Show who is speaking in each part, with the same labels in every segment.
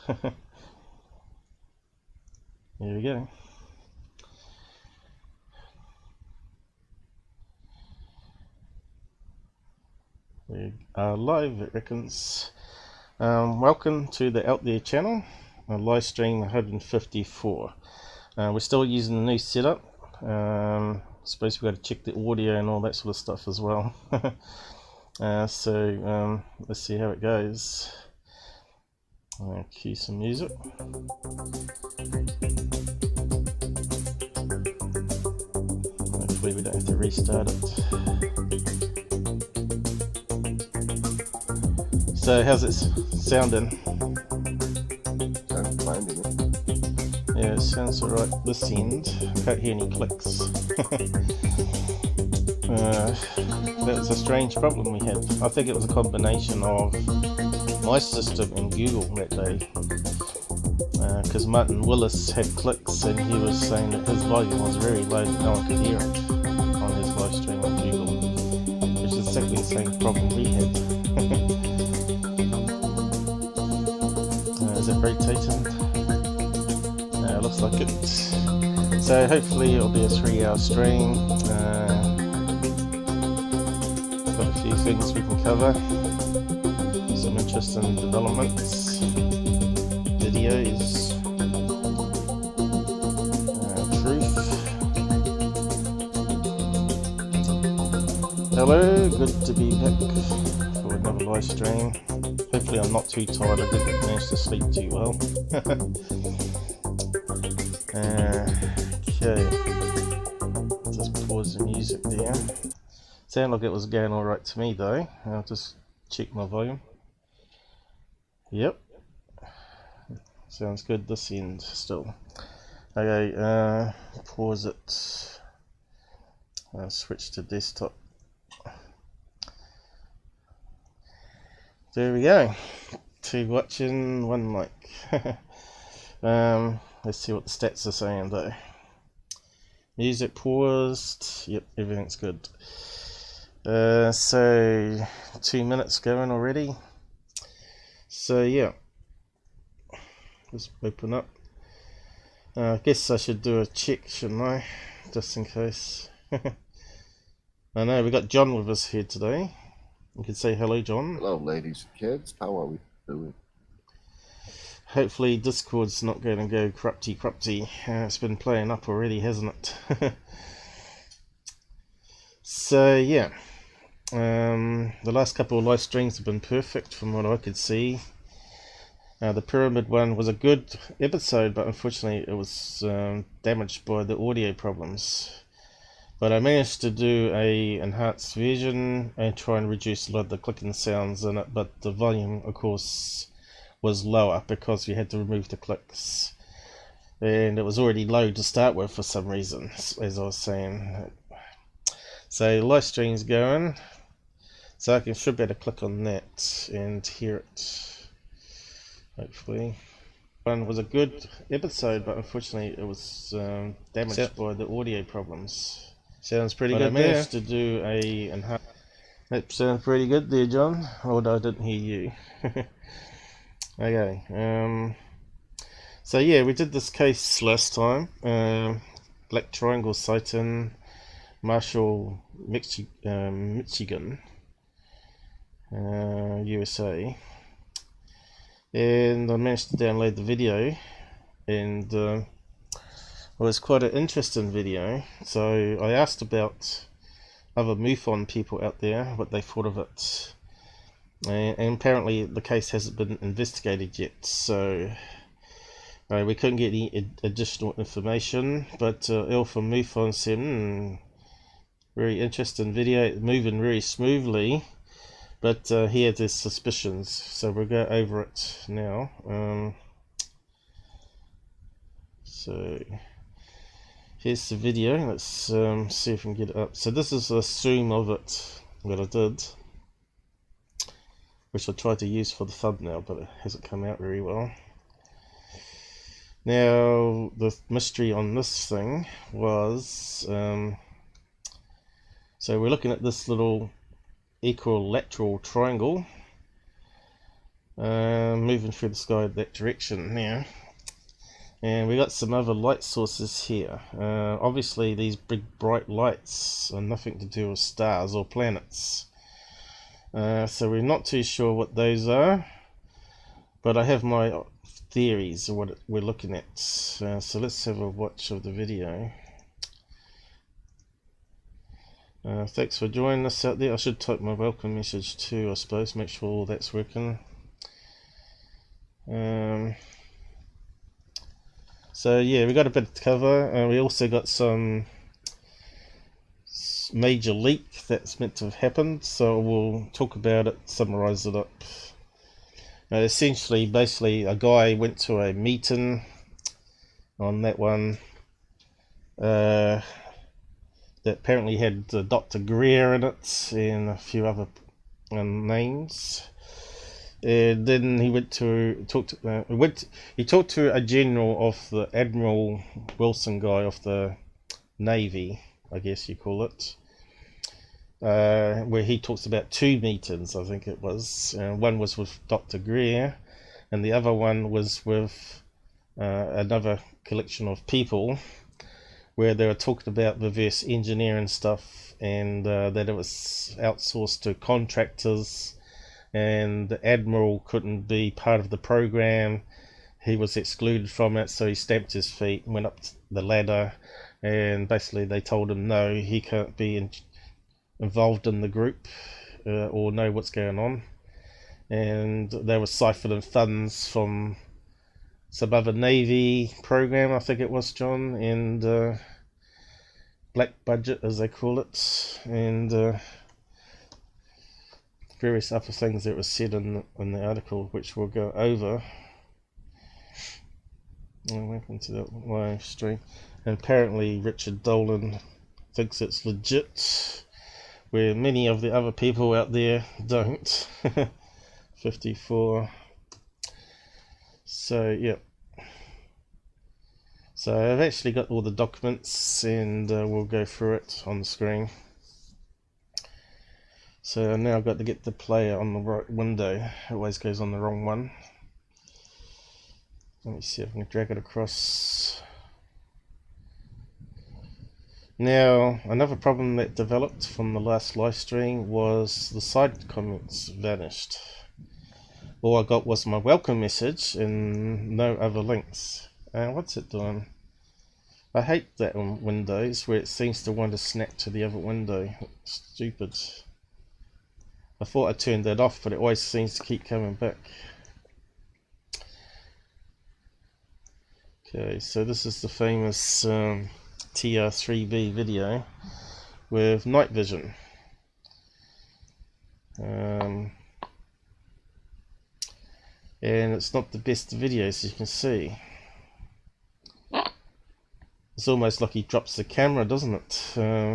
Speaker 1: There we go. We are live, it reckons. Welcome to the Out There channel, live stream 154. We're still using the new setup. Suppose we've got to check the audio and all that sort of stuff as well. So let's see how it goes. Cue some music. Hopefully we don't have to restart it. So how's it sounding?
Speaker 2: Sounds fine to me.
Speaker 1: Yeah, it sounds alright this end. Can't hear any clicks. That was a strange problem we had. I think it was a combination of my system and Google that day. Because Martin Willis had clicks and he was saying that his volume was very low, that no one could hear it on his live stream on Google. Which is exactly the same problem we had. Is it rotating? Looks like it. So hopefully it'll be a 3-hour stream. Got a few things we can cover. Some interesting developments. Videos. Truth. Hello, good to be back for another live stream. Hopefully I'm not too tired, I didn't manage to sleep too well. Okay, just pause the music there. Sounded like it was going alright to me though. I'll just check my volume. Yep, sounds good this end still. Okay, pause it. I'll switch to desktop. There we go. 2 watching, 1 like. Let's see what the stats are saying though. Music paused. Yep, everything's good. So 2 minutes going already. So yeah, just open up. I guess I should do a check, shouldn't I? Just in case. I know we got John with us here today. You can say hello, John.
Speaker 2: Hello, ladies and kids. How are we doing?
Speaker 1: Hopefully Discord's not going to go corrupty. It's been playing up already, hasn't it? So yeah, the last couple of live streams have been perfect from what I could see. The pyramid one was a good episode, but unfortunately it was damaged by the audio problems. But I managed to do a enhanced version and try and reduce a lot of the clicking sounds in it, but the volume of course was lower because we had to remove the clicks, and it was already low to start with for some reason, as I was saying. So the live stream's going, so I should be able to click on that and hear it, hopefully. One was a good episode, but unfortunately it was damaged by the audio problems. Sounds pretty good. I managed to do a enhanced. That sounds pretty good there, John, although I didn't hear you. Okay, so yeah, we did this case last time. Black Triangle sighting, Marshall, Michigan, USA, and I managed to download the video, and it was quite an interesting video. So I asked about other MUFON people out there, what they thought of it. And apparently the case hasn't been investigated yet, so we couldn't get any additional information. But El from MUFON said, very interesting video, moving very smoothly, but he had his suspicions, so we'll go over it now. So here's the video. Let's see if we can get it up. So this is a zoom of it that I did, which I tried to use for the thumbnail, but it hasn't come out very well. Now, the mystery on this thing was, so we're looking at this little equilateral triangle, Moving through the sky that direction now. And we got some other light sources here. Obviously these big bright lights are nothing to do with stars or planets. So we're not too sure what those are, but I have my theories of what we're looking at. So let's have a watch of the video. Thanks for joining us out there. I should type my welcome message too, I suppose, make sure all that's working. So yeah, we got a bit to cover. We also got some major leak that's meant to have happened, so we'll talk about it, summarize it up. Essentially, basically, a guy went to a meeting on that one that apparently had Dr. Greer in it and a few other names. And then he went to talk to he talked to a general of the Admiral Wilson guy of the Navy, I guess you call it, where he talks about two meetings, I think it was. One was with Dr. Greer, and the other one was with another collection of people, where they were talking about reverse engineering stuff, and that it was outsourced to contractors, and the Admiral couldn't be part of the program. He was excluded from it, so he stamped his feet, went up the ladder, and basically they told him no, he can't be involved in the group or know what's going on. And they were siphoning funds from some other Navy program, I think it was, John, and black budget as they call it, and various other things that were said in the article, which we'll go over. Welcome to the live stream. And apparently Richard Dolan thinks it's legit, where many of the other people out there don't. 54. So yeah. So I've actually got all the documents, and we'll go through it on the screen. So now I've got to get the player on the right window. It always goes on the wrong one. Let me see if I can drag it across. Now, another problem that developed from the last live stream was the side comments vanished. All I got was my welcome message and no other links. What's it doing? I hate that on Windows, where it seems to want to snap to the other window. It's stupid. I thought I turned that off, but it always seems to keep coming back. Okay, so this is the famous TR3b video with night vision. And it's not the best video, as you can see. It's almost like he drops the camera, doesn't it?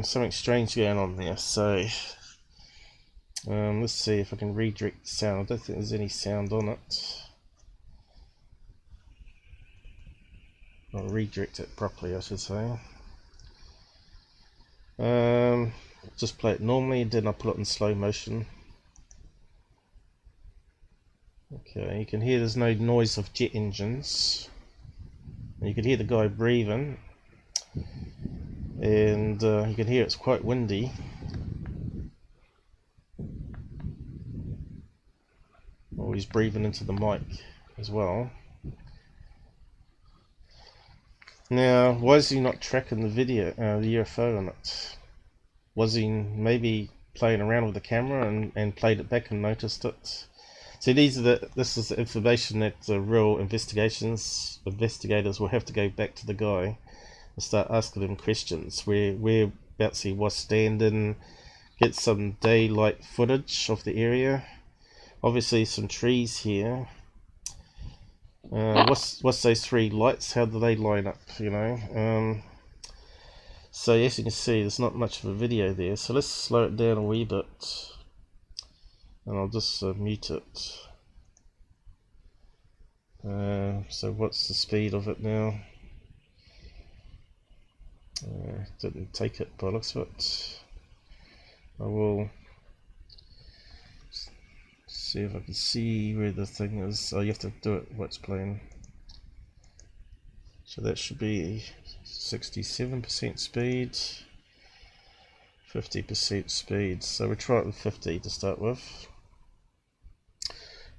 Speaker 1: Something strange going on there. So let's see if I can redirect the sound. I don't think there's any sound on it. I'll redirect it properly, I should say. Just play it normally, then I'll put it in slow motion. Okay, you can hear there's no noise of jet engines. You can hear the guy breathing, and you can hear it's quite windy. Oh, he's breathing into the mic as well. Now, why is he not tracking the video, the UFO on it? Was he maybe playing around with the camera and played it back and noticed it? So this is the information that the real investigators will have to go back to the guy and start asking him questions. Whereabouts he was standing, get some daylight footage of the area. Obviously some trees here. What's those three lights? How do they line up? You know. So as you can see, there's not much of a video there. So let's slow it down a wee bit, and I'll just mute it. So what's the speed of it now? Didn't take it by the looks of it. I will see if I can see where the thing is. Oh, you have to do it while it's playing. So that should be 67% speed, 50% speed. So we'll try it with 50 to start with.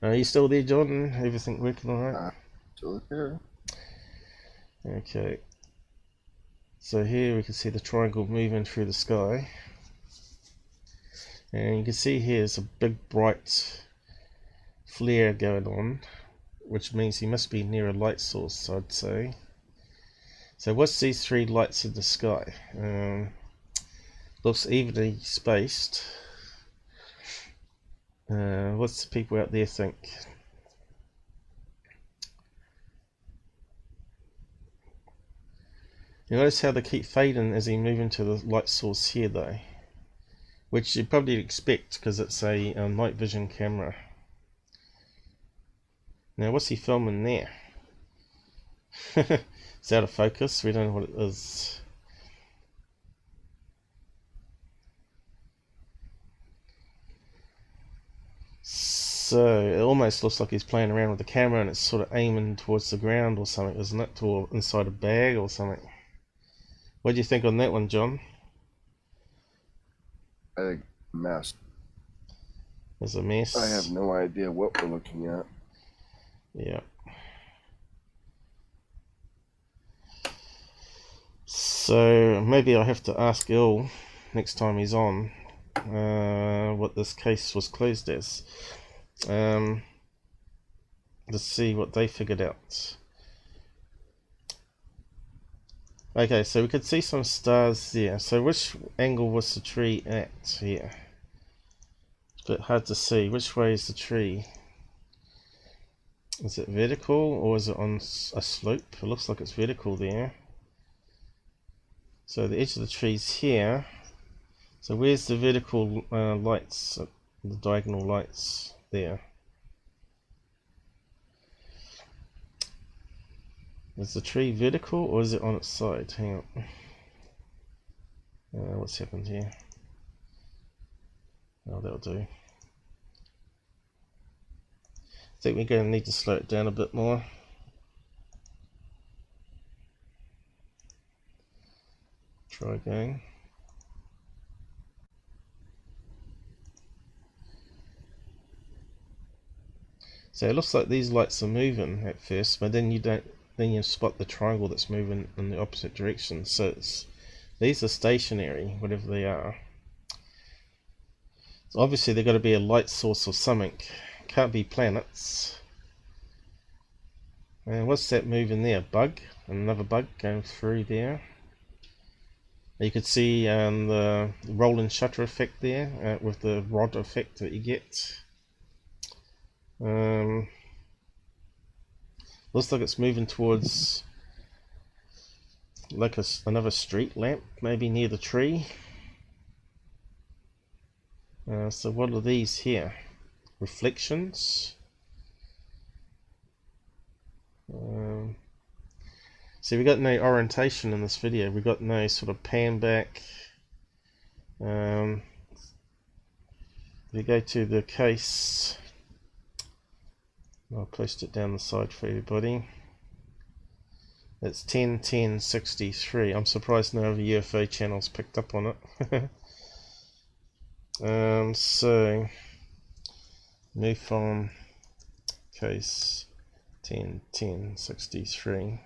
Speaker 1: Are you still there, John? Everything working alright?
Speaker 2: Still here.
Speaker 1: Okay. So here we can see the triangle moving through the sky. And you can see here's a big bright flare going on, which means he must be near a light source, I'd say. So what's these three lights in the sky? Looks evenly spaced. What's the people out there think? You notice how they keep fading as he moves into the light source here though, which you'd probably expect because it's a night vision camera. Now what's he filming there? It's out of focus, we don't know what it is. So it almost looks like he's playing around with the camera and it's sort of aiming towards the ground or something, isn't it? Or inside a bag or something. What do you think on that one, John?
Speaker 2: I think mess.
Speaker 1: There's a mess.
Speaker 2: I have no idea what we're looking at.
Speaker 1: Yeah. So maybe I have to ask Il next time he's on what this case was closed as. Let's see what they figured out. Okay, so we could see some stars there. So which angle was the tree at here? It's a bit hard to see. Which way is the tree? Is it vertical or is it on a slope? It looks like it's vertical there. So the edge of the tree's here. So where's the vertical lights, the diagonal lights there? Is the tree vertical or is it on its side? Hang on. What's happened here? Oh, that'll do. I think we're going to need to slow it down a bit more. Try again. So it looks like these lights are moving at first, but then you spot the triangle that's moving in the opposite direction. So these are stationary, whatever they are. So obviously they've got to be a light source or something. Can't be planets. And what's that moving there? Bug? Another bug going through there. You could see the rolling shutter effect there with the rod effect that you get. Looks like it's moving towards like another street lamp, maybe near the tree. So what are these here? Reflections. See, we got no orientation in this video. We got no sort of pan back. If you go to the case, I'll post it down the side for everybody. It's 10.10.63. I'm surprised no other UFO channels picked up on it. So MUFON case 10.10.63.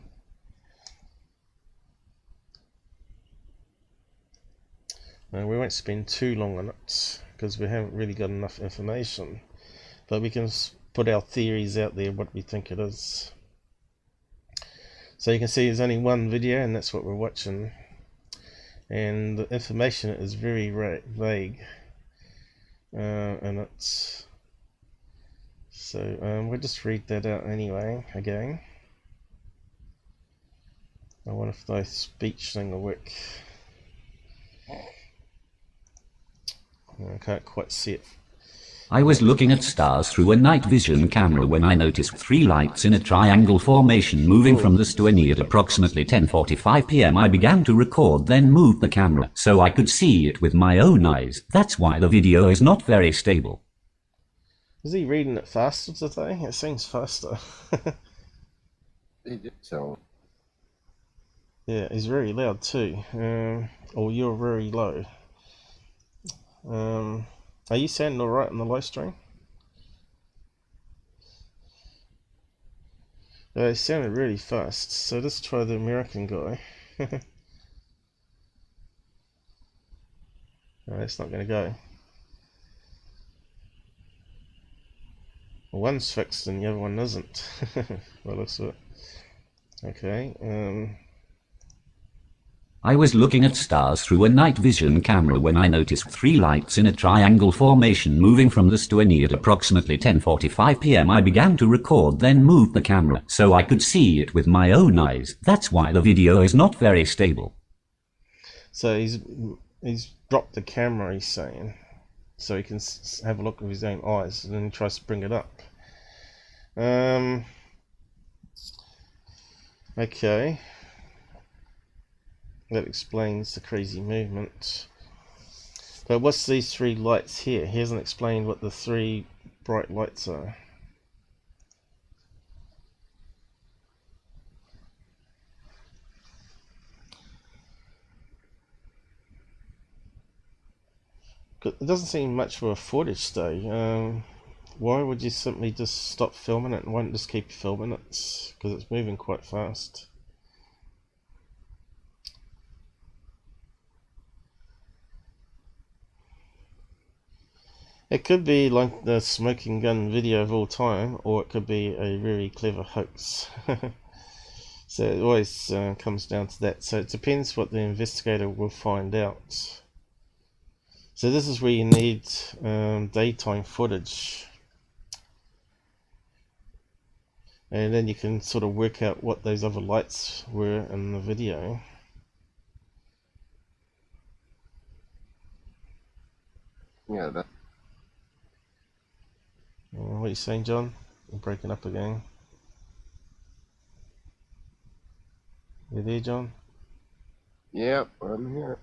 Speaker 1: Now we won't spend too long on it because we haven't really got enough information, but we can put our theories out there what we think it is. So you can see there's only one video and that's what we're watching, and the information is very vague, and it's so we'll just read that out anyway again. I wonder if the speech thing will work. I can't quite see it.
Speaker 3: I was looking at stars through a night vision camera when I noticed three lights in a triangle formation moving from the east to west at approximately 10:45 p.m. I began to record, then moved the camera so I could see it with my own eyes. That's why the video is not very stable.
Speaker 1: Is he reading it faster today? It seems faster.
Speaker 2: He did sound.
Speaker 1: Yeah, he's very loud too. Or you're very low. Are you sounding alright on the live stream? It sounded really fast, so let's try the American guy. No, it's not going to go. Well, one's fixed and the other one isn't. Well, looks of it. Okay.
Speaker 3: I was looking at stars through a night vision camera when I noticed 3 lights in a triangle formation moving from the Stueni at approximately 10:45 p.m. I began to record, then moved the camera so I could see it with my own eyes. That's why the video is not very stable.
Speaker 1: So he's dropped the camera, he's saying, so he can have a look with his own eyes, and then he tries to bring it up. Okay. That explains the crazy movement. But what's these 3 lights here? He hasn't explained what the 3 bright lights are. It doesn't seem much for a footage though. Why would you simply just stop filming it and won't just keep filming it? Because it's moving quite fast. It could be like the smoking gun video of all time, or it could be a very clever hoax. So it always comes down to that. So it depends what the investigator will find out. So this is where you need daytime footage. And then you can sort of work out what those other lights were in the video.
Speaker 2: Yeah, that.
Speaker 1: What are you saying, John? You're breaking up again. You there, John?
Speaker 2: Yep, I'm here.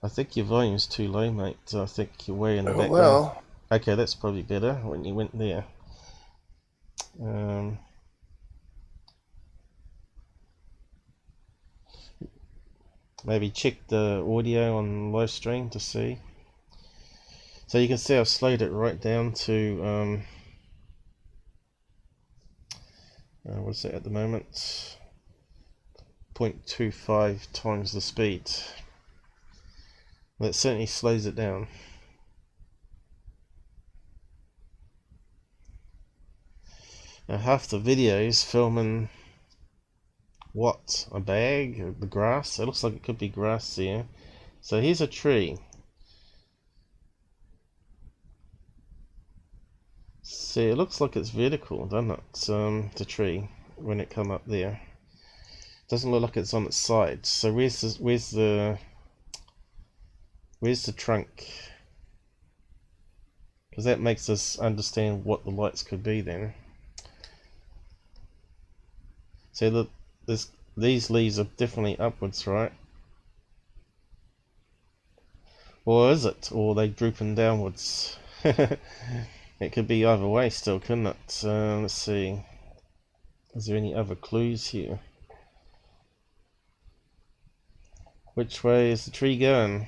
Speaker 1: I think your volume's too low, mate. I think you're way in the
Speaker 2: Oh,
Speaker 1: background.
Speaker 2: well.
Speaker 1: Okay, that's probably better when you went there. Maybe check the audio on live stream to see. So you can see I've slowed it right down to what's it at the moment? 0.25 times the speed. That certainly slows it down. Now half the video is filming what? A bag? The grass? It looks like it could be grass there. So here's a tree. See, it looks like it's vertical, doesn't it? The tree when it come up there. Doesn't look like it's on its side. So where's the trunk? Because that makes us understand what the lights could be then. So these leaves are definitely upwards, right? Or is it? Or are they drooping downwards? It could be either way still, couldn't it? Let's see. Is there any other clues here? Which way is the tree going?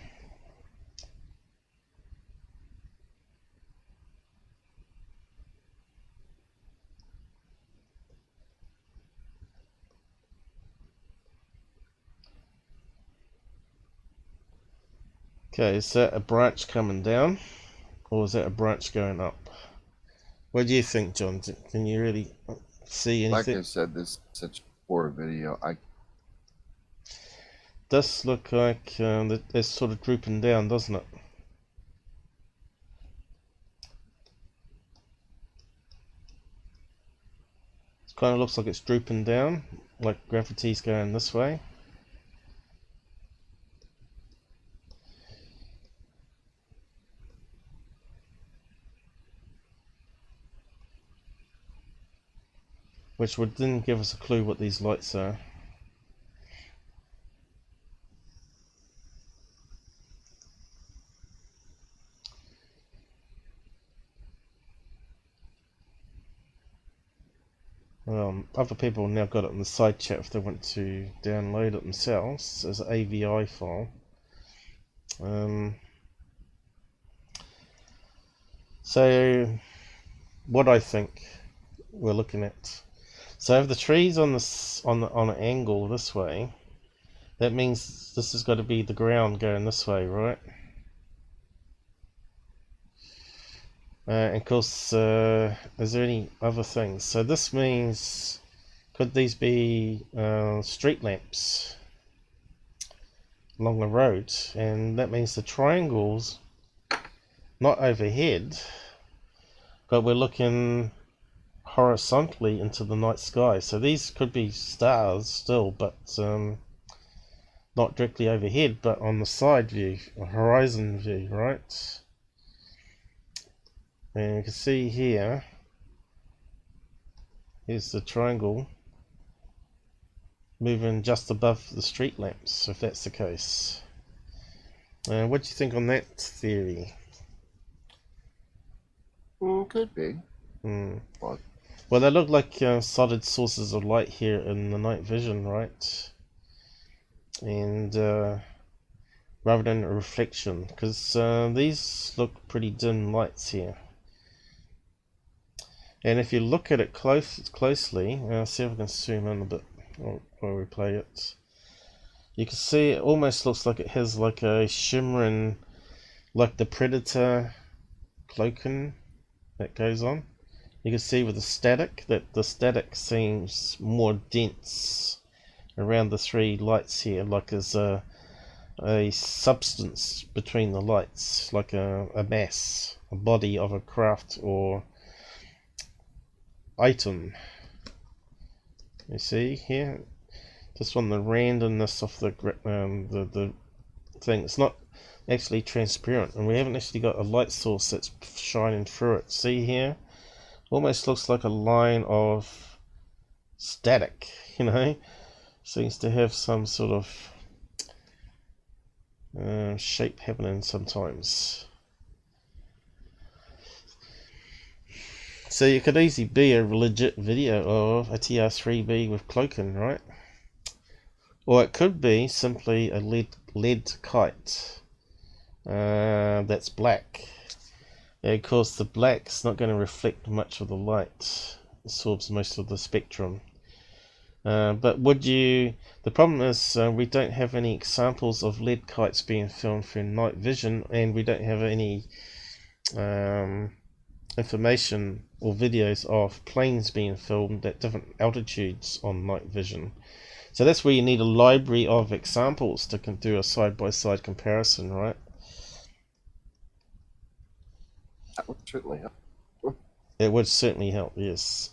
Speaker 1: Okay, is that a branch coming down? Or is that a branch going up? What do you think, John? Can you really see anything?
Speaker 2: Like I said, this is such a poor video.
Speaker 1: Does look like it's sort of drooping down, doesn't it? It kind of looks like it's drooping down, like gravity's going this way. Which didn't give us a clue what these lights are. other people now got it in the side chat if they want to download it themselves as an AVI file. So what I think we're looking at. So if the tree's on an angle this way, that means this has got to be the ground going this way, right? And of course, is there any other things? So this means, could these be street lamps along the road? And that means the triangle's not overhead, but we're looking horizontally into the night sky. So these could be stars still, but not directly overhead, but on the side view, a horizon view, right? And you can see here, here's the triangle moving just above the street lamps, if that's the case. What do you think on that theory?
Speaker 2: Could be.
Speaker 1: Well, they look like solid sources of light here in the night vision, right? And rather than a reflection, because these look pretty dim lights here. And if you look at it closely, see if I can zoom in a bit while we play it. You can see it almost looks like it has like a shimmering, like the Predator cloaking that goes on. You can see with the static that the static seems more dense around the three lights here, like there's a substance between the lights, like a mass, a body of a craft or item. You see here, just on the randomness of the thing, it's not actually transparent, and we haven't actually got a light source that's shining through it. See here, almost looks like a line of static, you know, seems to have some sort of shape happening sometimes. So it could easily be a legit video of a TR3b with cloaking, right? Or it could be simply a lead kite that's black. And of course the black's not going to reflect much of the light, it absorbs most of the spectrum. But the problem is we don't have any examples of lead kites being filmed through night vision, and we don't have any information or videos of planes being filmed at different altitudes on night vision. So that's where you need a library of examples to do a side-by-side comparison, right?
Speaker 2: That would certainly help.
Speaker 1: It would certainly help, yes.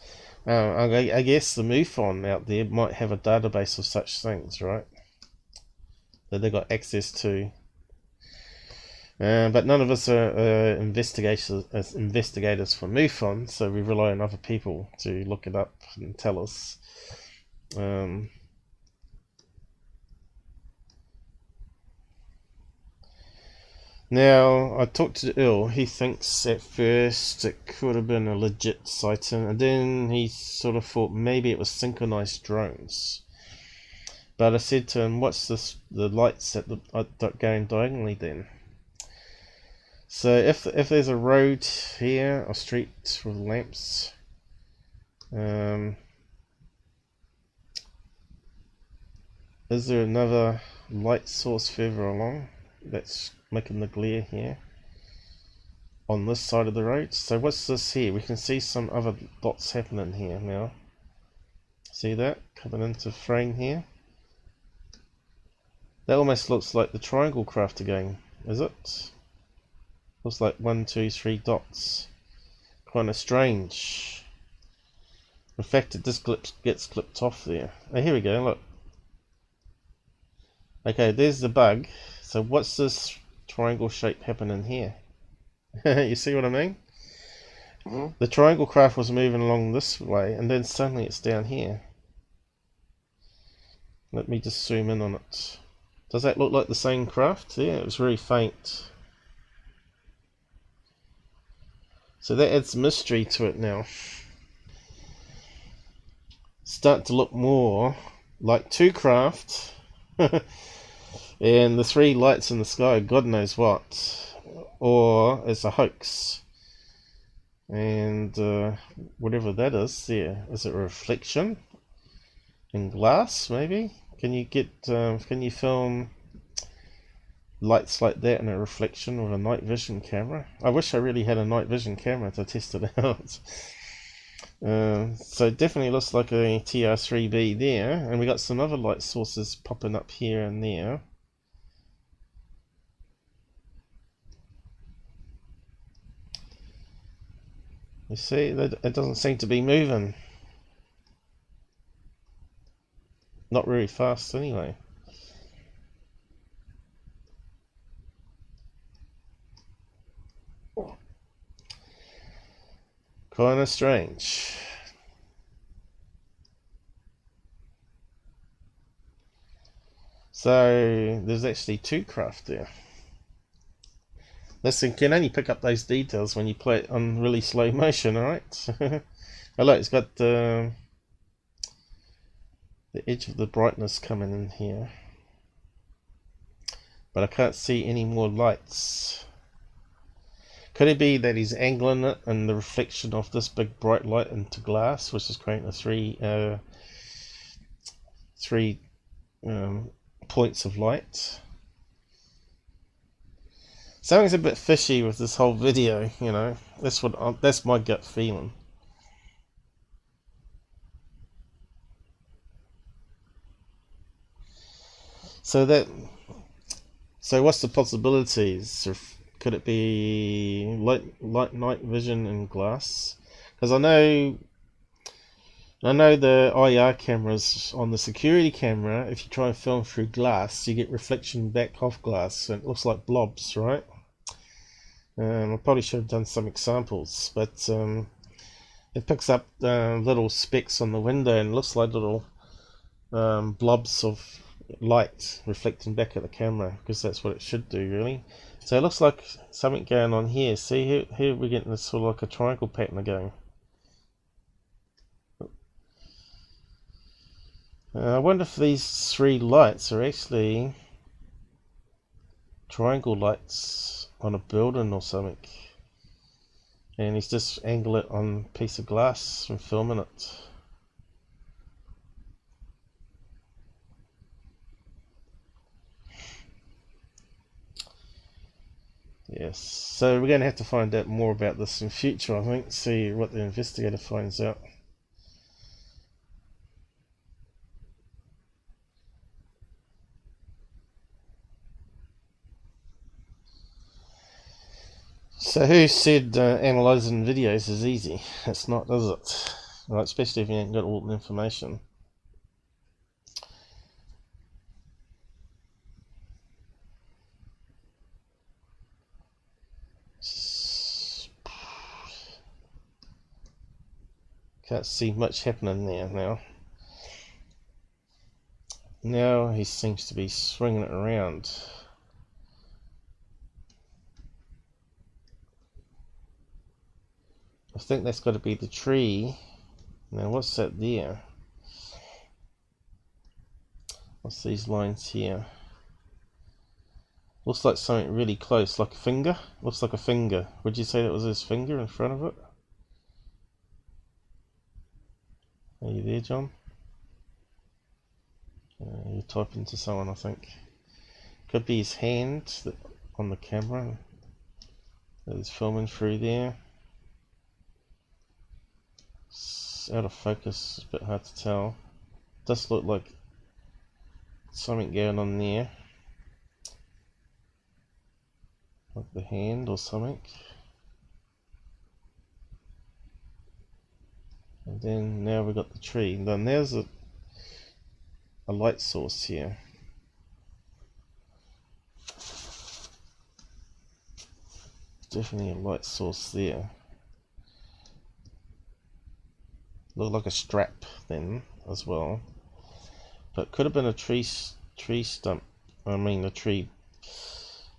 Speaker 1: I guess the MUFON out there might have a database of such things, right? That they got access to. But none of us are investigators for MUFON, so we rely on other people to look it up and tell us. Now, I talked to Earl. He thinks at first it could have been a legit sighting, and then he sort of thought maybe it was synchronized drones. But I said to him, what's this, the lights at going diagonally then? So if there's a road here, a street with lamps, is there another light source further along that's making the glare here on this side of the road? So what's this here? We can see some other dots happening here now. See that coming into frame here? That almost looks like the triangle craft again, is it? Looks like 1, 2, 3 dots. Kind of strange. In fact, it just gets clipped off there. Oh, here we go, look. Okay, there's the bug. So what's this triangle shape happening here? You see what I mean?
Speaker 2: Mm-hmm.
Speaker 1: The triangle craft was moving along this way, and then suddenly it's down here. Let me just zoom in on it. Does that look like the same craft? Yeah, it was very faint. So that adds mystery to it now. start to look more like two craft and the three lights in the sky, God knows what, or it's a hoax. And whatever that is there, is it a reflection in glass maybe? Can you film lights like that in a reflection with a night vision camera? I wish I really had a night vision camera to test it out. So it definitely looks like a TR3b there, and we got some other light sources popping up here and there. You see, that it doesn't seem to be moving. Not very fast anyway. Kind of strange. So there's actually two craft there. Listen, can only pick up those details when you play it on really slow motion, alright? Oh look, it's got the edge of the brightness coming in here. But I can't see any more lights. Could it be that he's angling it and the reflection of this big bright light into glass, which is creating a three points of light? Something's a bit fishy with this whole video, you know. That's my gut feeling. So what's the possibilities? Could it be light night vision and glass? Because I know the IR cameras on the security camera, if you try and film through glass, you get reflection back off glass, and it looks like blobs, right? I probably should have done some examples, but it picks up little specks on the window and looks like little blobs of light reflecting back at the camera, because that's what it should do, really. So it looks like something going on here. See, here we're getting this sort of like a triangle pattern going. I wonder if these three lights are actually triangle lights on a building or something, and he's just angled it on a piece of glass and filming it. Yes, so we're going to have to find out more about this in future, I think, see what the investigator finds out. So who said analysing videos is easy? It's not, is it? Right, especially if you ain't got all the information. Can't see much happening there now. Now he seems to be swinging it around. I think that's got to be the tree. Now what's that there? What's these lines here? Looks like something really close, like a finger. Looks like a finger. Would you say that was his finger in front of it? Are you there, John? You're typing to someone, I think. Could be his hand on the camera that is filming through there. It's out of focus, it's a bit hard to tell. Does look like something going on there, like the hand or something. And then now we've got the tree. And then there's a light source here. Definitely a light source there. Looked like a strap then as well, but could have been a tree stump. I mean a tree.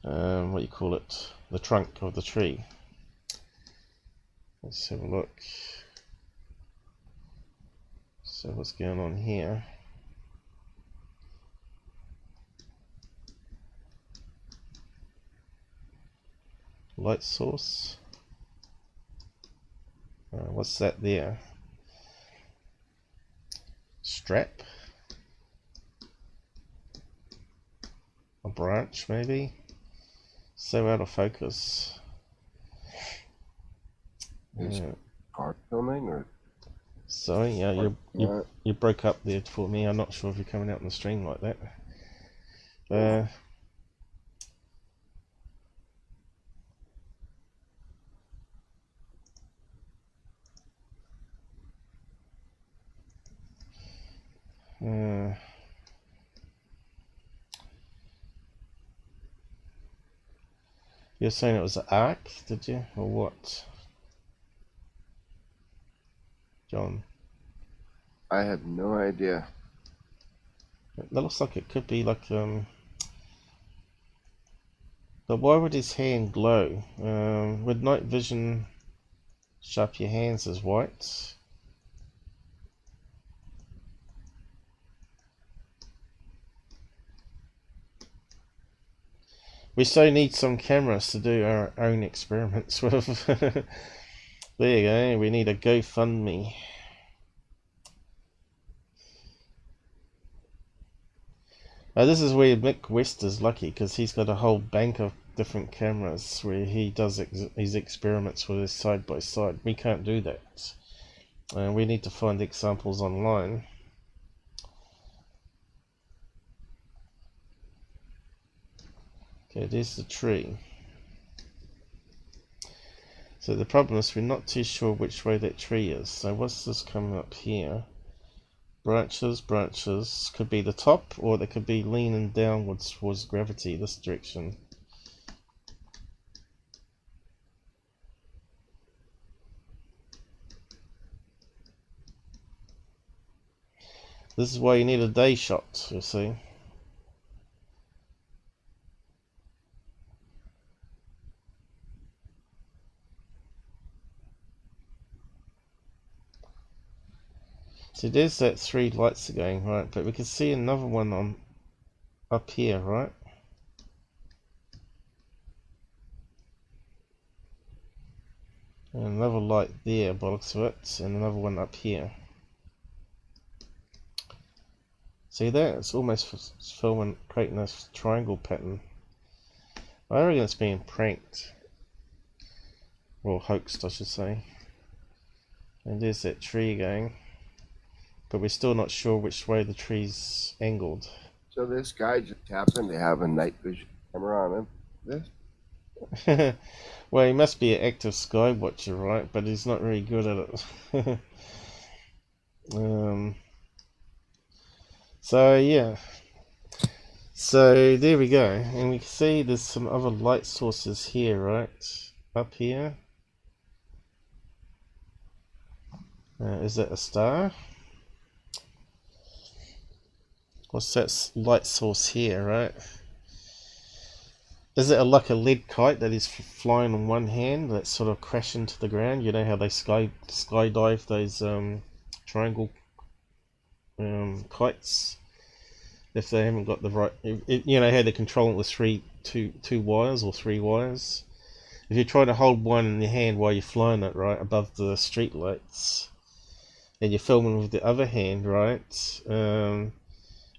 Speaker 1: What do you call it? The trunk of the tree. Let's have a look. So what's going on here? Light source. What's that there? Strap? A branch maybe? So out of focus.
Speaker 2: Is car filming or?
Speaker 1: Sorry, yeah, you broke up there for me. I'm not sure if you're coming out on the stream like that. You're saying it was an arc, did you? Or what? John?
Speaker 2: I have no idea.
Speaker 1: That looks like it could be like but why would his hand glow? Would night vision show up your hands as white? We so need some cameras to do our own experiments with. There you go, we need a GoFundMe. This is where Mick West is lucky, because he's got a whole bank of different cameras where he does his experiments with his side by side. We can't do that. We need to find examples online. Okay, there's the tree. So the problem is we're not too sure which way that tree is. So what's this coming up here? Branches, branches. Could be the top, or they could be leaning downwards towards gravity, this direction. This is why you need a day shot, you see. So there's that 3 lights are going, right? But we can see another one on up here, right? And another light there by the looks of it, and another one up here. See that? It's almost filming, creating a triangle pattern. I reckon it's being pranked. Or hoaxed, I should say. And there's that tree going. But we're still not sure which way the tree's angled.
Speaker 2: So this guy just happened to have a night vision camera on him. This?
Speaker 1: Well, he must be an active sky watcher, right? But he's not really good at it. So yeah. So there we go. And we can see there's some other light sources here, right? Up here. Is that a star? What's that light source here, right? Is it like a lead kite that is flying on one hand that's sort of crashing to the ground? You know how they skydive those triangle kites? If they haven't got the right, you know how they control it with two wires or 3 wires. If you try to hold one in your hand while you're flying it right above the street lights, and you're filming with the other hand, right?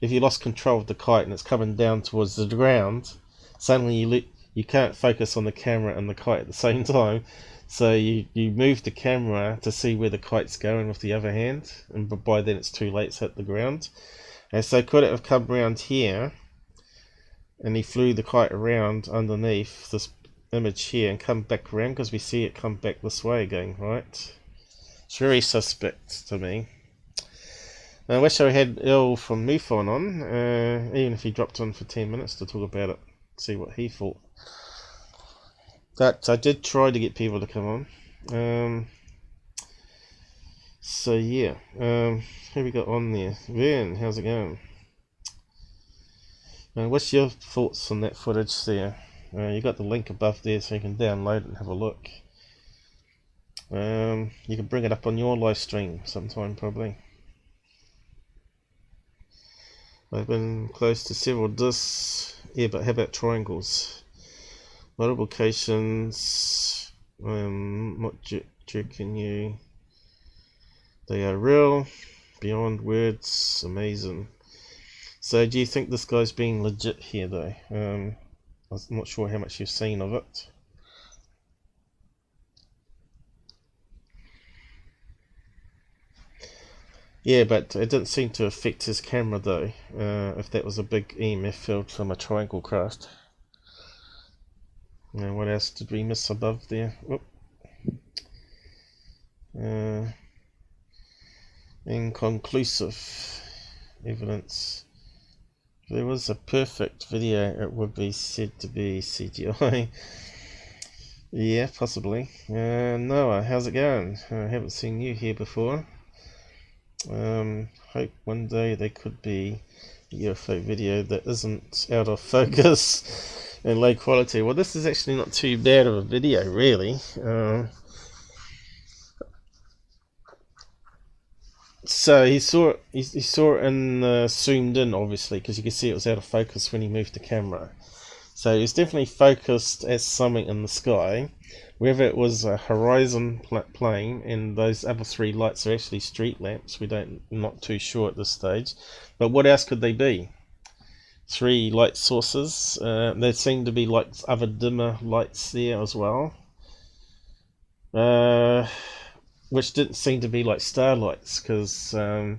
Speaker 1: If you lost control of the kite and it's coming down towards the ground, suddenly you can't focus on the camera and the kite at the same time. So you move the camera to see where the kite's going with the other hand, and by then it's too late, it's hit the ground. And so could it have come around here, and he flew the kite around underneath this image here and come back around, because we see it come back this way again, right? It's very suspect to me. I wish I had Il from MUFON on, even if he dropped on for 10 minutes to talk about it, see what he thought. But I did try to get people to come on. So yeah, who we got on there? Vern, how's it going? What's your thoughts on that footage there? You got the link above there so you can download it and have a look. You can bring it up on your live stream sometime probably. I've been close to several discs. Yeah, but how about triangles? Multiplications. What do you reckon you? They are real, beyond words, amazing. So, do you think this guy's being legit here, though? I'm not sure how much you've seen of it. Yeah, but it didn't seem to affect his camera, though. If that was a big EMF field from a triangle craft. What else did we miss above there? Inconclusive evidence. If there was a perfect video, it would be said to be CGI. Yeah, possibly. Noah, how's it going? I haven't seen you here before. Hope one day there could be a UFO video that isn't out of focus and low quality. Well, this is actually not too bad of a video, really. So he saw it and zoomed in, obviously, because you could see it was out of focus when he moved the camera. So he's definitely focused as something in the sky. Whether it was a horizon plane and those other three lights are actually street lamps, not too sure at this stage. But what else could they be? Three light sources. There seem to be like other dimmer lights there as well. Which didn't seem to be like starlights, because they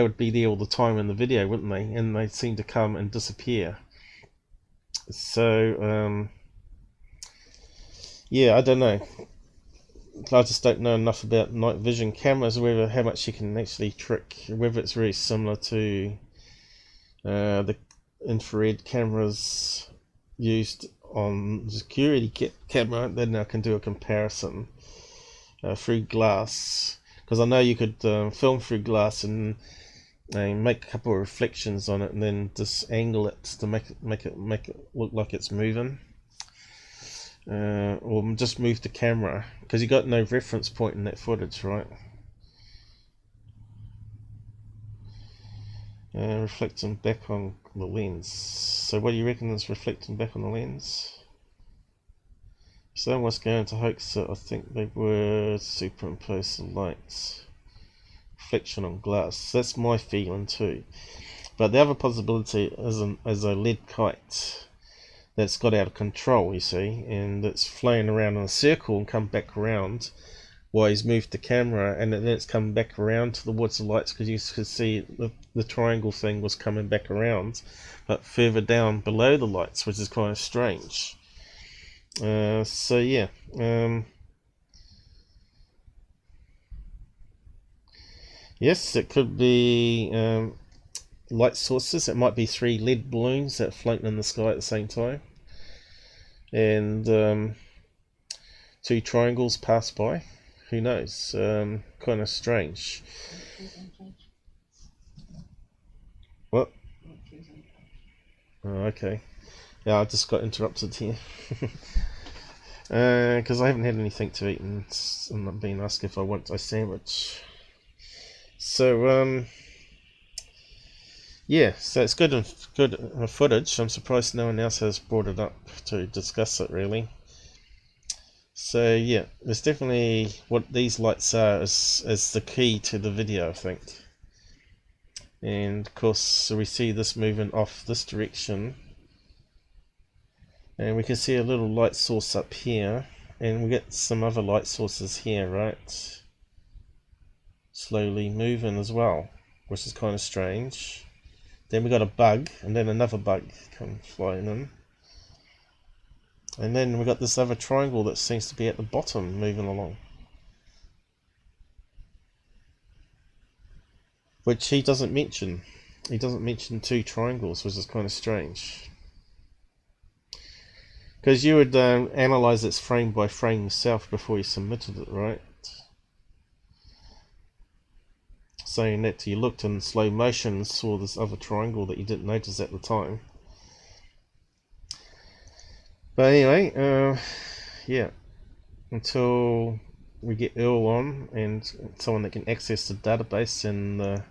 Speaker 1: would be there all the time in the video, wouldn't they? And they seem to come and disappear. So yeah, I don't know. I just don't know enough about night vision cameras, how much you can actually trick, whether it's very similar to the infrared cameras used on the security camera. Then I can do a comparison through glass, because I know you could film through glass and make a couple of reflections on it, and then just angle it to make it look like it's moving, or just move the camera, because you got no reference point in that footage, right? Reflecting back on the lens. So what do you reckon is reflecting back on the lens? Someone was going to hoax it. I think they were superimpose the lights. Reflection on glass. That's my feeling too. But the other possibility is a lead kite that's got out of control, you see, and it's flying around in a circle and come back around while he's moved the camera, and then it's come back around towards the lights, because you could see the triangle thing was coming back around, but further down below the lights, which is kind of strange. So yeah, yes, it could be light sources. It might be three lead balloons that are floating in the sky at the same time, and two triangles pass by. Who knows? Kind of strange. What? Oh, okay. Yeah, I just got interrupted here. Because I haven't had anything to eat, and I'm being asked if I want a sandwich. So yeah, so it's good footage. I'm surprised no one else has brought it up to discuss it, really. So yeah, there's definitely, what these lights are is the key to the video, I think. And of course, so we see this moving off this direction, and we can see a little light source up here, and we get some other light sources here, right? Slowly moving as well, which is kind of strange. Then we got a bug, and then another bug come flying in. And then we got this other triangle that seems to be at the bottom moving along, which he doesn't mention. He doesn't mention two triangles, which is kind of strange. Because you would analyze it frame by frame yourself before you submitted it, right? Saying that you looked in slow motion and saw this other triangle that you didn't notice at the time. But anyway, yeah, until we get Earl on and someone that can access the database and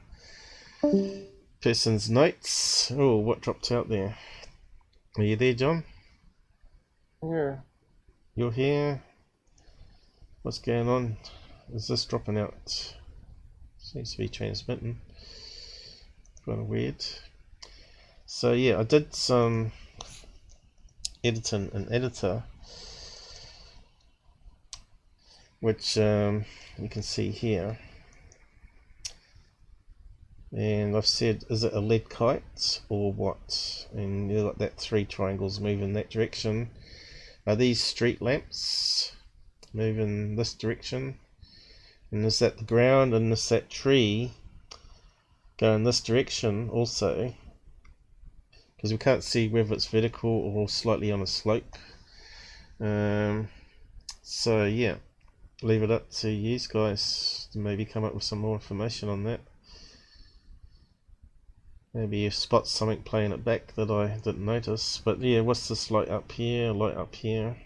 Speaker 1: person's notes. Oh, what dropped out there? Are you there, John?
Speaker 2: Here.
Speaker 1: You're here? What's going on? Is this dropping out? Seems to be transmitting. Kind of weird. So yeah, I did some editing in Editor, which you can see here. And I've said, is it a lead kite or what? And you've got that 3 triangles moving in that direction. Are these street lamps moving this direction? And is that the ground? And is that tree going this direction also? Because we can't see whether it's vertical or slightly on a slope. So yeah, leave it up to you guys to maybe come up with some more information on that. Maybe you spot something playing it back that I didn't notice. But yeah, what's this light up here? Light up here.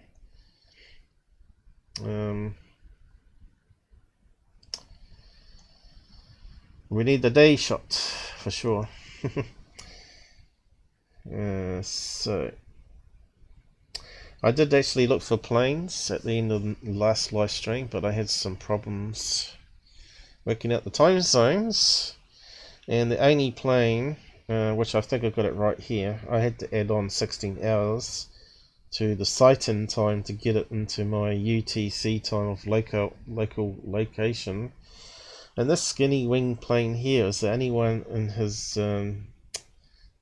Speaker 1: We need the day shot for sure. So I did actually look for planes at the end of the last live stream, but I had some problems working out the time zones. And the only plane, which I think I got it right here, I had to add on 16 hours to the sighting time to get it into my UTC time of local location. And this skinny wing plane here is the only one in his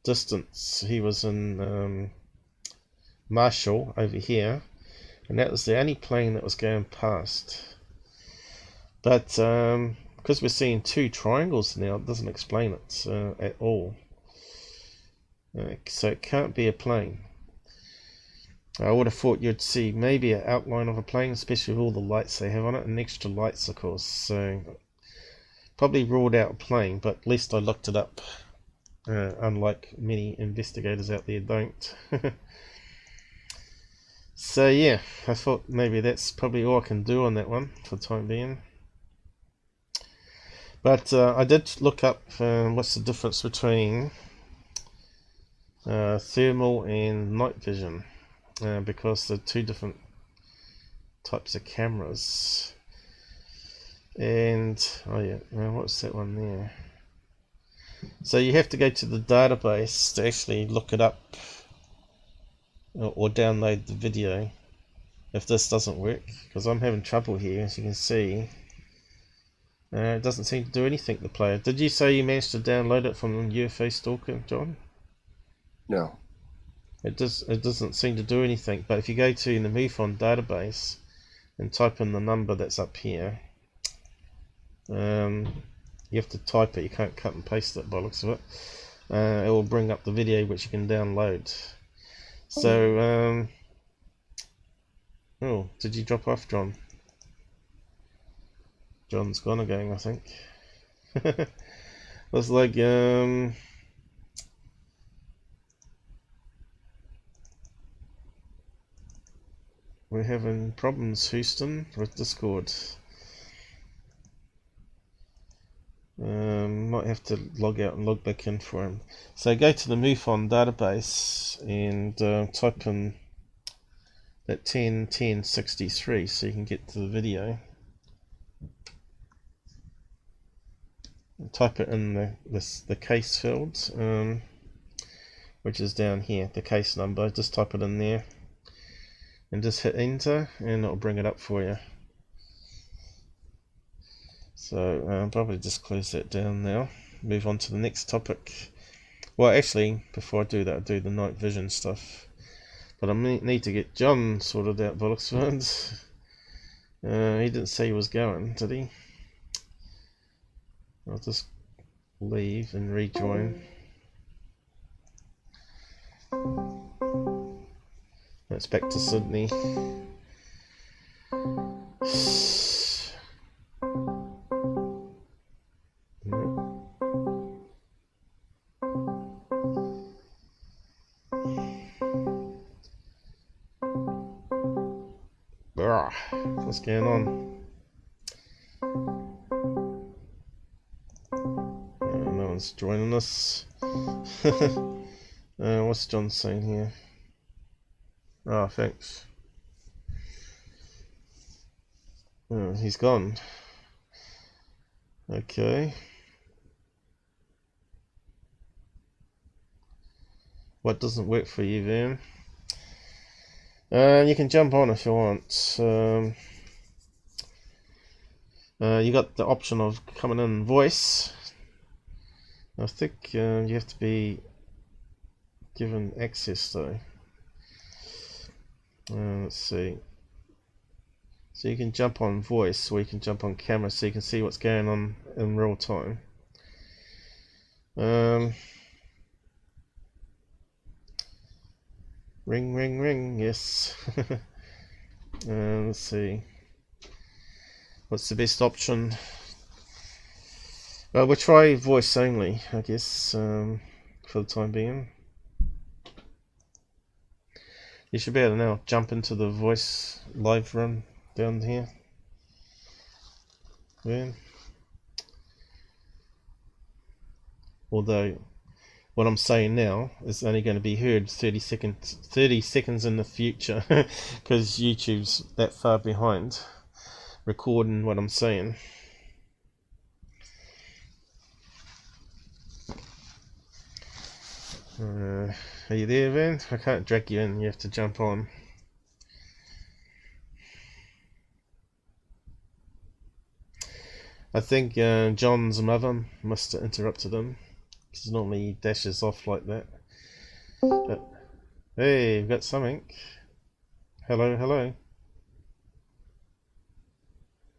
Speaker 1: distance. He was in Marshall over here, and that was the only plane that was going past. But because we're seeing 2 triangles now, it doesn't explain it at all. So it can't be a plane. I would have thought you'd see maybe an outline of a plane, especially with all the lights they have on it, and extra lights of course. So probably ruled out a plane, but at least I looked it up, unlike many investigators out there don't. So yeah, I thought maybe that's probably all I can do on that one for the time being. But I did look up what's the difference between thermal and night vision, because they're 2 different types of cameras. And oh yeah, what's that one there? So you have to go to the database to actually look it up, or download the video if this doesn't work, because I'm having trouble here, as you can see. It doesn't seem to do anything, the player. Did you say you managed to download it from UFO Stalker, John?
Speaker 2: No.
Speaker 1: It doesn't seem to do anything, but if you go to the MUFON database and type in the number that's up here, you have to type it, you can't cut and paste it by the looks of it. It will bring up the video which you can download. So, oh, did you drop off, John? John's gone again, I think. It's like, we're having problems, Houston, with Discord. Might have to log out and log back in for him. So go to the MUFON database and type in that 101063 so you can get to the video. Type it in the case field, which is down here, the case number. Just type it in there and just hit enter, and it'll bring it up for you. So I'll probably just close that down now. Move on to the next topic. Well, actually, before I do that, I'll do the night vision stuff. But I need to get John sorted out by the looks of it. He didn't say he was going, did he? I'll just leave and rejoin. That's back to Sydney. What's going on? No John's joining us. What's John saying here? Oh, thanks. Oh, he's gone. Okay. What doesn't work for you then? You can jump on if you want. You got the option of coming in voice. I think you have to be given access though. Let's see. So you can jump on voice, or you can jump on camera, so you can see what's going on in real time. Ring, ring, ring. Yes. Let's see. What's the best option? We'll try voice only, I guess, for the time being. You should be able to now jump into the voice live run down here. Yeah. Although what I'm saying now is only going to be heard 30 seconds in the future, because YouTube's that far behind recording what I'm saying. Are you there, Vern? I can't drag you in, you have to jump on. I think John's mother must have interrupted him, because normally he dashes off like that. But, hey, we've got something. Hello, hello.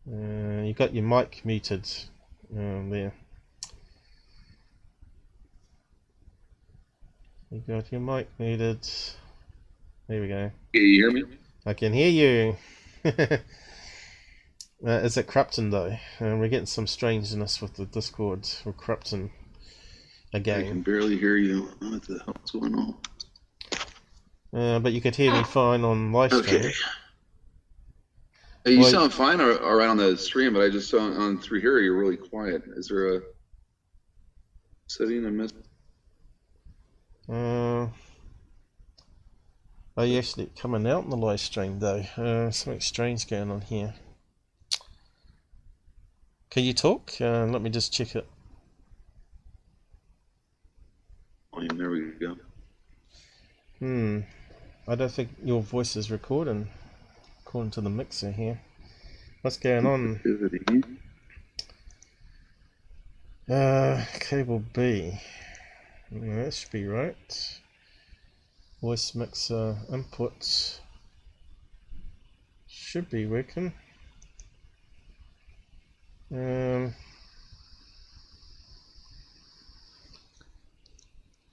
Speaker 1: You got your mic muted there. You got your mic muted. There we go.
Speaker 4: Can you hear me?
Speaker 1: I can hear you. Is it corrupting though? We're getting some strangeness with the Discord. We're corrupting again.
Speaker 4: I can barely hear you. What the hell's going on?
Speaker 1: But you could hear me fine on live stream.
Speaker 4: Okay. Hey, you sound fine all right on the stream, but I just saw on through here you're really quiet. Is there a setting I missed?
Speaker 1: Are you actually coming out in the live stream though? Something strange going on here. Can you talk? Let me just check it.
Speaker 4: Oh, yeah, there we go.
Speaker 1: I don't think your voice is recording according to the mixer here. What's going on? Cable B. That should be right. Voice mixer input should be working.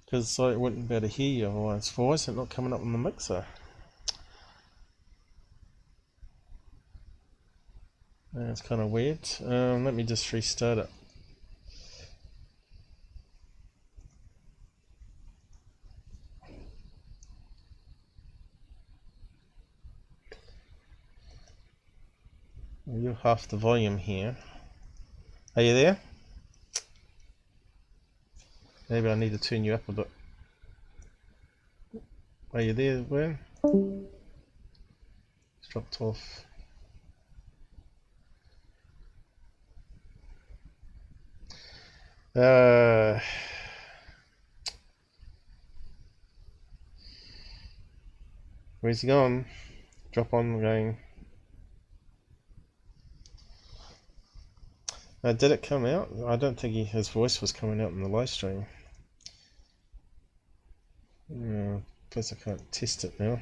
Speaker 1: Because I wouldn't be able to hear you otherwise. Why is it not coming up on the mixer? That's kind of weird. Let me just restart it. You're half the volume here. Are you there? Maybe I need to turn you up a bit. Are you there, Vern? It's dropped off. Where's he gone? Drop on again. Did it come out? I don't think his voice was coming out in the live stream. I guess I can't test it now.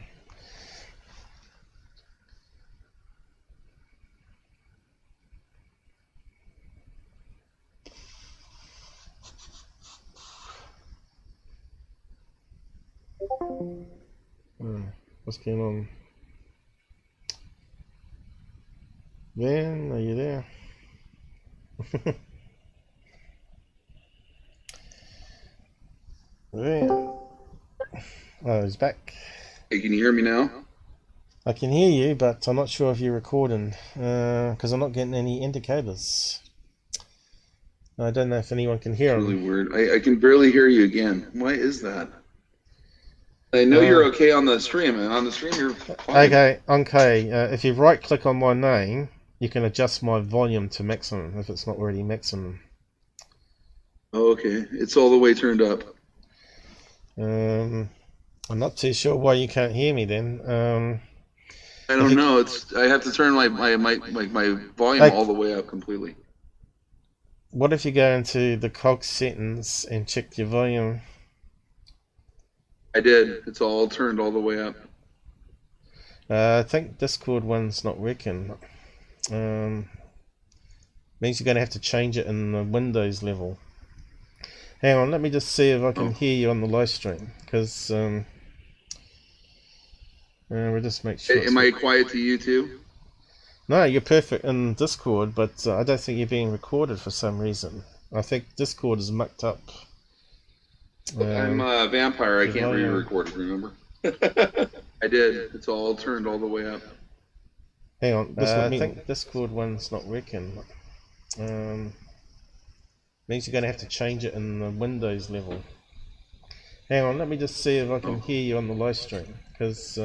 Speaker 1: What's going on? Vern, are you there? Vern. Oh, he's back.
Speaker 4: Hey, can you hear me now?
Speaker 1: I can hear you, but I'm not sure if you're recording, because I'm not getting any indicators. I don't know if anyone can
Speaker 4: It's
Speaker 1: hear
Speaker 4: really
Speaker 1: him.
Speaker 4: weird. I can barely hear you again. Why is that? I know you're okay on the stream, and on the stream you're fine.
Speaker 1: Okay. If you right-click on my name, you can adjust my volume to maximum if it's not already maximum.
Speaker 4: Oh, okay. It's all the way turned up.
Speaker 1: I'm not too sure why you can't hear me then.
Speaker 4: I don't know. I have to turn my volume all the way up completely.
Speaker 1: What if you go into the cog settings and check your volume?
Speaker 4: I did. It's all turned all the way up.
Speaker 1: I think Discord one's not working. Means you're going to have to change it in the Windows level. Hang on, let me just see if I can hear you on the live stream, because we'll just make sure.
Speaker 4: Am I quiet to you too?
Speaker 1: No, you're perfect in Discord, but I don't think you're being recorded for some reason. I think Discord is mucked up.
Speaker 4: I'm a vampire. I can't be recorded, remember? I did. It's all turned all the way up.
Speaker 1: Hang on, I think Discord one's not working. Means you're going to have to change it in the Windows level. Hang on, let me just see if I can hear you on the live stream, because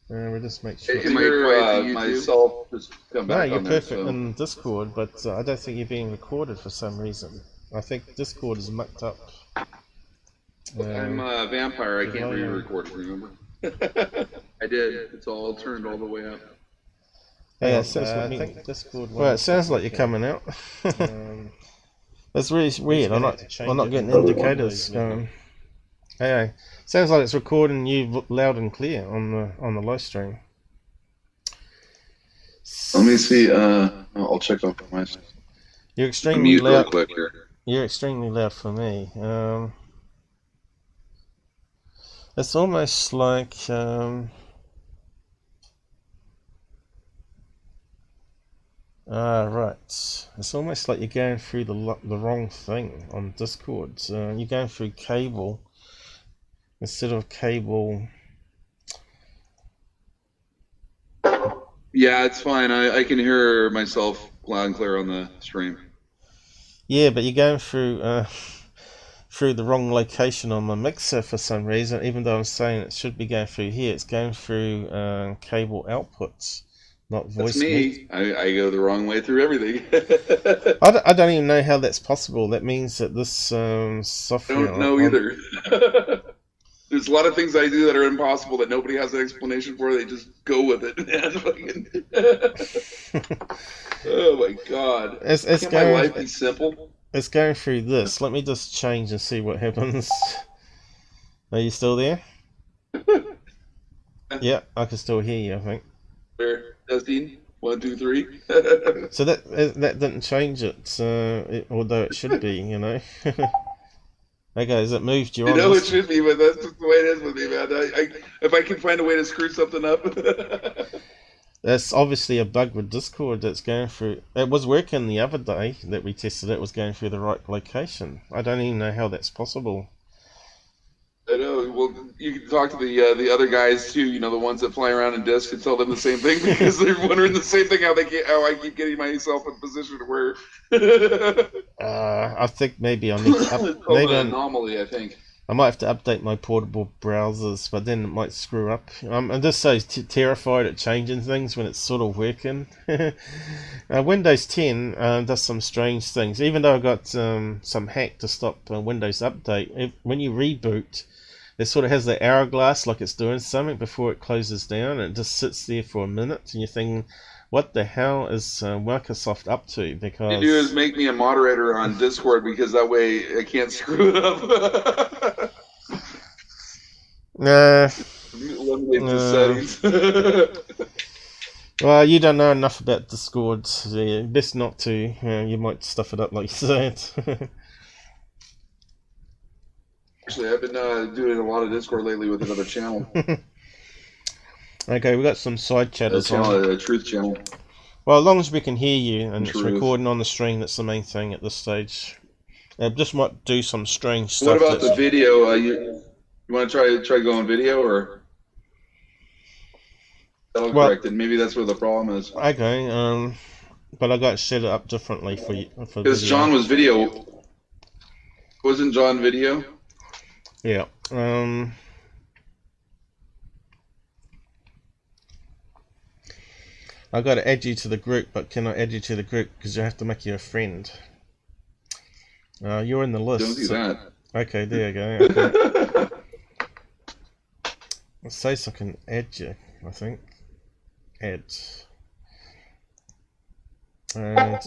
Speaker 1: we'll just make sure.
Speaker 4: Am I quiet to you myself? Just come back.
Speaker 1: No, you're perfect in Discord, but I don't think you're being recorded for some reason. I think Discord is mucked up.
Speaker 4: I'm a vampire. I can't be recorded, remember? I did. It's all turned all the way up.
Speaker 1: Yeah, I think Discord. Well, it sounds like you're coming out. That's really weird. I'm not getting indicators going. Anyway, sounds like it's recording you loud and clear on the live stream.
Speaker 4: Let me see. I'll check out my.
Speaker 1: You're extremely loud.
Speaker 4: Real quick here.
Speaker 1: You're extremely loud for me. It's almost like right. It's almost like you're going through the wrong thing on Discord. You're going through cable instead of cable.
Speaker 4: Yeah, it's fine. I can hear myself loud and clear on the stream.
Speaker 1: Yeah, but you're going through the wrong location on my mixer for some reason. Even though I'm saying it should be going through here, it's going through cable outputs. Not voice.
Speaker 4: That's me. I go the wrong way through everything.
Speaker 1: I don't even know how that's possible. That means that this software.
Speaker 4: I don't know either. There's a lot of things I do that are impossible that nobody has an explanation for. They just go with it, man. Oh my god! Can't my life be simple?
Speaker 1: It's going through this. Let me just change and see what happens. Are you still there? Yeah, I can still hear you, I think.
Speaker 4: Testing 1, 2, 3.
Speaker 1: So that didn't change it, although it should be, you know. Okay, has it moved you on?
Speaker 4: You know it should be, but that's just the way it is with me, man. If I can find a way to screw something up.
Speaker 1: That's obviously a bug with Discord that's going through. It was working the other day that we tested it. It was going through the right location. I don't even know how that's possible.
Speaker 4: I know. Well, you can talk to the other guys too. You know, the ones that fly around in discs, and tell them the same thing because they're wondering the same thing. How I keep getting myself in position where.
Speaker 1: I think maybe I need to maybe
Speaker 4: an anomaly. I think
Speaker 1: I might have to update my portable browsers, but then it might screw up. I'm just so terrified at changing things when it's sort of working. Windows 10 does some strange things. Even though I got some hack to stop Windows Update, when you reboot, it sort of has the hourglass like it's doing something before it closes down, and it just sits there for a minute, and you're thinking, what the hell is Microsoft up to? Because
Speaker 4: you do is make me a moderator on Discord, because that way I can't screw it up. Eliminate the settings.
Speaker 1: Well, you don't know enough about Discord, so best not to. You might stuff it up like you said.
Speaker 4: Actually, I've been doing a lot of Discord lately with another channel.
Speaker 1: Okay, we got some side chatters on.
Speaker 4: A truth channel.
Speaker 1: Well, as long as we can hear you and it's recording on the stream, that's the main thing at this stage. Just might do some strange stuff.
Speaker 4: What about the video? You want to try go on video, or that'll correct it? Maybe that's where the problem is.
Speaker 1: Okay. but I got to set it up differently for you.
Speaker 4: Because John was video. Wasn't John video?
Speaker 1: Yeah. I got to add you to the group, but cannot add you to the group because you have to make you a friend. You're in the list.
Speaker 4: Don't do that.
Speaker 1: Okay, there you go. Okay. It says I can add you, I think. Add. And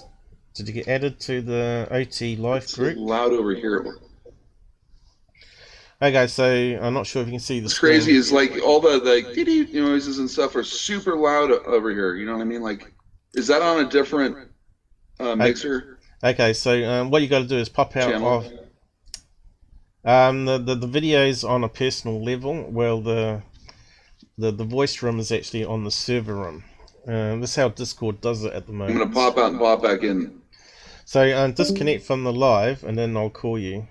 Speaker 1: did you get added to the OT live group?
Speaker 4: It's loud over here.
Speaker 1: Okay, so I'm not sure if you can see the
Speaker 4: What's
Speaker 1: screen.
Speaker 4: crazy is like all the noises and stuff are super loud over here. You know what I mean? Like, is that on a different mixer?
Speaker 1: Okay, so what you got to do is pop out
Speaker 4: Channel?
Speaker 1: of the videos on a personal level. Well, the voice room is actually on the server room. This is how Discord does it at the moment.
Speaker 4: I'm gonna pop out and pop back in.
Speaker 1: So disconnect from the live, and then I'll call you.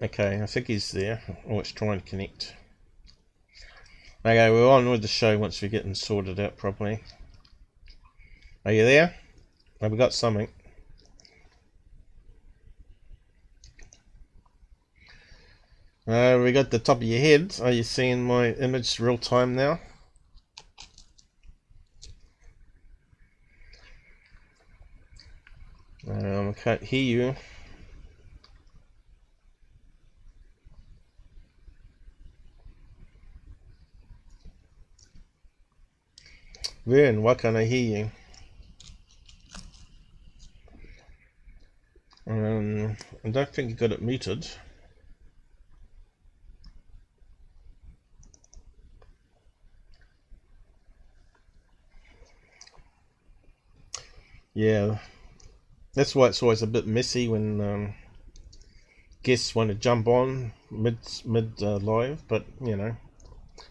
Speaker 1: Okay, I think he's there. Oh, it's trying to connect. Okay, we're on with the show once we get them sorted out properly. Are you there? Have we got something? We got the top of your head. Are you seeing my image real time now? I can't hear you. Vern, why can't I hear you? I don't think you got it muted. Yeah, that's why it's always a bit messy when guests want to jump on mid live, but you know,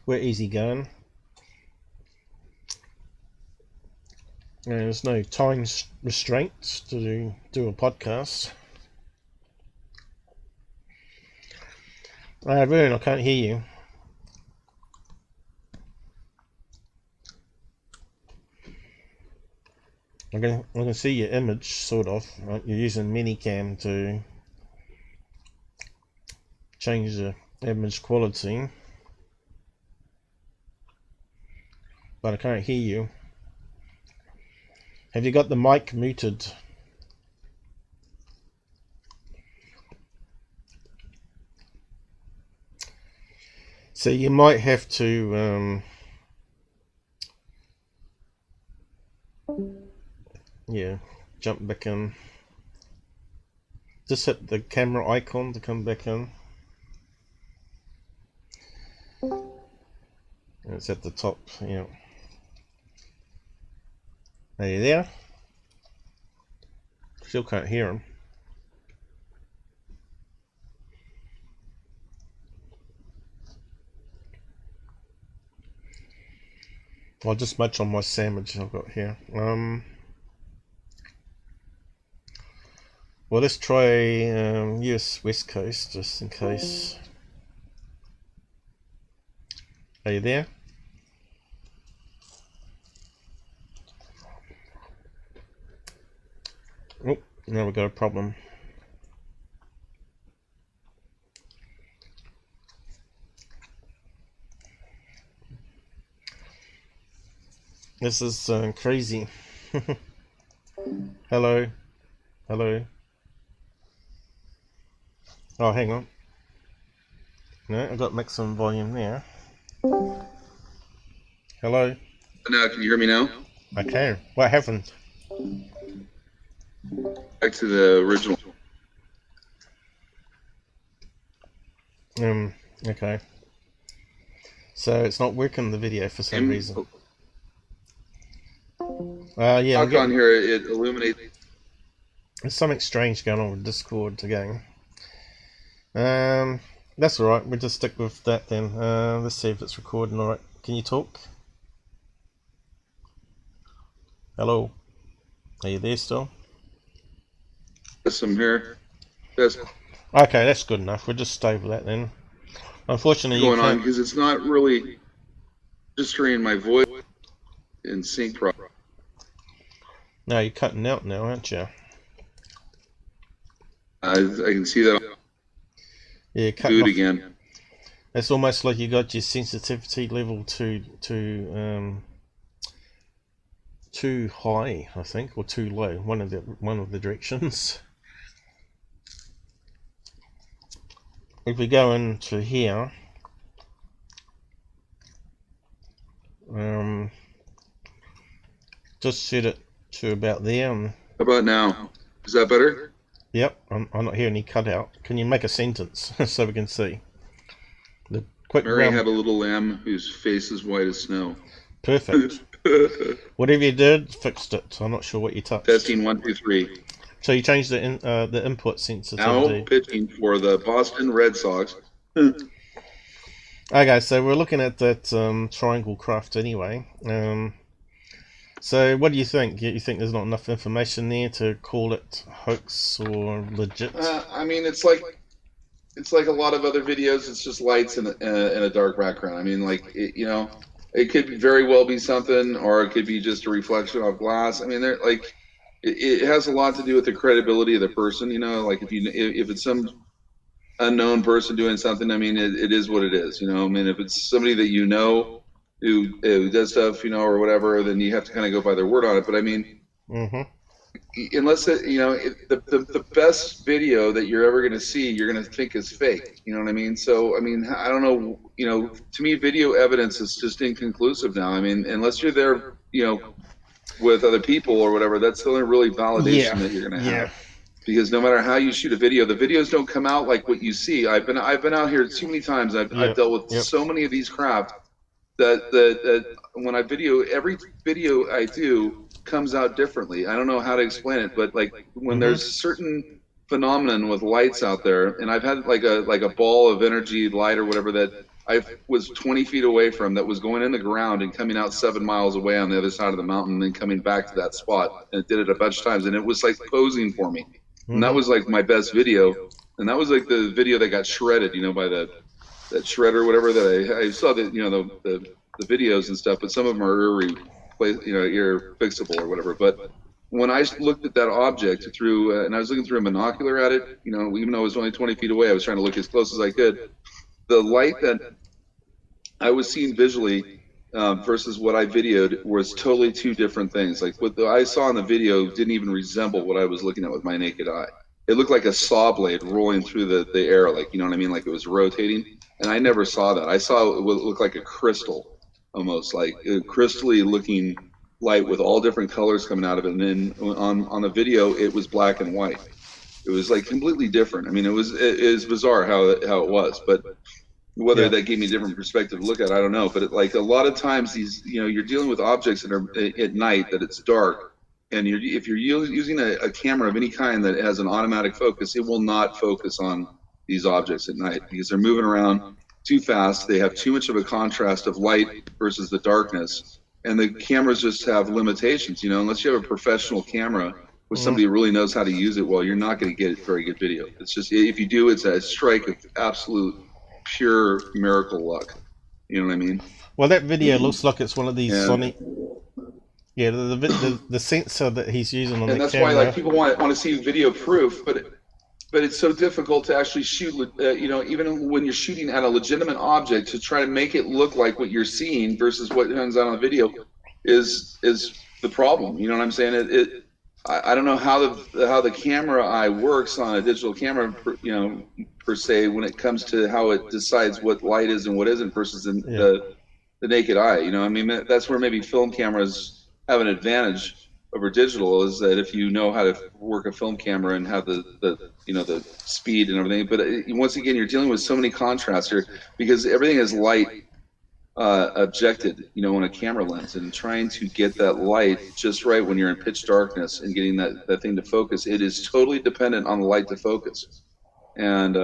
Speaker 1: we're easy going. There's no time restraints to do a podcast. Vern, I can't hear you. I can see your image, sort of. Right? You're using Minicam to change the image quality, but I can't hear you. Have you got the mic muted? So you might have to yeah, jump back in. Just hit the camera icon to come back in. And it's at the top, yeah. Are you there? Still can't hear him. I'll just munch on my sandwich I've got here. Well, let's try US West Coast just in case. Are you there? Oh, now we've got a problem. This is crazy. Hello. Hello. Oh, hang on. No, I've got maximum volume there. Hello.
Speaker 4: Now, can you hear me now?
Speaker 1: I can. What happened?
Speaker 4: Back to the original.
Speaker 1: Okay. So it's not working the video for some reason. Yeah.
Speaker 4: Talk on here, it illuminates.
Speaker 1: There's something strange going on with Discord again. That's alright, we'll just stick with that then. Let's see if it's recording alright. Can you talk? Hello? Are you there still?
Speaker 4: Yes, I'm here. Yes.
Speaker 1: Okay, that's good enough. We'll just stay with that then. Unfortunately, you
Speaker 4: going on
Speaker 1: can't.
Speaker 4: because it's not really registering my voice in sync properly.
Speaker 1: No, you're cutting out now, aren't you?
Speaker 4: I can see that
Speaker 1: Yeah, you're cutting
Speaker 4: food
Speaker 1: off.
Speaker 4: again.
Speaker 1: It's almost like you got your sensitivity level too high, I think, or too low. One of the directions. If we go into here, just set it to about there.
Speaker 4: How about now? Is that better?
Speaker 1: Yep, I'm not hearing any cutout. Can you make a sentence so we can see? The quick
Speaker 4: Mary
Speaker 1: round.
Speaker 4: had a little lamb whose face is white as snow.
Speaker 1: Perfect. Whatever you did, fixed it. I'm not sure what you touched.
Speaker 4: Testing 1, 2, 3.
Speaker 1: So you changed the input sensitivity.
Speaker 4: Now pitching for the Boston Red Sox.
Speaker 1: Okay, so we're looking at that triangle craft anyway. So what do you think? You think there's not enough information there to call it hoax or legit?
Speaker 4: I mean, it's like a lot of other videos. It's just lights in a dark background. I mean, like it could very well be something, or it could be just a reflection of glass. I mean, it has a lot to do with the credibility of the person. Like if it's some unknown person doing something, I mean, it is what it is. I mean, if it's somebody that who does stuff, or whatever, then you have to kind of go by their word on it. But I mean, unless the best video that you're ever going to see, you're going to think is fake. You know what I mean? So I mean, I don't know. To me, video evidence is just inconclusive now. I mean, unless you're there, with other people or whatever, that's the only really validation that you're going to have. Because no matter how you shoot a video, the videos don't come out like what you see. I've been out here too many times. I've dealt with so many of these craft that when I every video I do comes out differently. I don't know how to explain it, but like when there's a certain phenomenon with lights out there, and I've had like a ball of energy light or whatever that I was 20 feet away from, that was going in the ground and coming out 7 miles away on the other side of the mountain, and then coming back to that spot. And it did it a bunch of times, and it was like posing for me. And that was like my best video, and that was like the video that got shredded, by that shredder or whatever. That I saw that the videos and stuff, but some of them are irrefixable or whatever. But when I looked at that object through, and I was looking through a binocular at it, even though it was only 20 feet away, I was trying to look as close as I could. The light that I was seeing visually versus what I videoed was totally two different things. Like what I saw in the video didn't even resemble what I was looking at with my naked eye. It looked like a saw blade rolling through the air, like, you know what I mean? Like it was rotating. And I never saw that. I saw it look like a crystal, almost like a crystally looking light with all different colors coming out of it. And then on the video, it was black and white. It was like completely different. I mean, it was bizarre how it was, but whether that gave me a different perspective to look at, I don't know. But like a lot of times, these, you're dealing with objects that are at night, that it's dark, and if you're using a camera of any kind that has an automatic focus, it will not focus on these objects at night because they're moving around too fast. They have too much of a contrast of light versus the darkness, and the cameras just have limitations. Unless you have a professional camera with somebody who really knows how to use it well, you're not going to get very good video. It's just, if you do, it's a strike of absolute pure miracle luck. You know what I mean?
Speaker 1: Well, that video looks like it's one of these Sonic. Yeah, the sensor that he's using on the camera. And
Speaker 4: that's why, like, people want to see video proof, but it's so difficult to actually shoot. Even when you're shooting at a legitimate object, to try to make it look like what you're seeing versus what comes out on the video is the problem. You know what I'm saying? I don't know how the camera eye works on a digital camera, per se, when it comes to how it decides what light is and what isn't versus the naked eye. I mean, that's where maybe film cameras have an advantage over digital, is that if you know how to work a film camera and have the speed and everything. But once again, you're dealing with so many contrasts here because everything is light objected, on a camera lens, and trying to get that light just right when you're in pitch darkness and getting that thing to focus, it is totally dependent on the light to focus. And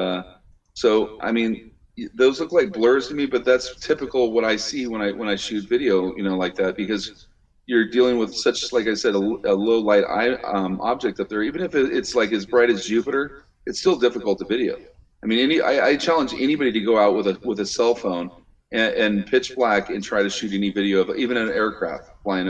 Speaker 4: so, I mean, those look like blurs to me, but that's typical what I see when I shoot video, like that, because you're dealing with such, like I said, a low light object up there. Even if it's like as bright as Jupiter, it's still difficult to video. I mean, I challenge anybody to go out with a cell phone and pitch black and try to shoot any video of even an aircraft flying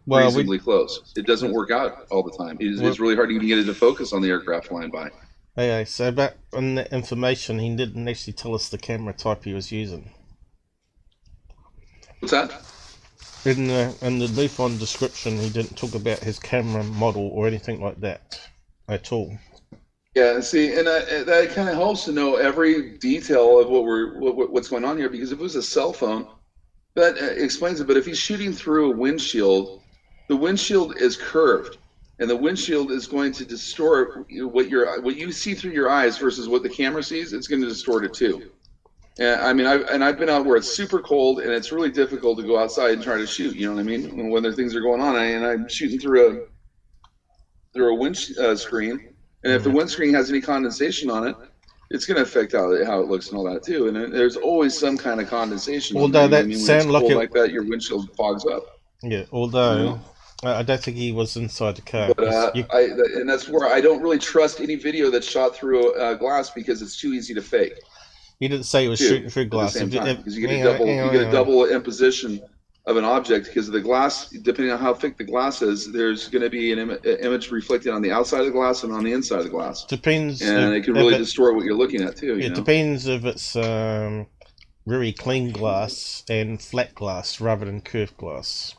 Speaker 4: reasonably close. It doesn't work out all the time. It's really hard to even get it to focus on the aircraft flying by.
Speaker 1: Okay, so back on the information, he didn't actually tell us the camera type he was using.
Speaker 4: What's that?
Speaker 1: In the MUFON description, he didn't talk about his camera model or anything like that at all.
Speaker 4: Yeah, see, and that kind of helps to know every detail of what's going on here, because if it was a cell phone, that explains it. But if he's shooting through a windshield, the windshield is curved, and the windshield is going to distort what you see through your eyes versus what the camera sees. It's going to distort it too. And I mean, I've been out where it's super cold and it's really difficult to go outside and try to shoot. You know what I mean? When things are going on, and I'm shooting through a windscreen. And if the windscreen has any condensation on it, it's going to affect how it looks and all that too. And there's always some kind of condensation.
Speaker 1: Although that sound
Speaker 4: like that, your windshield fogs up.
Speaker 1: Yeah. Although I don't think he was inside the car.
Speaker 4: But, and that's where I don't really trust any video that's shot through a glass, because it's too easy to fake.
Speaker 1: He didn't say he was shooting through glass.
Speaker 4: Because you get a double imposition of an object, because of the glass. Depending on how thick the glass is, there's going to be an image reflected on the outside of the glass and on the inside of the glass.
Speaker 1: Depends,
Speaker 4: and it can really distort what you're looking at too.
Speaker 1: It depends if it's very clean glass and flat glass rather than curved glass.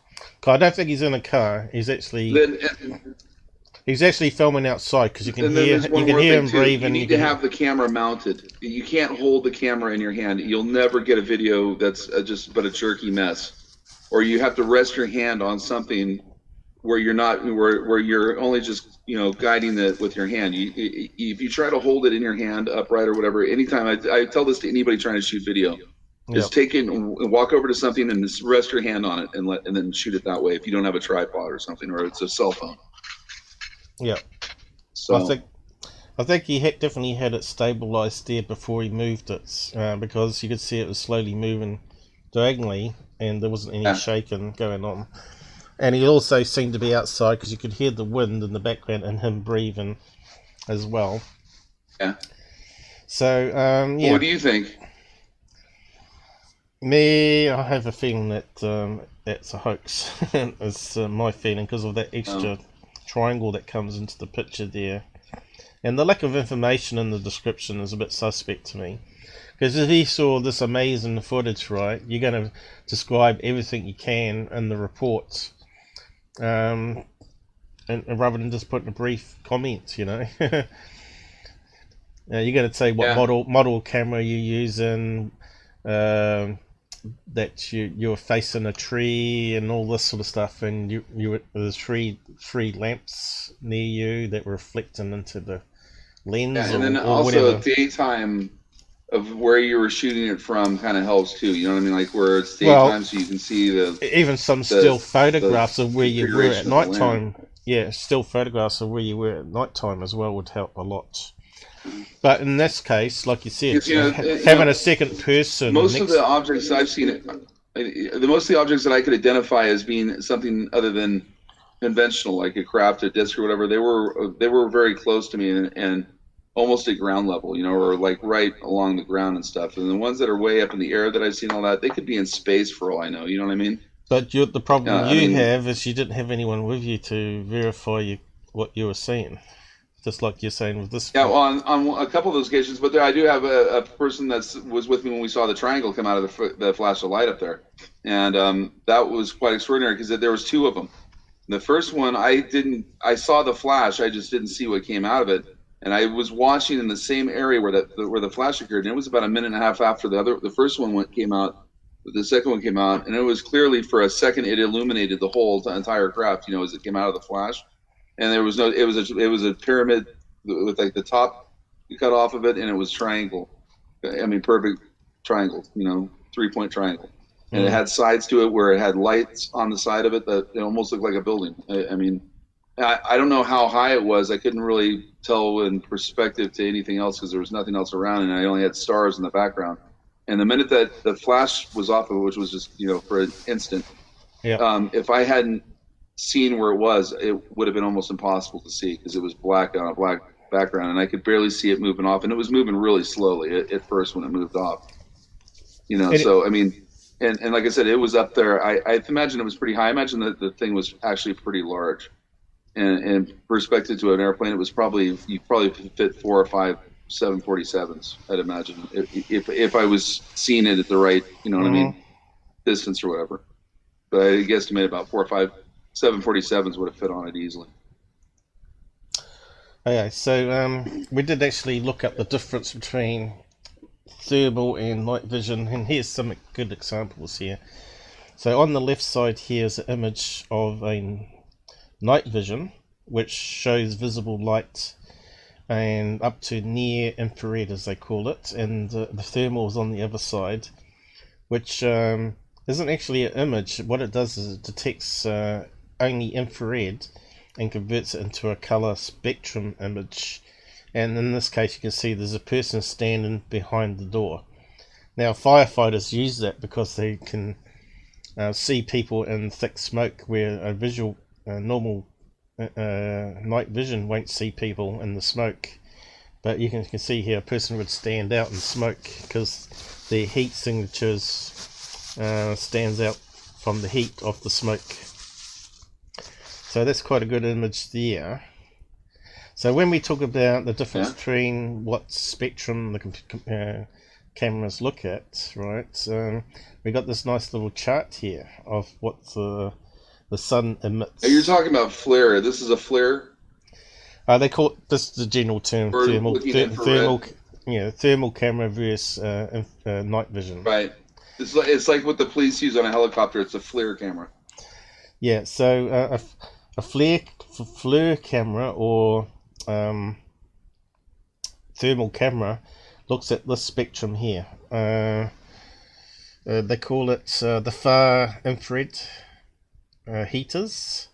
Speaker 1: I don't think he's in a car. He's actually filming outside, because you can hear him breathe.
Speaker 4: You need to have the camera mounted. You can't hold the camera in your hand. You'll never get a video that's just a jerky mess. Or you have to rest your hand on something where you're not, where you're only just guiding it with your hand. If you try to hold it in your hand upright or whatever, anytime I tell this to anybody trying to shoot video, just take it and walk over to something and just rest your hand on it and then shoot it that way. If you don't have a tripod or something, or it's a cell phone.
Speaker 1: Yeah. So I think he definitely had it stabilized there before he moved it, because you could see it was slowly moving diagonally, and there wasn't any shaking going on. And he also seemed to be outside, because you could hear the wind in the background and him breathing as well.
Speaker 4: Yeah.
Speaker 1: So, yeah.
Speaker 4: What do you think?
Speaker 1: I have a feeling that it's a hoax. It's my feeling, because of that extra triangle that comes into the picture there. And the lack of information in the description is a bit suspect to me. Because if he saw this amazing footage, right, you're going to describe everything you can in the reports, and rather than just putting a brief comment, you're going to say what model camera you're using, that you're facing a tree and all this sort of stuff, and there's three lamps near you that were reflecting into the lens,
Speaker 4: and then
Speaker 1: or
Speaker 4: also
Speaker 1: whatever.
Speaker 4: Daytime of where you were shooting it from kind of helps too. You know what I mean? Like where it's daytime, so you can see
Speaker 1: even some still photographs of where you were at nighttime. Yeah, still photographs of where you were at nighttime as well would help a lot. But in this case, like you said, having a second person.
Speaker 4: Most of the objects I've seen, most of the objects that I could identify as being something other than conventional, like a craft, a disc, or whatever, they were very close to me and almost at ground level, or like right along the ground and stuff. And the ones that are way up in the air that I've seen, all that, they could be in space for all I know. You know what I mean?
Speaker 1: But the problem you have is you didn't have anyone with you to verify what you were seeing. Just like you're saying with this.
Speaker 4: Yeah, well, on a couple of those occasions, but I do have a person that was with me when we saw the triangle come out of the flash of light up there, and that was quite extraordinary because there was two of them. The first one, I saw the flash, I just didn't see what came out of it, and I was watching in the same area where the flash occurred, and it was about a minute and a half after the first one came out. The second one came out, and it was clearly for a second it illuminated the whole entire craft, as it came out of the flash. And there was it was a pyramid with like the top cut off of it, and it was triangle. I mean, perfect triangle, 3-point triangle. And it had sides to it where it had lights on the side of it that it almost looked like a building. I mean, I don't know how high it was. I couldn't really tell in perspective to anything else because there was nothing else around, and I only had stars in the background. And the minute that the flash was off of it, which was just for an instant, if I hadn't seen where it would have been almost impossible to see because it was black on a black background, and I could barely see it moving off, and it was moving really slowly at first when it moved off. You know, so I mean, and like I said, it was up there. I imagine it was pretty high. I imagine that the thing was actually pretty large, and perspective to an airplane, it was probably you probably fit 4 or 5 747s. I'd imagine if I was seeing it at the right, you know what I mean, distance or whatever. But I guesstimate about 4 or 5 747s would have fit on it easily.
Speaker 1: Okay, so we did actually look up the difference between thermal and night vision, and here's some good examples here. So on the left side here is an image of a night vision, which shows visible light and up to near infrared, as they call it, and the thermal is on the other side, which isn't actually an image. What it does is it detects only infrared and converts it into a color spectrum image. And in this case, you can see there's a person standing behind the door. Now, firefighters use that because they can see people in thick smoke, where a normal night vision won't see people in the smoke. But you can see here a person would stand out in smoke because their heat signatures stands out from the heat of the smoke. So that's quite a good image there. So when we talk about the difference between what spectrum the cameras look at, right? We got this nice little chart here of what the sun emits.
Speaker 4: You're talking about flare. This is a flare.
Speaker 1: They call this is the general term, thermal camera versus night vision.
Speaker 4: Right. It's like what the police use on a helicopter. It's a flare camera.
Speaker 1: Yeah. So a flare camera or thermal camera looks at this spectrum here. They call it the far infrared heaters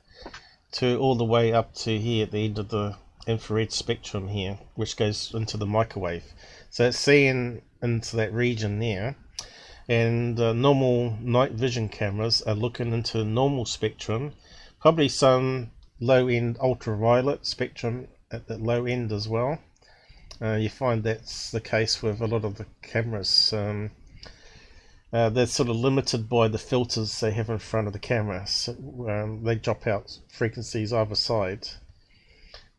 Speaker 1: to all the way up to here at the end of the infrared spectrum here, which goes into the microwave. So it's seeing into that region there, and normal night vision cameras are looking into normal spectrum, probably some low-end ultraviolet spectrum at the low end as well. You find that's the case with a lot of the cameras. They're sort of limited by the filters they have in front of the camera. So, they drop out frequencies either side.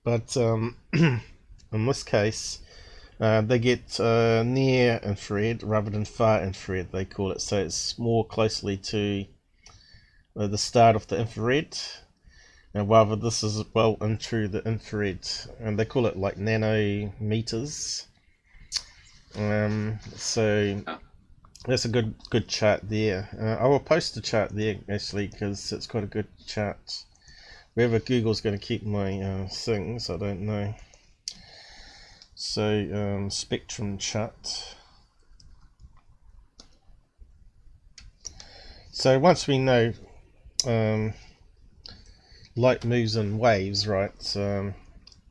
Speaker 1: But in this case, they get near infrared rather than far infrared, they call it. So it's more closely to the start of the infrared. And rather, this is well into the infrared, and they call it like nanometers. So that's a good chart there. I will post the chart there actually because it's quite a good chart. Whether Google's going to keep my things, I don't know. So spectrum chart. So once we know light moves in waves, right?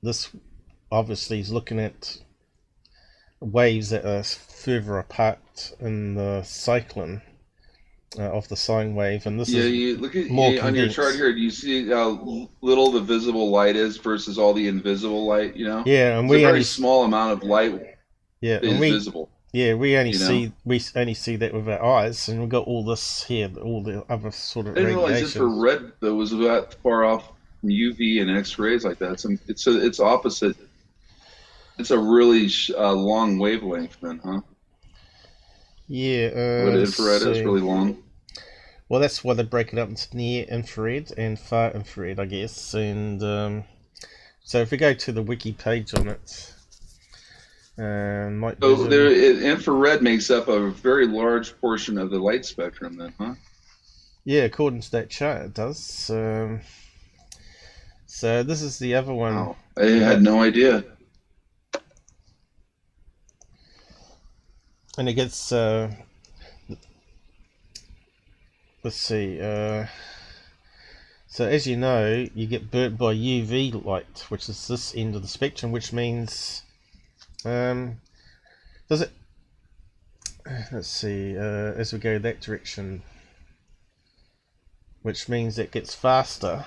Speaker 1: This obviously is looking at waves that are further apart in the cyclone of the sine wave, and this is
Speaker 4: you look at
Speaker 1: more
Speaker 4: on your chart here. Do you see how little the visible light is versus all the invisible light? You know,
Speaker 1: yeah, and
Speaker 4: it's a very small amount of light that is visible.
Speaker 1: Yeah, we only see that with our eyes, and we've got all this here, all the other sort of
Speaker 4: I didn't realize
Speaker 1: radiation.
Speaker 4: infrared though was that far off from UV and X-rays like that. It's opposite. It's a really long wavelength then, huh?
Speaker 1: Yeah.
Speaker 4: What infrared is really long.
Speaker 1: Well, that's why they break it up into near infrared and far infrared, I guess. And so if we go to the wiki page on it.
Speaker 4: So infrared makes up a very large portion of the light spectrum then, huh?
Speaker 1: Yeah, according to that chart it does. So this is the other one.
Speaker 4: Wow. I had no idea.
Speaker 1: And it gets, let's see, so as you know, you get burnt by UV light, which is this end of the spectrum, which means does it, let's see, as we go that direction, which means it gets faster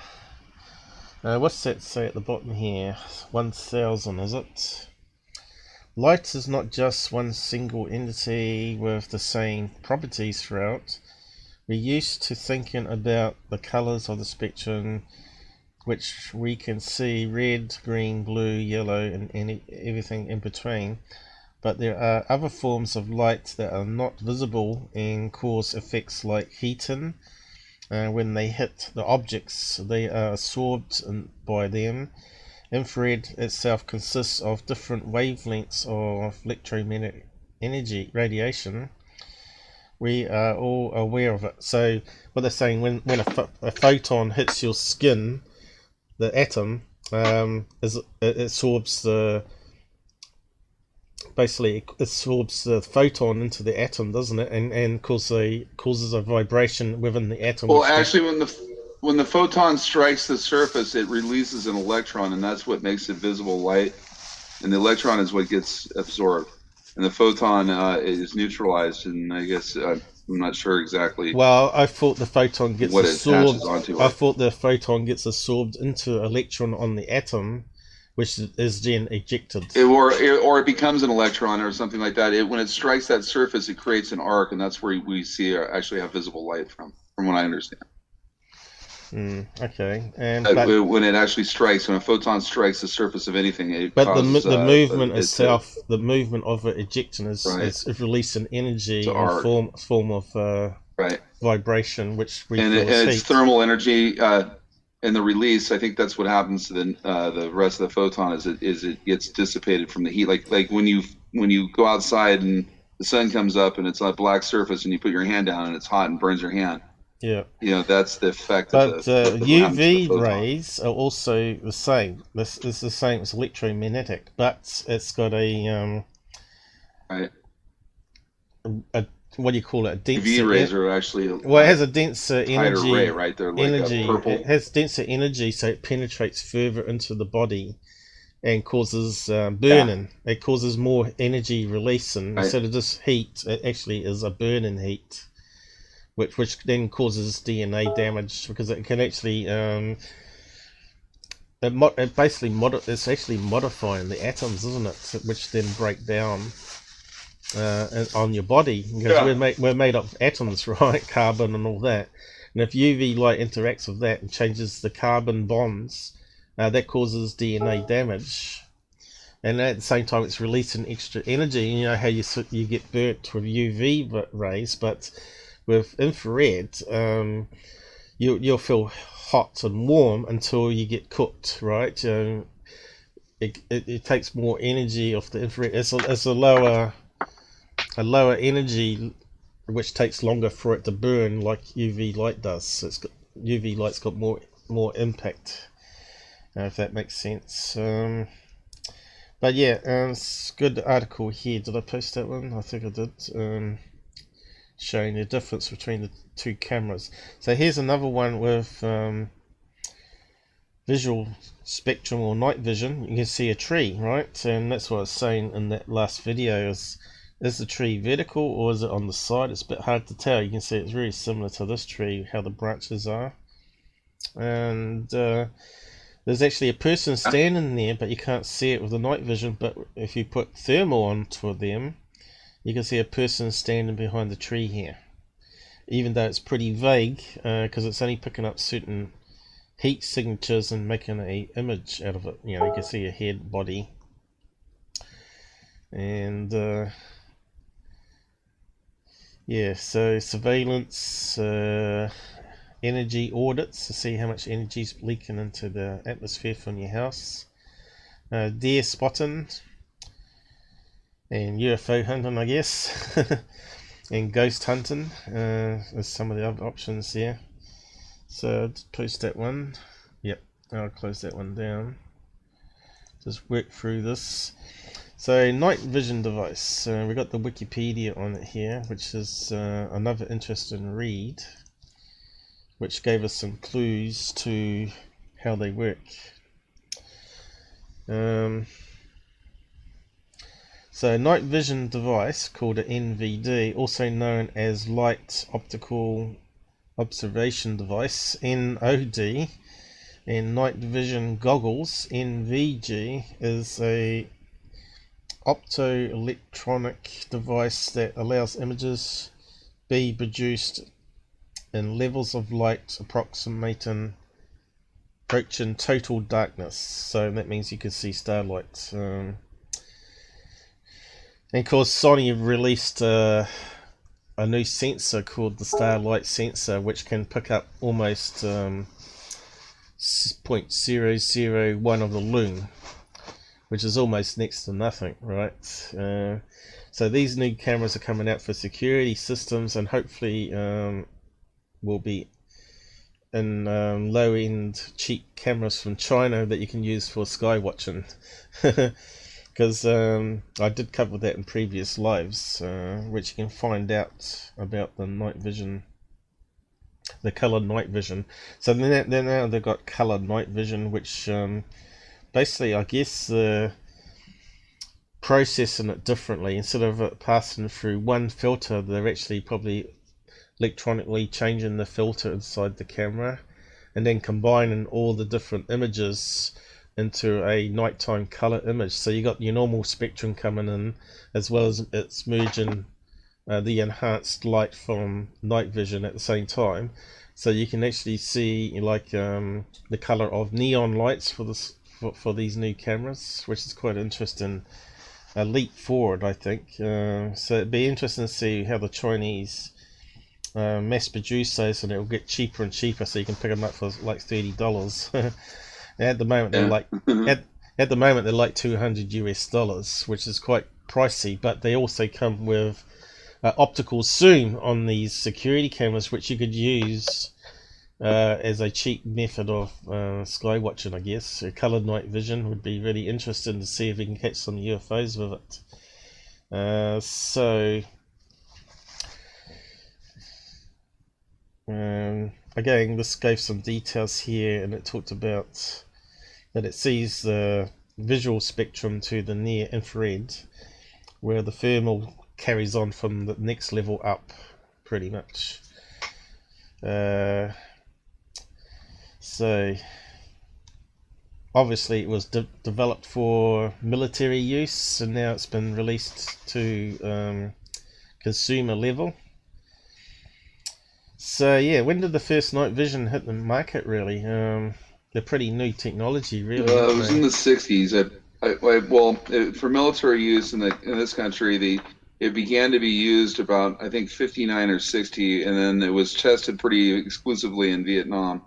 Speaker 1: What's that say at the bottom here? 1000, is it? Light is not just one single entity with the same properties throughout. We're used to thinking about the colors of the spectrum, which we can see: red, green, blue, yellow, and everything in between. But there are other forms of light that are not visible and cause effects like heating. When they hit the objects, they are absorbed by them. Infrared itself consists of different wavelengths of electromagnetic energy radiation. We are all aware of it. So what they're saying, when a photon hits your skin, the atom, it absorbs the photon into the atom, doesn't it? And causes a vibration within the atom.
Speaker 4: Well, actually, when the photon strikes the surface, it releases an electron, and that's what makes it visible light. And the electron is what gets absorbed, and the photon is neutralized. And I guess I'm not sure exactly.
Speaker 1: Well, I thought the photon gets
Speaker 4: what
Speaker 1: absorbed.
Speaker 4: It attaches onto.
Speaker 1: I thought the photon gets absorbed into an electron on the atom, which is then ejected.
Speaker 4: Or it becomes an electron or something like that. When it strikes that surface, it creates an arc, and that's where we see actually have visible light from what I understand.
Speaker 1: Okay,
Speaker 4: but when it actually strikes, when a photon strikes the surface of anything, it causes,
Speaker 1: the movement itself, the movement of it ejecting is releasing energy in form of vibration, which we feel is
Speaker 4: it's thermal energy. And the release, I think that's what happens to the rest of the photon is it gets dissipated from the heat. Like when you go outside and the sun comes up and it's on a black surface and you put your hand down and it's hot and burns your hand.
Speaker 1: Yeah,
Speaker 4: that's the effect.
Speaker 1: But UV rays are also the same. This is the same as electromagnetic, but it's got a what do you call it? A denser
Speaker 4: UV rays are actually
Speaker 1: it has a denser energy.
Speaker 4: Ray, right? They're like
Speaker 1: energy.
Speaker 4: Purple.
Speaker 1: It has denser energy, so it penetrates further into the body and causes burning. Yeah. It causes more energy releasing instead of just heat. It actually is a burning heat. Which then causes DNA damage because it can actually it's actually modifying the atoms, isn't it? Which then break down on your body because we're made up of atoms, right? Carbon and all that. And if UV light interacts with that and changes the carbon bonds, that causes DNA damage. And at the same time, it's releasing extra energy. You know how you get burnt with UV rays, but with infrared, you'll feel hot and warm until you get cooked, right? It takes more energy off the infrared. It's a lower energy, which takes longer for it to burn, like UV light does. So UV light's got more impact, if that makes sense. But yeah, it's a good article here. Did I post that one? I think I did. Showing the difference between the two cameras. So here's another one with visual spectrum or night vision. You can see a tree, right? And that's what I was saying in that last video. Is the tree vertical or is it on the side? It's a bit hard to tell. You can see it's very similar to this tree, how the branches are. And there's actually a person standing there, but you can't see it with the night vision. But if you put thermal onto them, you can see a person standing behind the tree here, even though it's pretty vague because it's only picking up certain heat signatures and making an image out of it. You know, you can see a head, body, and yeah. So surveillance, energy audits to see how much energy is leaking into the atmosphere from your house, deer spotting. And UFO hunting, I guess, and ghost hunting. There's some of the other options there. So I'll post that one. Yep, I'll close that one down. Just work through this. So night vision device. We got the Wikipedia on it here, which is another interesting read, which gave us some clues to how they work. So night vision device called an NVD, also known as light optical observation device, NOD, And night vision goggles, NVG, is a optoelectronic device that allows images be produced in levels of light approaching total darkness. So that means you can see starlight. And of course, Sony have released a new sensor called the Starlight sensor, which can pick up almost 0.001 of the lumen, which is almost next to nothing, right? So these new cameras are coming out for security systems, and hopefully will be in low-end cheap cameras from China that you can use for sky watching. Because I did cover that in previous lives, which you can find out about the night vision, the colored night vision. So now they've got colored night vision, which basically, I guess, processing it differently. Instead of it passing through one filter, they're actually probably electronically changing the filter inside the camera, and then combining all the different images into a nighttime color image. So you got your normal spectrum coming in, as well as it's merging the enhanced light from night vision at the same time. So you can actually see like the color of neon lights for these new cameras, which is quite interesting. A leap forward, I think. So it'd be interesting to see how the Chinese mass produce those, and it'll get cheaper and cheaper, so you can pick them up for like $30. At the moment, they're like at the moment they're like $200, which is quite pricey. But they also come with optical zoom on these security cameras, which you could use as a cheap method of sky watching, I guess. So colored night vision would be really interesting to see if we can catch some UFOs with it. Again, this gave some details here, and it talked about that it sees the visual spectrum to the near infrared, where the thermal carries on from the next level up, pretty much. So obviously it was developed for military use, and now it's been released to consumer level. So yeah, when did the first night vision hit the market, really? They're pretty new technology, really.
Speaker 4: It was in the 60s. For military use in this country, it began to be used about, I think, 59 or 60, and then it was tested pretty exclusively in Vietnam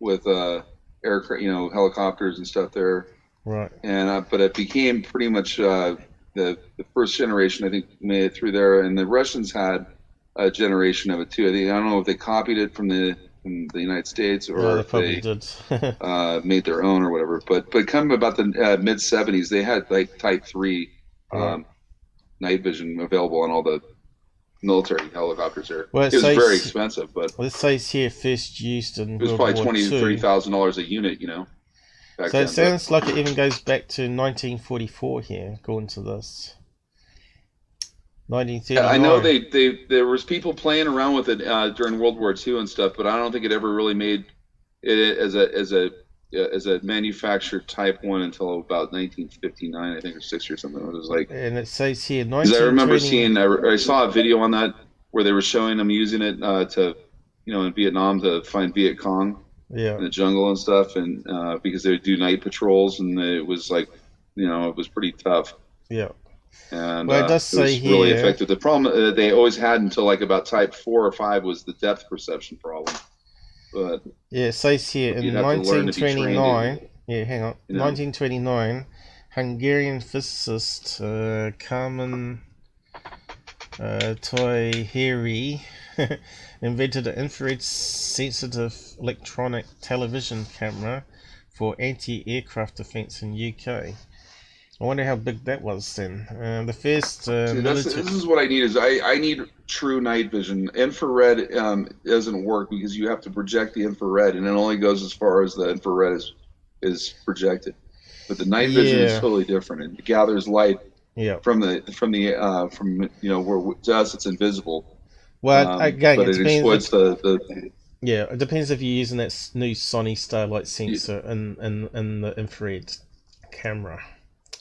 Speaker 4: with aircraft, helicopters and stuff there.
Speaker 1: Right.
Speaker 4: And but it became pretty much the first generation, I think, made it through there, and the Russians had a generation of it too. I don't know if they copied it from the United States, or if
Speaker 1: probably
Speaker 4: they
Speaker 1: did.
Speaker 4: made their own or whatever. But come about the mid 70s, they had like Type 3 night vision available on all the military helicopters there.
Speaker 1: Well,
Speaker 4: it was very expensive, but
Speaker 1: it says here first used in
Speaker 4: it was
Speaker 1: World
Speaker 4: probably
Speaker 1: War II.
Speaker 4: $20,000-$30,000 a unit, back
Speaker 1: So
Speaker 4: then,
Speaker 1: it sounds like it even goes back to 1944 here, according to this. 1939.
Speaker 4: I know there was people playing around with it during World War II and stuff, but I don't think it ever really made it as a manufactured Type 1 until about 1959, I think, or 60 or something. It was like,
Speaker 1: and it says here,
Speaker 4: because I remember I saw a video on that where they were showing them using it to, in Vietnam to find Viet Cong in the jungle and stuff, and because they would do night patrols, and it was like, it was pretty tough.
Speaker 1: Yeah.
Speaker 4: And
Speaker 1: well, it does say
Speaker 4: was really effective. The problem that they always had until like about Type 4 or 5 was the depth perception problem. But
Speaker 1: yeah, it says here in 1929. Hang on. 1929, Hungarian physicist Carmen Toiheri invented an infrared sensitive electronic television camera for anti-aircraft defense in UK. I wonder how big that was then. The first
Speaker 4: this is what I need I need true night vision. Infrared doesn't work because you have to project the infrared, and it only goes as far as the infrared is projected. But the night vision is totally different. It gathers light from where to us it's invisible.
Speaker 1: Well, again,
Speaker 4: but it exploits the
Speaker 1: Yeah, it depends if you're using that new Sony Starlight sensor in the infrared camera.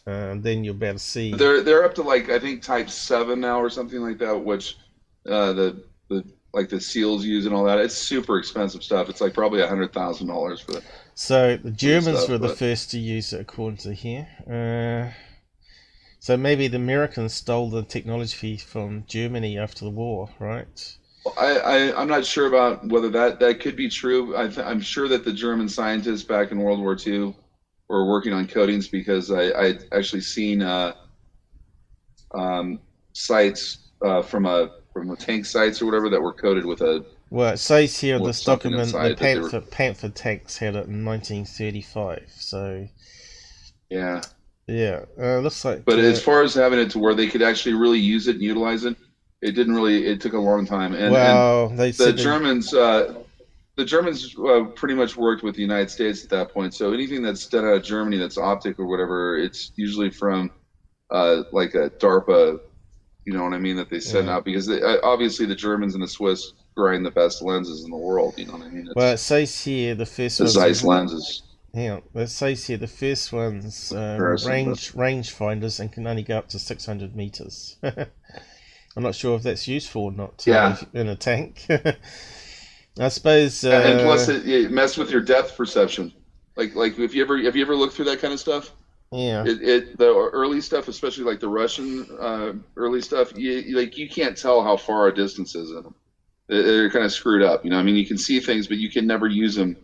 Speaker 1: Then you'll be able to see.
Speaker 4: They're up to like I think Type 7 now or something like that, which the like the SEALs use and all that. It's super expensive stuff. It's like probably $100,000 for that.
Speaker 1: So the Germans
Speaker 4: stuff,
Speaker 1: were the
Speaker 4: but-
Speaker 1: first to use it, according to here. So maybe the Americans stole the technology from Germany after the war, right?
Speaker 4: I'm not sure about whether that could be true. I'm sure that the German scientists back in World War II were working on coatings because I actually seen sites from a tank sites or whatever that were coated with a
Speaker 1: Well, it says here
Speaker 4: with
Speaker 1: this
Speaker 4: something
Speaker 1: document the
Speaker 4: inside that they were.
Speaker 1: Panther tanks had it in 1935. So
Speaker 4: Yeah,
Speaker 1: yeah, looks like.
Speaker 4: but as far as having it to where they could actually really use it and utilize it, it didn't really. It took a long time, and
Speaker 1: well, they
Speaker 4: the
Speaker 1: said
Speaker 4: Germans. The Germans pretty much worked with the United States at that point. So anything that's done out of Germany that's optic or whatever, it's usually from like a DARPA, you know what I mean, that they send out because obviously the Germans and the Swiss grind the best lenses in the world. You know what I mean?
Speaker 1: Well, it says here the first
Speaker 4: the
Speaker 1: ones.
Speaker 4: Zeiss lenses.
Speaker 1: Hang on, it says here the first ones were range finders and can only go up to 600 meters. I'm not sure if that's useful or not. In a tank. I suppose.
Speaker 4: And plus, it messed with your depth perception. Like if you ever looked through that kind of stuff.
Speaker 1: Yeah.
Speaker 4: The early stuff, especially like the Russian early stuff, you can't tell how far a distance is in them. They're kind of screwed up. You know, I mean, you can see things, but you can never use them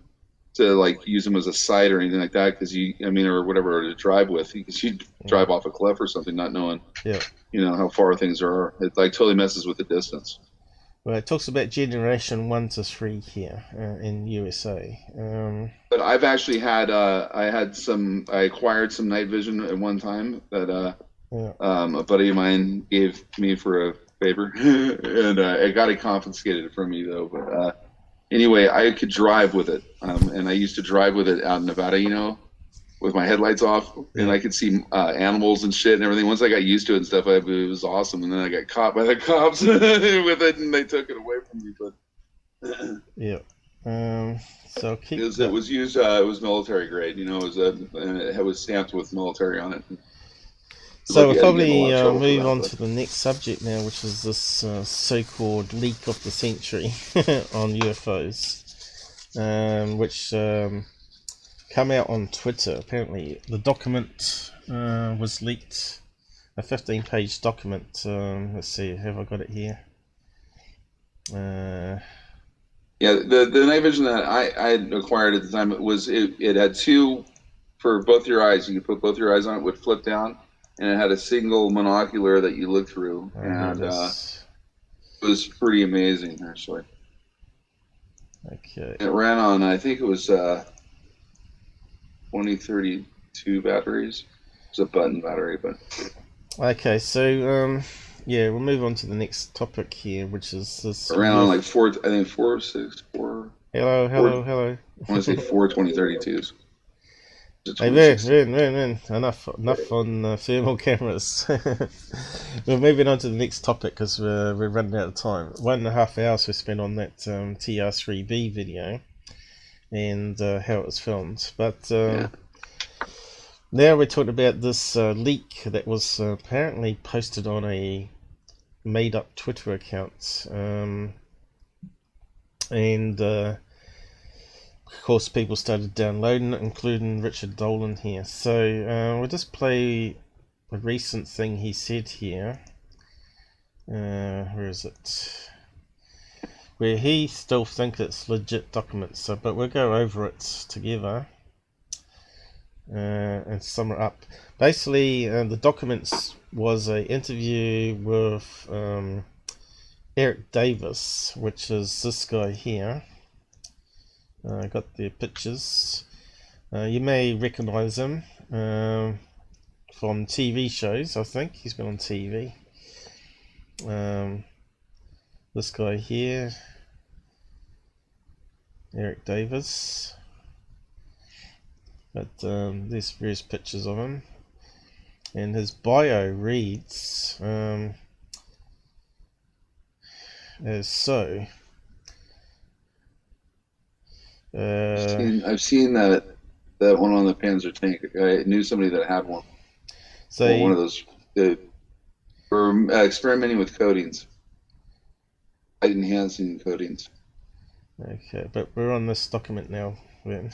Speaker 4: to like use them as a sight or anything like that because or whatever, or to drive with because you drive off a cliff or something, not knowing. You know how far things are. It like totally messes with the distance.
Speaker 1: Well, it talks about generation 1 to 3 here in USA.
Speaker 4: But I've actually had I acquired some night vision at one time that a buddy of mine gave me for a favor, and I got it confiscated from me though. But anyway, I could drive with it, and I used to drive with it out in Nevada, you know, with my headlights off, and I could see animals and shit and everything. Once I got used to it and stuff, it was awesome. And then I got caught by the cops with it, and they took it away from me. But
Speaker 1: so
Speaker 4: it was used. It was military grade, you know. It was stamped with military on it.
Speaker 1: So we'll probably move on to the next subject now, which is this so-called leak of the century on UFOs, which come out on Twitter. Apparently, the document was leaked, a 15-page document. Let's see, have I got it here?
Speaker 4: Yeah, the night vision that I had acquired at the time it had two for both your eyes. You could put both your eyes on it, would flip down, and it had a single monocular that you look through, and it was pretty amazing actually.
Speaker 1: Okay.
Speaker 4: It ran on, I think it was 2032 batteries. It's a button battery, but
Speaker 1: okay. So yeah, we'll move on to the next topic here, which is this.
Speaker 4: It ran on like 464.
Speaker 1: Hello.
Speaker 4: I want to say 2032s.
Speaker 1: Hey, Vern, enough on thermal cameras. We're moving on to the next topic because we're running out of time. 1.5 hours we spent on that TR3b video and how it was filmed. But now we're talking about this leak that was apparently posted on a made-up Twitter account. And of course, people started downloading it, including Richard Dolan here. So we'll just play a recent thing he said here. Where is it? Where he still thinks it's legit documents. So, but we'll go over it together and sum it up. Basically, the documents was an interview with Eric Davis, which is this guy here. I got the pictures. You may recognize him from TV shows. I think he's been on TV. This guy here, Eric Davis. But there's various pictures of him, and his bio reads as so. Uh,
Speaker 4: I've seen that one on the Panzer tank. I knew somebody that had one.
Speaker 1: so
Speaker 4: Well, one of those. Were experimenting with coatings, light enhancing coatings.
Speaker 1: okay, but we're on this document now. Then.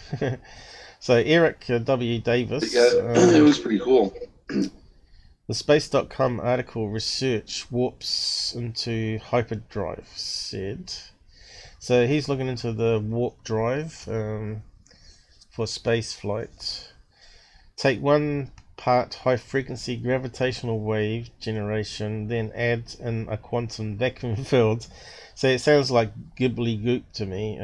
Speaker 1: So Eric W.
Speaker 4: But yeah,
Speaker 1: Davis,
Speaker 4: it was pretty cool.
Speaker 1: the Space.com article research warps into hyperdrive said. So he's looking into the warp drive for space flight. Take one part high frequency gravitational wave generation, then add in a quantum vacuum field. So it sounds like gibbly goop to me.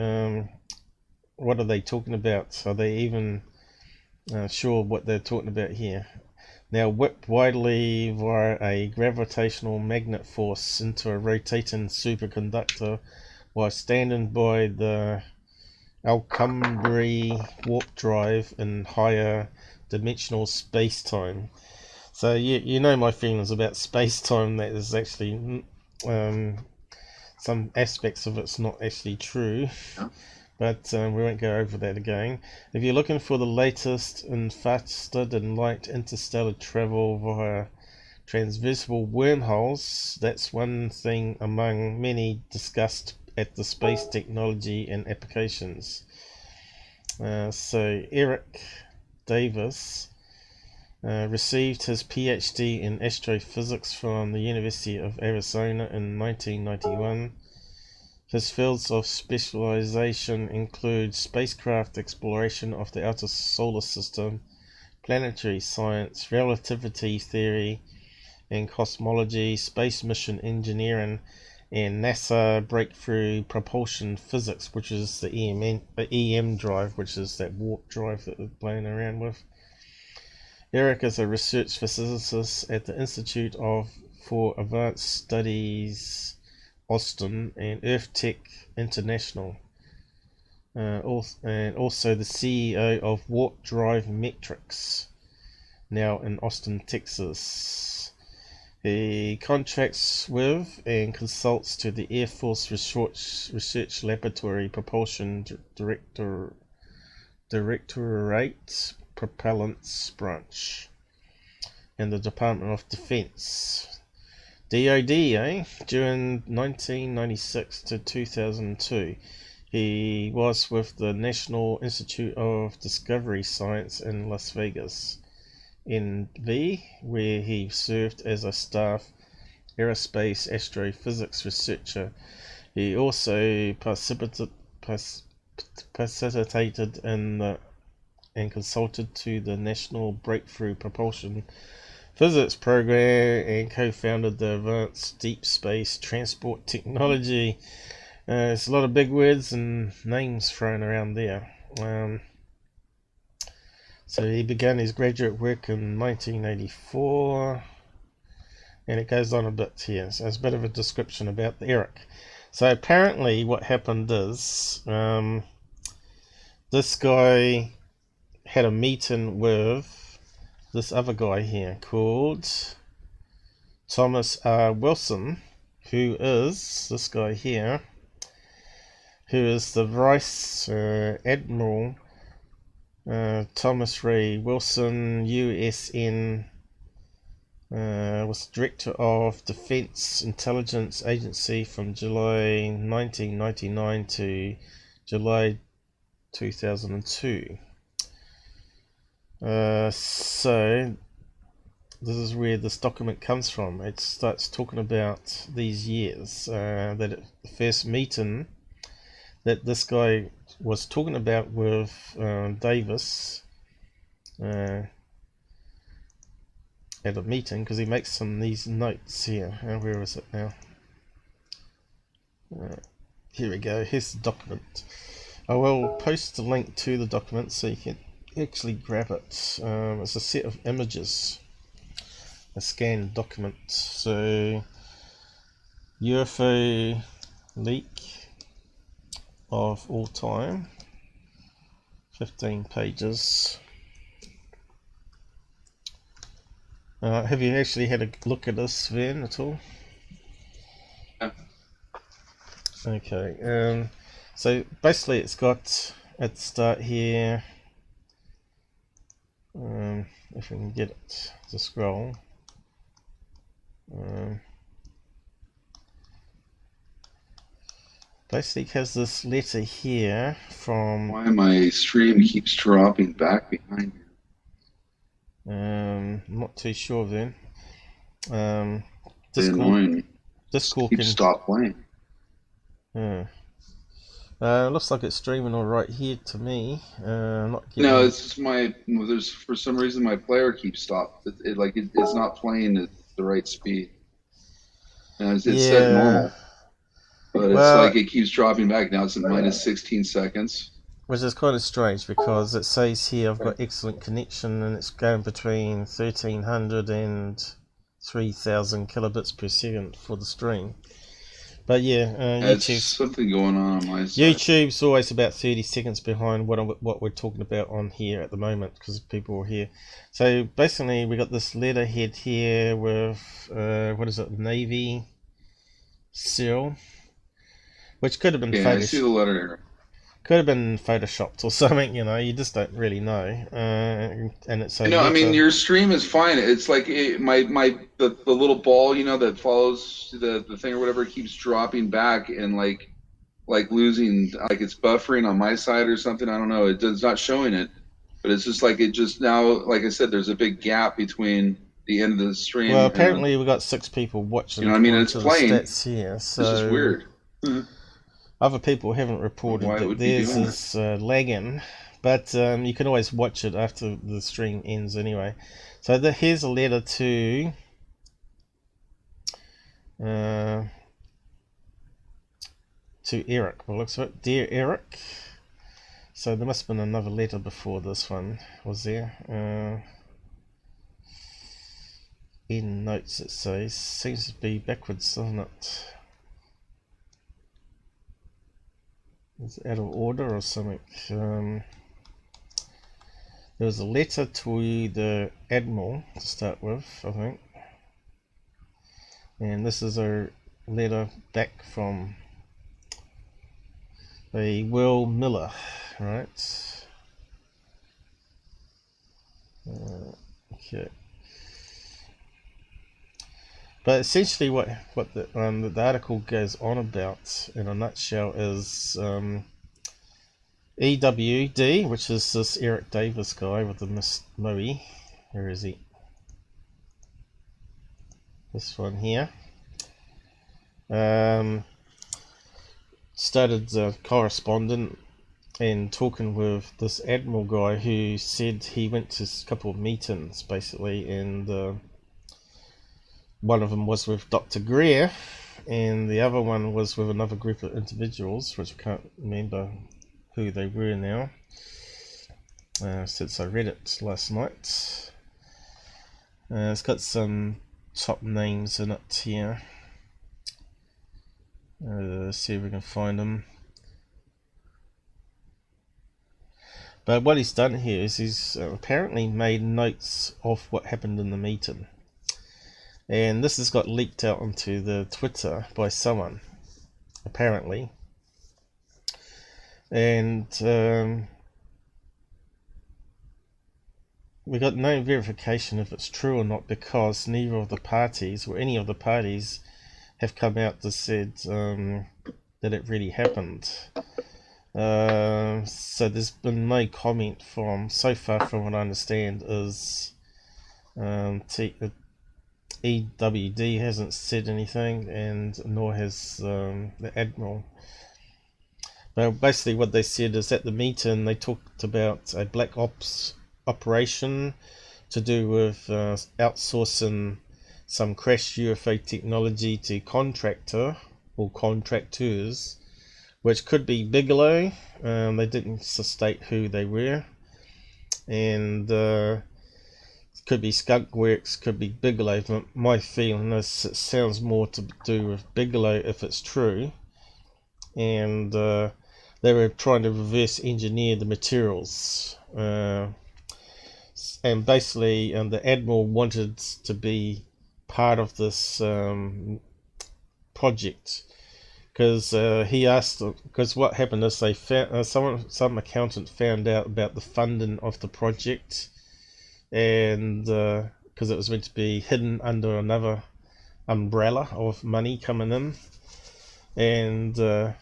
Speaker 1: What are they talking about? Are they even sure what they're talking about here? Now whip widely via a gravitational magnet force into a rotating superconductor while standing by the Alcambry warp drive in higher dimensional space-time. So you know my feelings about space-time, that is actually some aspects of it's not actually true. But we won't go over that again. If you're looking for the latest and faster than light interstellar travel via transversal wormholes, that's one thing among many discussed at the Space Technology and Applications. So Eric Davis received his PhD in astrophysics from the University of Arizona in 1991. His fields of specialization include spacecraft exploration of the outer solar system, planetary science, relativity theory and cosmology, space mission engineering, and NASA breakthrough propulsion physics, which is the EM drive, which is that warp drive that we're playing around with. Eric is a research physicist at the Institute for Advanced Studies Austin and Earth Tech International, and also the CEO of Warp Drive Metrics, now in Austin, Texas. He contracts with and consults to the Air Force Research Laboratory Propulsion Directorate Propellants Branch and the Department of Defense. DoD, during 1996 to 2002, he was with the National Institute of Discovery Science in Las Vegas, NV, where he served as a staff aerospace astrophysics researcher. He also participated in and consulted to the National Breakthrough Propulsion Physics Program and co-founded the Advanced Deep Space Transport Technology. There's a lot of big words and names thrown around there. So he began his graduate work in 1984, and it goes on a bit here. So it's a bit of a description about Eric. So apparently what happened is this guy had a meeting with this other guy here called Thomas R. Wilson, who is this guy here, who is the Vice Admiral Thomas Ray Wilson, USN, was Director of Defense Intelligence Agency from July 1999 to July 2002. So this is where this document comes from. It starts talking about these years, the first meeting that this guy was talking about with Davis at a meeting, because he makes these notes here. Where is it now? Here we go. Here's the document. I will post the link to the document so you can actually grab it. It's a set of images, a scanned document. So UFO leak of all time, 15 pages. Have you actually had a look at this, Vern, at all?
Speaker 4: Yeah.
Speaker 1: Okay. So basically it's got at the start here. If we can get it to scroll. Basically has this letter here from...
Speaker 4: Why my stream keeps dropping back behind you?
Speaker 1: I'm not too sure then.
Speaker 4: It's annoying me.
Speaker 1: Discord
Speaker 4: Keep
Speaker 1: can
Speaker 4: stop playing.
Speaker 1: Looks like it's streaming all right here to me. Not getting...
Speaker 4: No, it's just there's for some reason my player keeps stopped. It's not playing at the right speed. And it's set normal, but it's like it keeps dropping back. Now it's at minus 16 seconds.
Speaker 1: Which is kind of strange because it says here I've got excellent connection and it's going between 1300 and 3000 kilobits per second for the stream. But yeah,
Speaker 4: There's something going on my side.
Speaker 1: YouTube's always about 30 seconds behind what we're talking about on here at the moment because people are here. So basically we got this letterhead here with, what is it, Navy seal, which could have been
Speaker 4: I see the letter here.
Speaker 1: Could have been photoshopped or something, you know. You just don't really know. And it's so.
Speaker 4: I mean, your stream is fine. It's like the little ball, you know, that follows the thing or whatever keeps dropping back and like losing, like it's buffering on my side or something. I don't know. It's not showing it, but it's just like it just now. Like I said, there's a big gap between the end of the stream.
Speaker 1: Well, apparently we got 6 people watching.
Speaker 4: You know, I mean, it's playing.
Speaker 1: Stats here, so
Speaker 4: this is weird.
Speaker 1: Other people haven't reported that theirs is lagging, but you can always watch it after the stream ends anyway. So here's a letter to Eric. Well, looks of it. Dear Eric. So there must have been another letter before this one, was there? In notes it says. Seems to be backwards, doesn't it? It's out of order or something. There was a letter to the Admiral to start with, I think. And this is a letter back from a Will Miller, right? Okay. But essentially what the article goes on about in a nutshell is EWD, which is this Eric Davis guy with the Miss Moe. Where is he? This one here. Started correspondent and talking with this Admiral guy who said he went to a couple of meetings basically, and one of them was with Dr. Greer and the other one was with another group of individuals, which I can't remember who they were now since I read it last night. It's got some top names in it here. See if we can find them. But what he's done here is he's apparently made notes of what happened in the meeting. And this has got leaked out onto the Twitter by someone, apparently. And we got no verification if it's true or not, because neither of the parties, or any of the parties, have come out to said that it really happened. So there's been no comment so far from what I understand is EWD hasn't said anything, and nor has the Admiral. But basically what they said is at the meeting they talked about a black ops operation to do with outsourcing some crashed UFO technology to contractor or contractors, which could be Bigelow. They didn't state who they were, and could be Skunk Works, could be Bigelow. But my feeling is it sounds more to do with Bigelow if it's true, and they were trying to reverse engineer the materials, and basically the Admiral wanted to be part of this project, because he asked, because what happened is they found some accountant found out about the funding of the project, and because it was meant to be hidden under another umbrella of money coming in, and the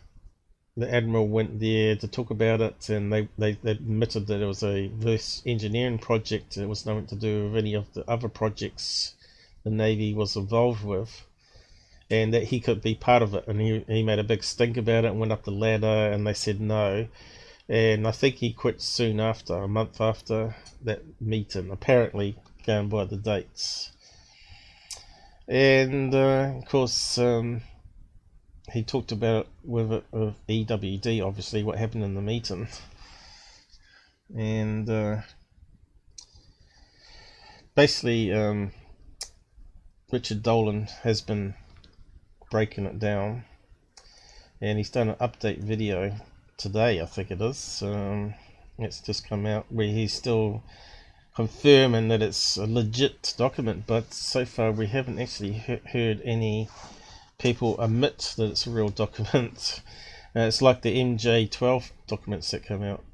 Speaker 1: admiral went there to talk about it, and they admitted that it was a reverse engineering project. It was nothing to do with any of the other projects the Navy was involved with, and that he could be part of it. And he made a big stink about it and went up the ladder, and they said no. And I think he quit soon after, a month after that meeting, apparently, going by the dates. And of course, he talked about it with EWD, obviously, what happened in the meeting. And basically, Richard Dolan has been breaking it down, and he's done an update video today, I think it is. It's just come out where he's still confirming that it's a legit document, but so far we haven't actually heard any people admit that it's a real document. It's like the MJ12 documents that come out.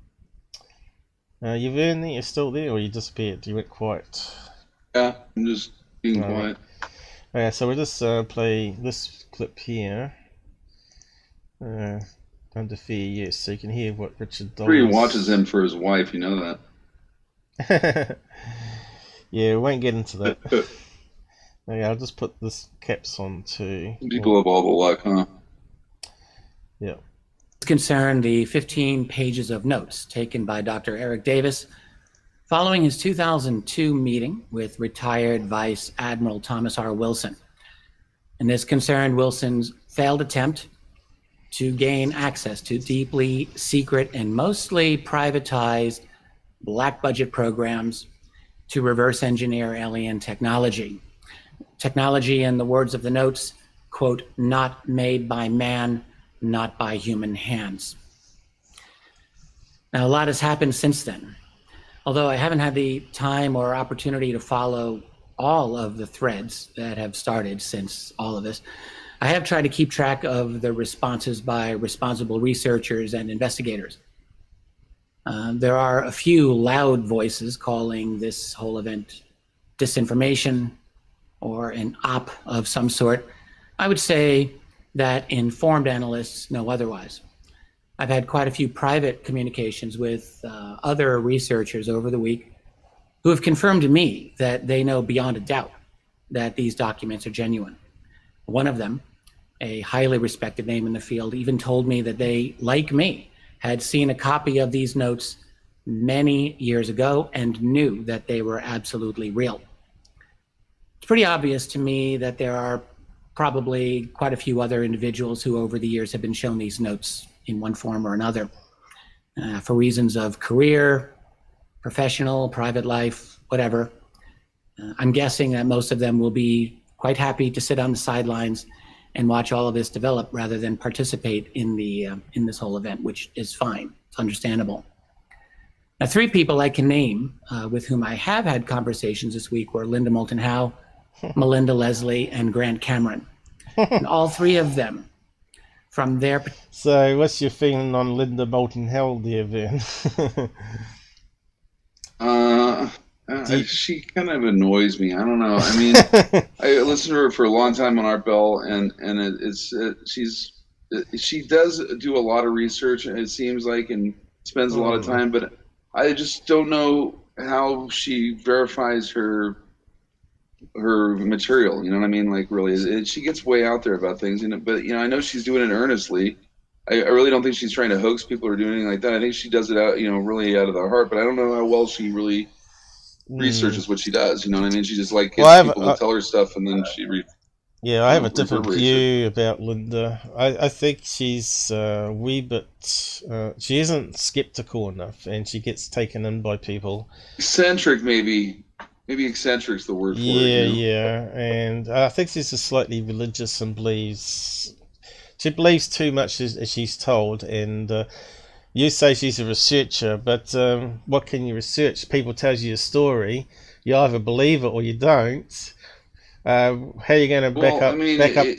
Speaker 1: Vern, you're still there, or you disappeared? You went quiet.
Speaker 4: Yeah, I'm just being quiet.
Speaker 1: Okay, so we'll just play this clip here under fair use, so you can hear what Richard Dolan
Speaker 4: watches him for his wife, you know
Speaker 1: that. Yeah, we won't get into that. Okay, I'll just put this caps on too.
Speaker 4: People have all the luck, huh?
Speaker 1: Yeah.
Speaker 5: Concern the 15 pages of notes taken by Dr. Eric Davis following his 2002 meeting with retired Vice Admiral Thomas R. Wilson. And this concerned Wilson's failed attempt to gain access to deeply secret and mostly privatized black budget programs to reverse engineer alien technology. Technology, in the words of the notes, quote, not made by man, not by human hands. Now, a lot has happened since then. Although I haven't had the time or opportunity to follow all of the threads that have started since all of this, I have tried to keep track of the responses by responsible researchers and investigators. There are a few loud voices calling this whole event disinformation or an op of some sort. I would say that informed analysts know otherwise. I've had quite a few private communications with other researchers over the week who have confirmed to me that they know beyond a doubt that these documents are genuine. One of them, a highly respected name in the field, even told me that they, like me, had seen a copy of these notes many years ago and knew that they were absolutely real. It's pretty obvious to me that there are probably quite a few other individuals who over the years have been shown these notes in one form or another for reasons of career, professional, private life, whatever. I'm guessing that most of them will be quite happy to sit on the sidelines and watch all of this develop rather than participate in this whole event, which is fine. It's understandable. Now, 3 people I can name with whom I have had conversations this week were Linda Moulton Howe, Melinda Leslie, and Grant Cameron. And all 3 of them, from their...
Speaker 1: So, what's your feeling on Linda Moulton Howe there, Vern?
Speaker 4: She kind of annoys me. I don't know. I mean, I listened to her for a long time on Art Bell, and she does do a lot of research, it seems like, and spends a lot of time, but I just don't know how she verifies her material. You know what I mean? Like, really, she gets way out there about things, but I know she's doing it earnestly. I really don't think she's trying to hoax people or do anything like that. I think she does it out, really out of the heart, but I don't know how well she really researches what she does. You know what I mean? She just gets people to tell her stuff, and then she
Speaker 1: I have a different view about Linda. I think she's a wee bit... she isn't skeptical enough, and she gets taken in by people.
Speaker 4: Eccentric, maybe. Maybe eccentric's the word for it.
Speaker 1: Yeah, and I think she's just slightly religious and believes... She believes too much as she's told, and you say she's a researcher, but what can you research? People tell you a story, you either believe it or you don't. How are you going to back up?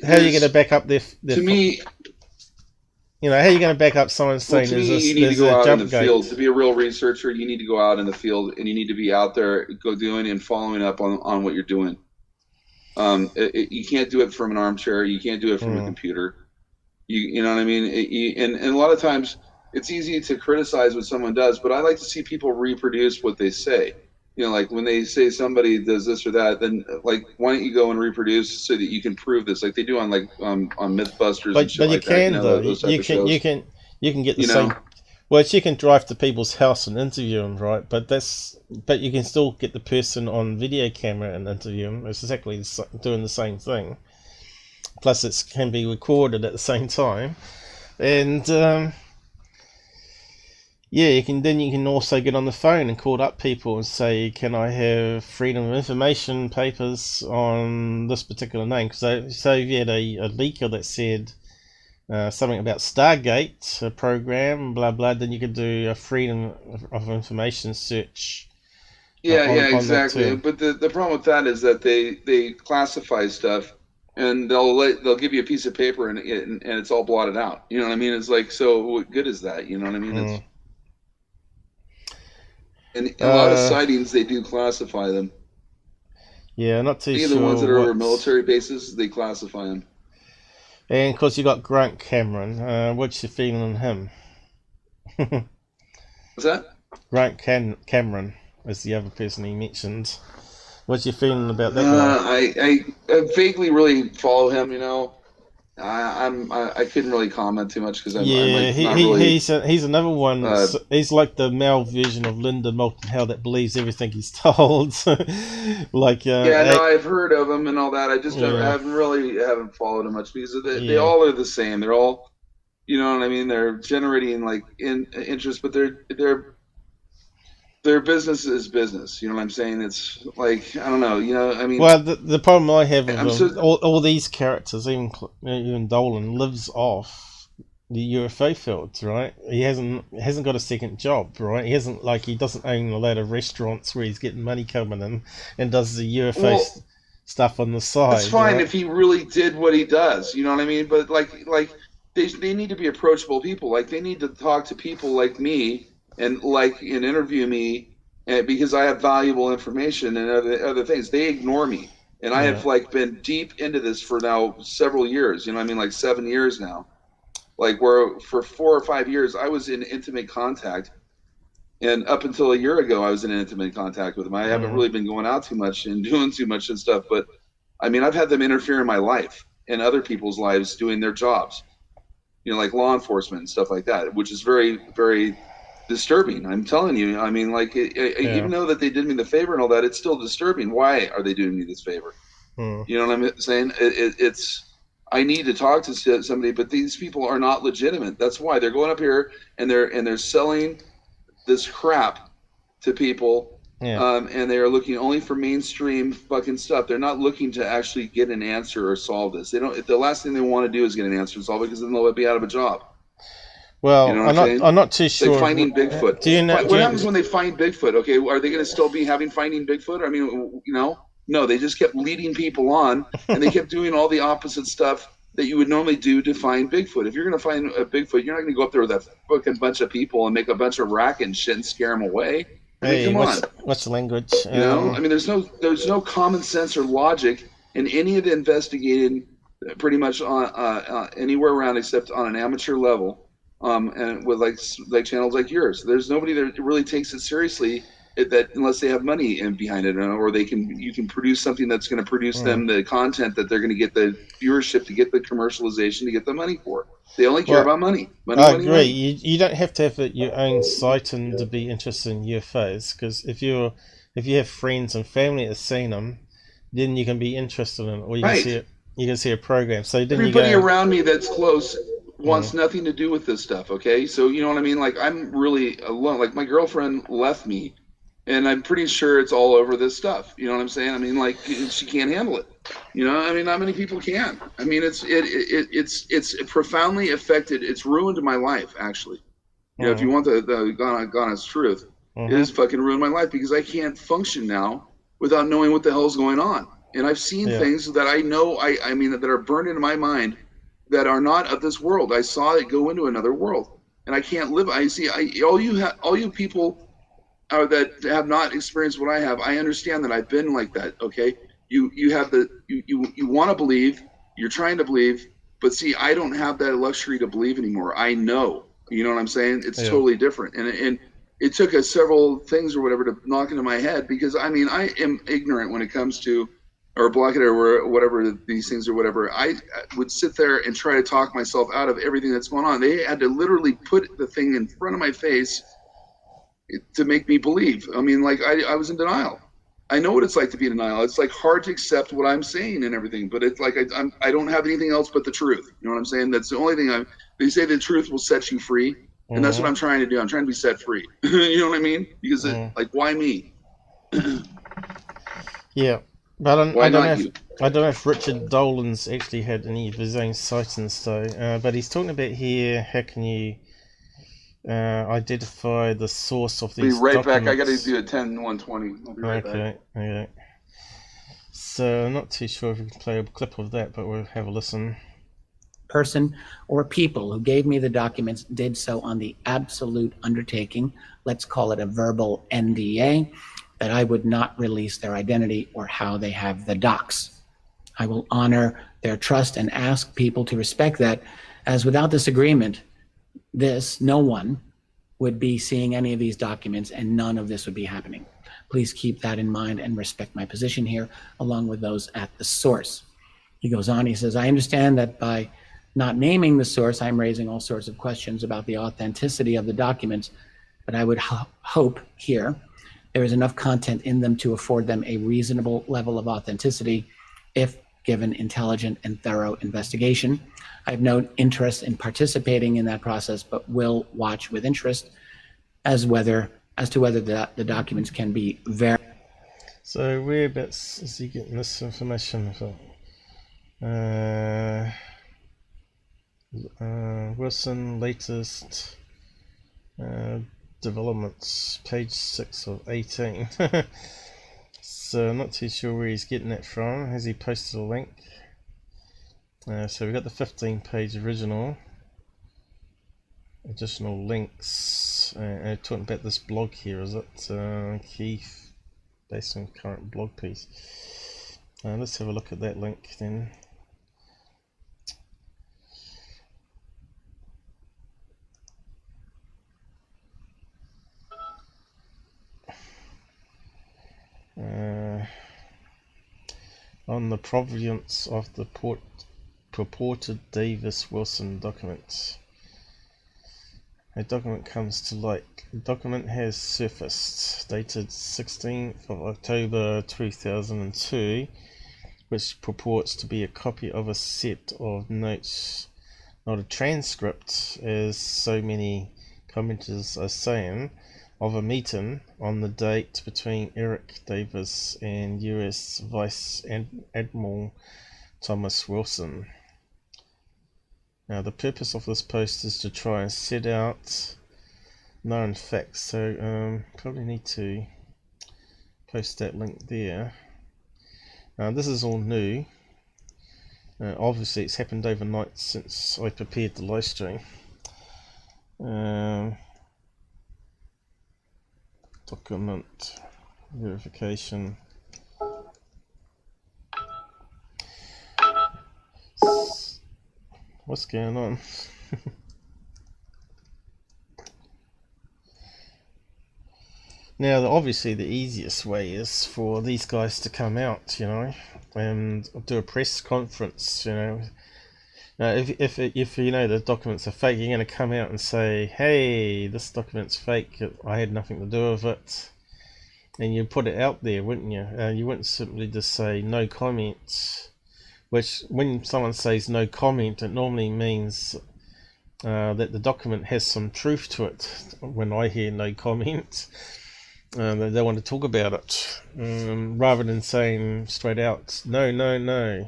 Speaker 1: How are you going to back up their?
Speaker 4: To me,
Speaker 1: You know, how are you going to back up someone
Speaker 4: Well,
Speaker 1: saying
Speaker 4: to me, you need to
Speaker 1: there's
Speaker 4: go
Speaker 1: a
Speaker 4: out in
Speaker 1: jump
Speaker 4: the field. To
Speaker 1: gate?
Speaker 4: be a real researcher, you need to go out in the field, and you need to be out there, go doing and following up on what you're doing. You can't do it from an armchair. You can't do it from a computer. You know what I mean? And a lot of times it's easy to criticize what someone does, but I like to see people reproduce what they say. You know, like when they say somebody does this or that, then like why don't you go and reproduce so that you can prove this, like they do on like on MythBusters and shit
Speaker 1: But you
Speaker 4: like that. You
Speaker 1: can
Speaker 4: know,
Speaker 1: though.
Speaker 4: those type of shows.
Speaker 1: You can get the
Speaker 4: You know,
Speaker 1: same. Well, you can drive to people's house and interview them, right? But you can still get the person on video camera and interview them. It's exactly doing the same thing. Plus, it can be recorded at the same time, and yeah, you can also get on the phone and call up people and say, "Can I have freedom of information papers on this particular name?" So if you had a leaker that said something about Stargate, a program, blah blah, then you could do a freedom of information search
Speaker 4: yeah,
Speaker 1: on that
Speaker 4: exactly.
Speaker 1: too.
Speaker 4: But the problem with that is that they classify stuff, and they'll give you a piece of paper and it's all blotted out. You know what I mean? It's like, so what good is that? You know what I mean? It's and a lot of
Speaker 1: Uh,
Speaker 4: sightings they do classify them.
Speaker 1: yeah, not too
Speaker 4: Any of the ones
Speaker 1: sure
Speaker 4: that are over
Speaker 1: what.
Speaker 4: military bases, they classify them.
Speaker 1: And of course, you got Grant Cameron. What's your feeling on him?
Speaker 4: What's that?
Speaker 1: Cameron is the other person he mentioned. What's your feeling about that guy?
Speaker 4: I vaguely really follow him. You know, I couldn't really comment too much because I'm
Speaker 1: Yeah,
Speaker 4: like not really.
Speaker 1: he's another one.
Speaker 4: Uh,
Speaker 1: He's like the male version of Linda Moulton Howe that believes everything he's told. Like,
Speaker 4: yeah, no, I've heard of him and all that. I just
Speaker 1: yeah,
Speaker 4: haven't followed him much because they
Speaker 1: yeah,
Speaker 4: all are the same. They're all, you know what I mean. They're generating like interest, but their business is business. You know what I'm saying? It's like I don't know. You know, I mean,
Speaker 1: Well, the problem I have with
Speaker 4: I'm so
Speaker 1: him, all these characters, even Dolan, lives off the UFO fields, right? He hasn't got a second job, right? He doesn't own a lot of restaurants where he's getting money coming in and does the UFO
Speaker 4: well.
Speaker 1: stuff on the
Speaker 4: That's
Speaker 1: side,
Speaker 4: fine
Speaker 1: right?
Speaker 4: if he really did what he does. You know what I mean? But like they need to be approachable people. Like they need to talk to people like me and interview me because I have valuable information and other things. They ignore me, and I
Speaker 1: Yeah.
Speaker 4: have like been deep into this for now several years. You know what I mean? Like 7 years now. Like where for 4 or 5 years I was in intimate contact. And up until a year ago, I was in intimate contact with them. I haven't
Speaker 1: Mm.
Speaker 4: really been going out too much and doing too much and stuff, but I mean, I've had them interfere in my life and other people's lives doing their jobs, you know, like law enforcement and stuff like that, which is very, very disturbing. I'm telling you. I mean, like,
Speaker 1: Yeah.
Speaker 4: even though that they did me the favor and all that, it's still disturbing. Why are they doing me this favor?
Speaker 1: Mm.
Speaker 4: You know what I'm saying? I need to talk to somebody, but these people are not legitimate. That's why they're going up here and they're selling this crap to people,
Speaker 1: Yeah.
Speaker 4: and they are looking only for mainstream fucking stuff. They're not looking to actually get an answer or solve this. They don't. The last thing they want to do is get an answer and solve it because then they'll be out of a job. You
Speaker 1: Well,
Speaker 4: know what I'm saying?
Speaker 1: I'm not too
Speaker 4: It's like
Speaker 1: sure.
Speaker 4: finding Bigfoot.
Speaker 1: Do you know?
Speaker 4: What happens when they find Bigfoot? Okay, are they going to still be having finding Bigfoot? I mean, you know, no. They just kept leading people on, and they kept doing all the opposite stuff that you would normally do to find Bigfoot. If you're going to find a Bigfoot, you're not going to go up there with a fucking bunch of people and make a bunch of racket and shit and scare them away. I mean,
Speaker 1: Hey,
Speaker 4: come on.
Speaker 1: what's the language?
Speaker 4: You know, I mean, there's no common sense or logic in any of the investigating, pretty much on anywhere around except on an amateur level, and with like channels like yours. There's nobody that really takes it seriously that unless they have money in behind it, or you can produce something that's going to produce
Speaker 1: Mm.
Speaker 4: them the content that they're going to get the viewership, to get the commercialization, to get the money for. They only care
Speaker 1: Well,
Speaker 4: about money, money,
Speaker 1: I
Speaker 4: money,
Speaker 1: agree.
Speaker 4: money.
Speaker 1: You don't have to have your own site and to be interested in UFOs, because if you have friends and family that's seen them, then you can be interested in it, or
Speaker 4: Right.
Speaker 1: you can see a program. So then you
Speaker 4: Everybody
Speaker 1: go,
Speaker 4: around me that's close
Speaker 1: mm,
Speaker 4: wants nothing to do with this stuff. Okay, so you know what I mean. Like I'm really alone. Like my girlfriend left me, and I'm pretty sure it's all over this stuff. You know what I'm saying? I mean, like she can't handle it. You know, I mean, not many people can. I mean, it's profoundly affected. It's ruined my life, actually. You know, if you
Speaker 1: mm,
Speaker 4: want the honest truth, it
Speaker 1: mm-hmm,
Speaker 4: has fucking ruined my life because I can't function now without knowing what the hell's going on. And I've seen
Speaker 1: yeah,
Speaker 4: things that I know, I mean, that are burned into my mind that are not of this world. I saw it go into another world, and I can't live. I see. All you people that have not experienced what I have. I understand that I've been like that. Okay, you have you want to believe. You're trying to believe, but see, I don't have that luxury to believe anymore. I know. You know what I'm saying? It's
Speaker 1: Yeah.
Speaker 4: totally different, and it took us several things or whatever to knock into my head, because I mean, I am ignorant when it comes to, or block it, or whatever these things or whatever. I would sit there and try to talk myself out of everything that's going on. They had to literally put the thing in front of my face to make me believe. I mean, like I was in denial. I know what it's like to be in denial. It's like hard to accept what I'm saying and everything, but it's like I don't have anything else but the truth. You know what I'm saying? That's the only thing they say the truth will set you free. And that's what I'm trying to do. I'm trying to be set free. You know what I mean? Because like, why me?
Speaker 1: Yeah, but
Speaker 4: Why
Speaker 1: I don't know
Speaker 4: not
Speaker 1: if
Speaker 4: you?
Speaker 1: I don't know if Richard Dolan's actually had any of his own sightings though. But he's talking about here. How can you identify the source of
Speaker 4: I'll be
Speaker 1: these
Speaker 4: right
Speaker 1: documents?
Speaker 4: back. I got to do a 10-120. I'll be right back.
Speaker 1: Okay. So I'm not too sure if we can play a clip of that, but we'll have a listen.
Speaker 5: Person or people who gave me the documents did so on the absolute undertaking, let's call it a verbal NDA, that I would not release their identity or how they have the docs. I will honor their trust and ask people to respect that, as without this agreement, no one would be seeing any of these documents and none of this would be happening. Please keep that in mind and respect my position here, along with those at the source. He goes on, he says, I understand that by not naming the source, I'm raising all sorts of questions about the authenticity of the documents, but I would hope here there is enough content in them to afford them a reasonable level of authenticity if given intelligent and thorough investigation. I have no interest in participating in that process, but will watch with interest as to whether the documents can be verified.
Speaker 1: So whereabouts is he getting this information from? Wilson latest developments, page 6 of 18. So I'm not too sure where he's getting that from. Has he posted a link? So we've got the 15-page original. Additional links. Talking about this blog here, is it? Keith, based on current blog piece. Let's have a look at that link then. On the provenance of the purported Davis-Wilson document. A document comes to light. The document has surfaced, dated 16th of October 2002, which purports to be a copy of a set of notes, not a transcript, as so many commenters are saying, of a meeting on the date between Eric Davis and US Vice Admiral Thomas Wilson. Now, the purpose of this post is to try and set out known facts, so probably need to post that link there. This is all new. Obviously, it's happened overnight since I prepared the live stream. Document verification. What's going on? Now, obviously, the easiest way is for these guys to come out, and do a press conference, if you know the documents are fake, you're going to come out and say, hey, this document's fake, I had nothing to do with it, and you put it out there, wouldn't you? You wouldn't simply just say no comment, which when someone says no comment, it normally means that the document has some truth to it. When I hear no comment, they want to talk about it, rather than saying straight out, no.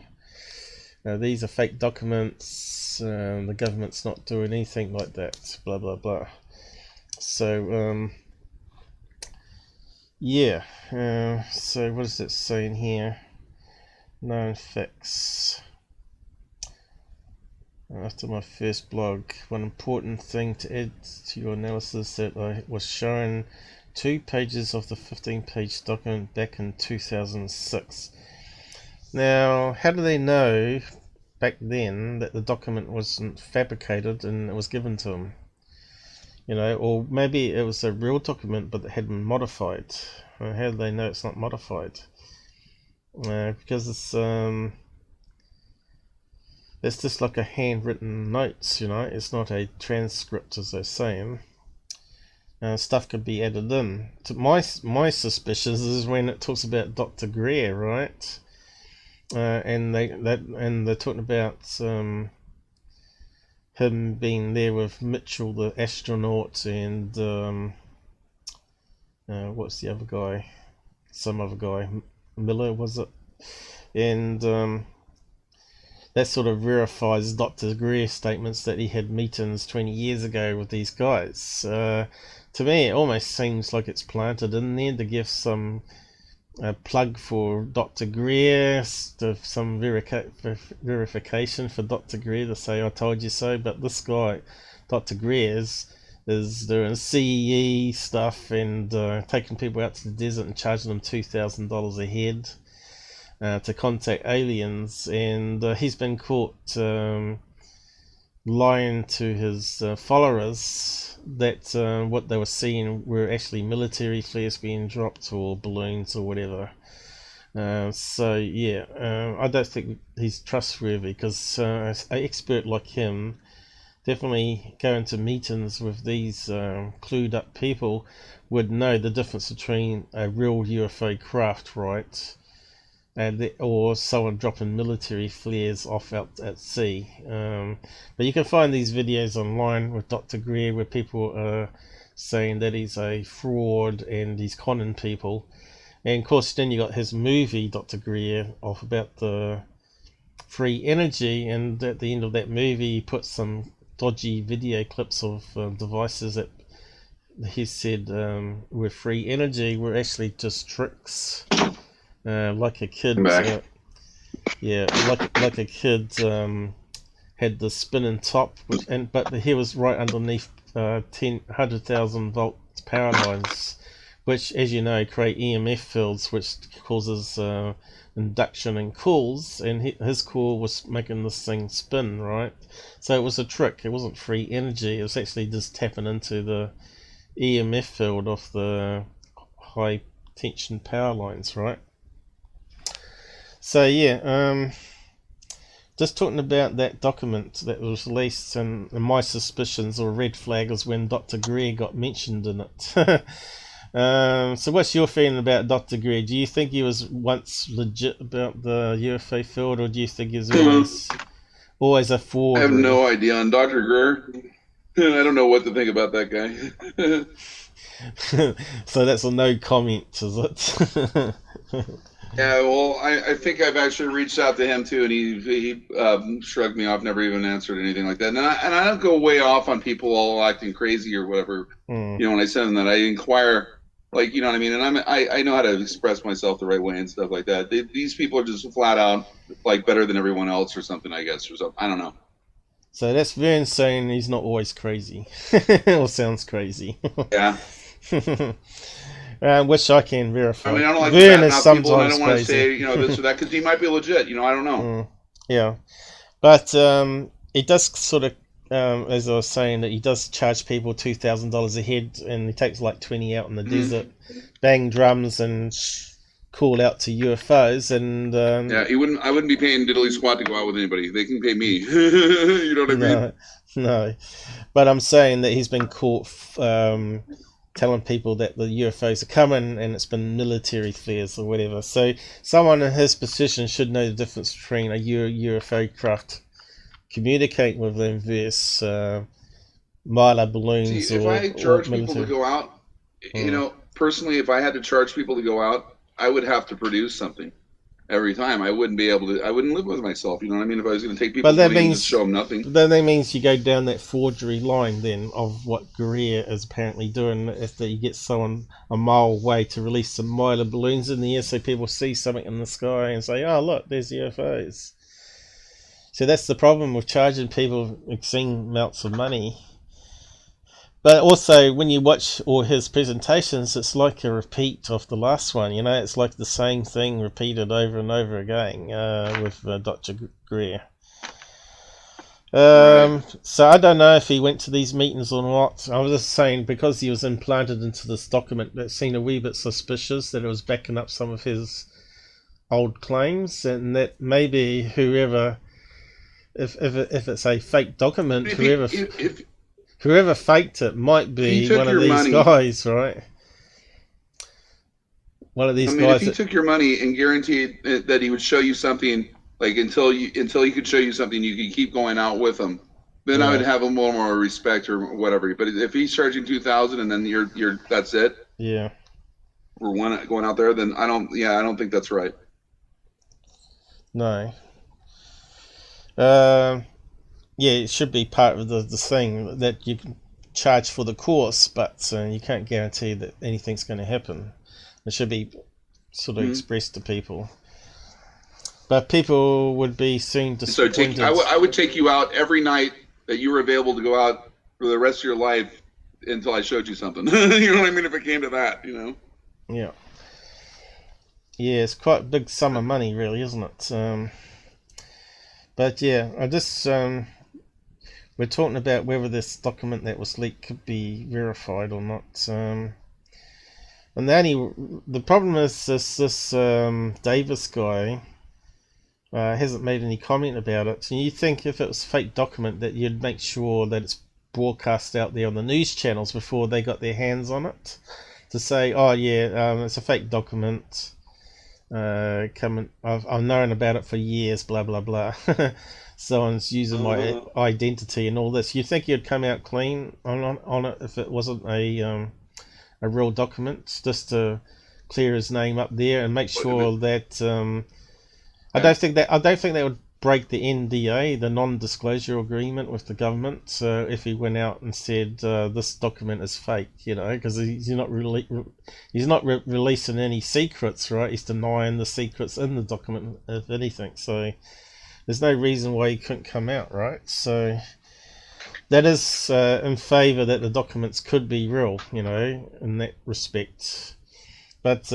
Speaker 1: These are fake documents, the government's not doing anything like that, blah blah blah. So yeah, so what is it saying here? Known facts. After my first blog, one important thing to add to your analysis that I was shown 2 pages of the 15-page document back in 2006. Now, how do they know back then that the document wasn't fabricated and it was given to them? You know, or maybe it was a real document but it had been modified. How do they know it's not modified? Because it's just like a handwritten notes, you know, it's not a transcript as they're saying. Stuff could be added in. To my suspicions is when it talks about Dr. Greer, right? And they're talking about him being there with Mitchell, the astronaut, and what's the other guy? Some other guy, Miller, was it? And that sort of verifies Dr. Greer's statements that he had meetings 20 years ago with these guys. To me, it almost seems like it's planted in there to give some plug for Dr. Greer, to some verification for Dr. Greer to say, I told you so. But this guy, Dr. Greer, is doing CEE stuff and taking people out to the desert and charging them $2,000 a head. To contact aliens, and he's been caught lying to his followers that what they were seeing were actually military flares being dropped or balloons or whatever. So yeah, I don't think he's trustworthy, because an expert like him definitely going to meetings with these clued up people would know the difference between a real UFO craft, right? Or someone dropping military flares off out at sea. But you can find these videos online with Dr. Greer where people are saying that he's a fraud and he's conning people. And of course then you got his movie, Dr. Greer, of about the free energy, and at the end of that movie he put some dodgy video clips of devices that he said were free energy were actually just tricks. Like a kid, like a kid had the spinning top, but the hair was right underneath 100,000 volt power lines, which, as you know, create EMF fields, which causes induction and cools. And his core was making this thing spin, right? So it was a trick. It wasn't free energy. It was actually just tapping into the EMF field of the high tension power lines, right? So yeah, just talking about that document that was released, and my suspicions or red flag is when Dr. Greer got mentioned in it. So what's your feeling about Dr. Greer? Do you think he was once legit about the UFO field, or do you think he's always a fraud?
Speaker 4: I have no idea on Dr. Greer. I don't know what to think about that guy.
Speaker 1: So that's a no comment, is it?
Speaker 4: Yeah, well, I think I've actually reached out to him too, and he shrugged me off, never even answered anything like that. And I don't go way off on people all acting crazy or whatever. You know, when I send them that, I inquire, like, you know what I mean. And I know how to express myself the right way and stuff like that. These people are just flat out like better than everyone else or something, I guess, or something. I don't know.
Speaker 1: So that's Vern saying he's not always crazy, or sounds crazy.
Speaker 4: Yeah.
Speaker 1: Which I can verify.
Speaker 4: I mean, I don't like
Speaker 1: Vern
Speaker 4: to
Speaker 1: is
Speaker 4: badmouth people, and I
Speaker 1: sometimes
Speaker 4: don't want to
Speaker 1: crazy.
Speaker 4: say, you know, this or that, because he might be legit. You know, I don't know.
Speaker 1: Yeah, but it does sort of, as I was saying, that he does charge people $2,000 a head, and he takes like 20 out in the desert, bang drums and call out to UFOs, and
Speaker 4: yeah, I wouldn't be paying diddly squat to go out with anybody. They can pay me. You know what I mean?
Speaker 1: No, but I'm saying that he's been caught telling people that the UFOs are coming and it's been military flares or whatever. So someone in his position should know the difference between a UFO craft communicating with them versus Mylar balloons.
Speaker 4: See, if I charge people to go out, you know, personally, if I had to charge people to go out, I would have to produce something every time. I wouldn't be able to. I wouldn't live with myself. You know what I mean? If I was going to take people's money and just show them nothing.
Speaker 1: Then that means you go down that forgery line then of what Greer is apparently doing. If that you get someone a mile away to release some Mylar balloons in the air, so people see something in the sky and say, "Oh, look, there's UFOs." So that's the problem with charging people obscene amounts of money. But also, when you watch all his presentations, it's like a repeat of the last one. You know, it's like the same thing repeated over and over again with Dr. Greer. So I don't know if he went to these meetings or not. I was just saying, because he was implanted into this document, that seemed a wee bit suspicious that it was backing up some of his old claims, and that maybe whoever, if it's a fake document, whoever faked it might be one of these guys, right? One of these guys.
Speaker 4: If he took your money and guaranteed that he would show you something, like until he could show you something, you could keep going out with him, then I would have a little more respect or whatever. But if he's charging $2,000 and then you're that's it,
Speaker 1: yeah,
Speaker 4: for one going out there, then I don't think that's right.
Speaker 1: No. Yeah, it should be part of the thing that you can charge for the course, but you can't guarantee that anything's going to happen. It should be sort of expressed to people. But people would be soon disappointed.
Speaker 4: So I would take you out every night that you were available to go out for the rest of your life until I showed you something. You know what I mean? If it came to that, you know?
Speaker 1: Yeah. Yeah, it's quite a big sum of money, really, isn't it? But yeah, I just we're talking about whether this document that was leaked could be verified or not. And the problem is this Davis guy hasn't made any comment about it. And you think if it was a fake document that you'd make sure that it's broadcast out there on the news channels before they got their hands on it, to say, oh yeah, it's a fake document. I've known about it for years, blah blah blah. Someone's using my identity and all this. You think you'd come out clean on it if it wasn't a real document, just to clear his name up there and make sure that I don't think that would break the NDA, the non-disclosure agreement with the government, if he went out and said this document is fake, you know, because he's not releasing any secrets, right? He's denying the secrets in the document, if anything. So there's no reason why he couldn't come out, right? So that is in favour that the documents could be real, you know, in that respect. But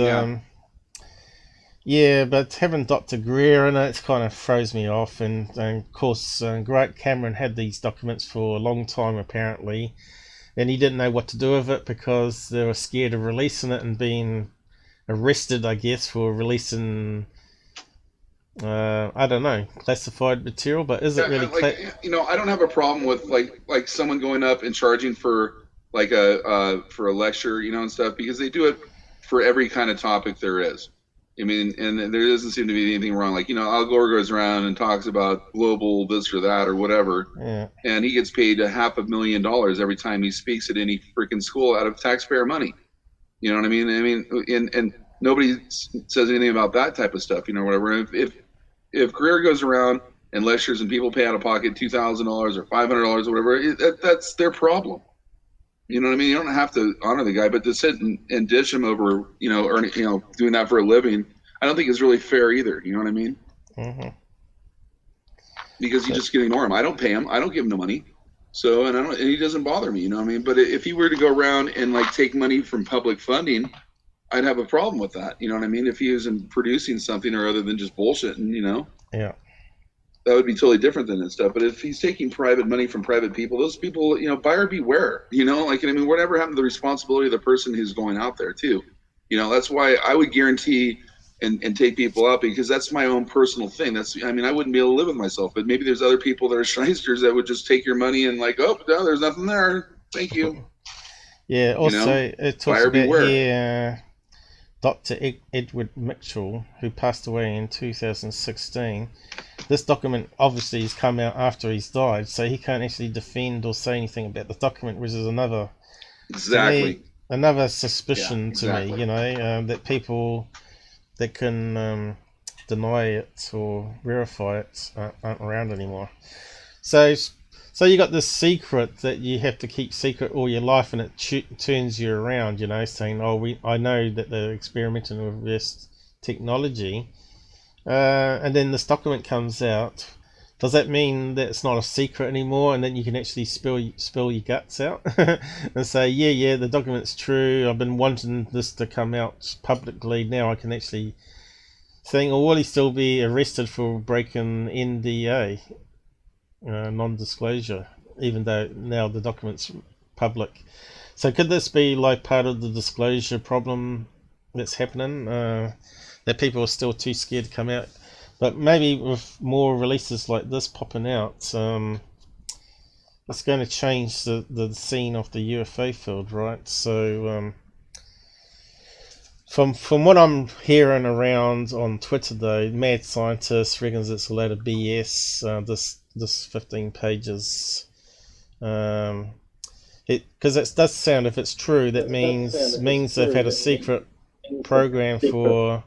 Speaker 1: yeah, but having Dr. Greer in it kind of throws me off, and of course Grant Cameron had these documents for a long time apparently, and he didn't know what to do with it because they were scared of releasing it and being arrested, I guess, for releasing I don't know, classified material. But is it really
Speaker 4: I don't have a problem with like someone going up and charging for like for a lecture, you know, and stuff, because they do it for every kind of topic there is. I mean, and there doesn't seem to be anything wrong. Like, you know, Al Gore goes around and talks about global this or that or whatever, and he gets paid $500,000 every time he speaks at any freaking school out of taxpayer money. You know what I mean? And nobody says anything about that type of stuff, you know, whatever. If Greer goes around and lectures and people pay out of pocket $2,000 or $500 or whatever, that's their problem. You know what I mean? You don't have to honor the guy, but to sit and dish him over, you know, earning, you know, doing that for a living, I don't think is really fair either. You know what I mean?
Speaker 1: Mm-hmm.
Speaker 4: Because you just can ignore him. I don't pay him. I don't give him the money. So, and he doesn't bother me. You know what I mean? But if he were to go around and like take money from public funding, I'd have a problem with that. You know what I mean? If he was producing something or other than just bullshitting, you know?
Speaker 1: Yeah.
Speaker 4: That would be totally different than this stuff. But if he's taking private money from private people, those people, you know, buyer beware. You know, like, I mean, whatever happened to the responsibility of the person who's going out there too? You know, that's why I would guarantee and take people out, because that's my own personal thing. I mean, I wouldn't be able to live with myself. But maybe there's other people that are shysters that would just take your money and like, oh, no, there's nothing there. Thank you.
Speaker 1: Yeah. Also,
Speaker 4: you know?
Speaker 1: it talks
Speaker 4: Buyer
Speaker 1: about
Speaker 4: beware.
Speaker 1: Here. Dr. Edward Mitchell, who passed away in 2016. This document obviously has come out after he's died, so he can't actually defend or say anything about the document, which is another suspicion to me, you know, that people that can deny it or verify it aren't around anymore. So you got this secret that you have to keep secret all your life, and it turns you around, you know, saying, "Oh, I know that they're experimenting with this technology," and then this document comes out. does that mean that it's not a secret anymore, and then you can actually spill your guts out and say, yeah, the document's true. I've been wanting this to come out publicly. Now I can actually think, or will he still be arrested for breaking NDA, non-disclosure, even though now the document's public? So could this be like part of the disclosure problem that's happening, that people are still too scared to come out? But maybe with more releases like this popping out, it's going to change the scene of the UFO field, right? So from what I'm hearing around on Twitter, though, mad scientist reckons it's a load of BS. This 15 pages, because it does sound, if it's true, that means they've had a secret program for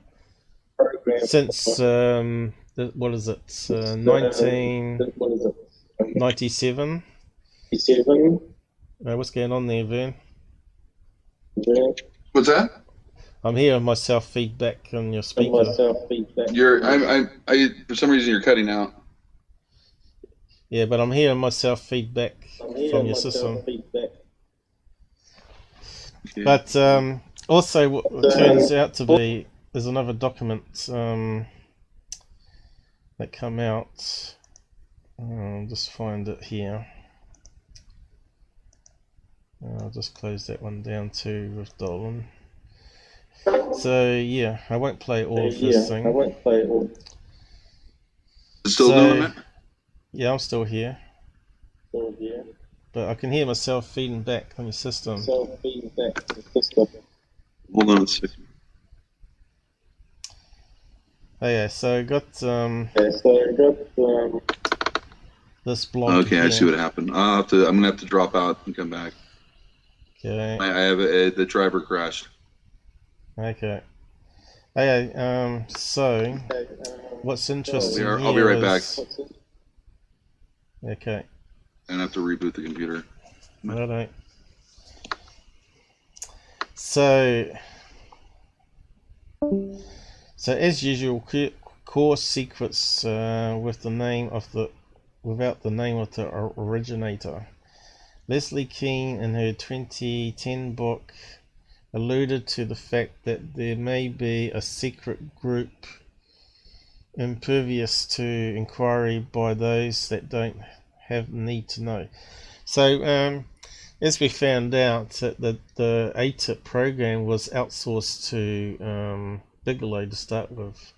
Speaker 1: since what is it, 1997. What's going on there, Vern?
Speaker 4: What's that?
Speaker 1: I'm hearing myself feedback on your speaker.
Speaker 4: I for some reason you're cutting out.
Speaker 1: Yeah, but I'm hearing myself feedback from your system.
Speaker 4: Okay.
Speaker 1: But also, what it turns out to be, there's another document that come out. I'll just find it here. I'll just close that one down too with Dolan. So yeah, I won't play all of this thing.
Speaker 4: Still doing it?
Speaker 1: Yeah, I'm still here. But I can hear myself feeding back on your system.
Speaker 4: Hold on a second.
Speaker 1: Okay, so I got this blog.
Speaker 4: Okay,
Speaker 1: here.
Speaker 4: I see what happened. I'm gonna have to drop out and come back.
Speaker 1: Okay.
Speaker 4: I have the driver crashed.
Speaker 1: Okay. Okay. So what's interesting here
Speaker 4: I'll be right back.
Speaker 1: Okay.
Speaker 4: And I have to reboot the computer.
Speaker 1: Righto. So as usual, core secrets without the name of the originator. Leslie Keane, in her 2010 book, alluded to the fact that there may be a secret group impervious to inquiry by those that don't have need to know. So as we found out, that the ATIP program was outsourced to Bigelow to start with,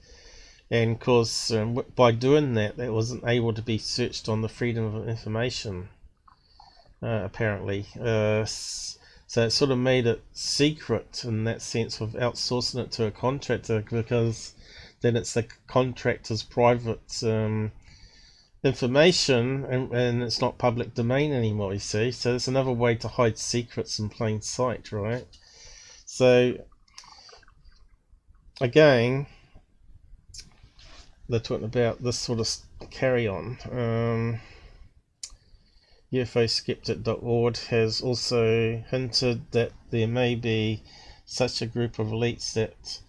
Speaker 1: and of course by doing that, wasn't able to be searched on the Freedom of Information, apparently. So it sort of made it secret in that sense of outsourcing it to a contractor, because then it's the contractor's private information, and it's not public domain anymore, you see. So it's another way to hide secrets in plain sight, right? So again, they're talking about this sort of carry on. UFOskeptic.org has also hinted that there may be such a group of elites that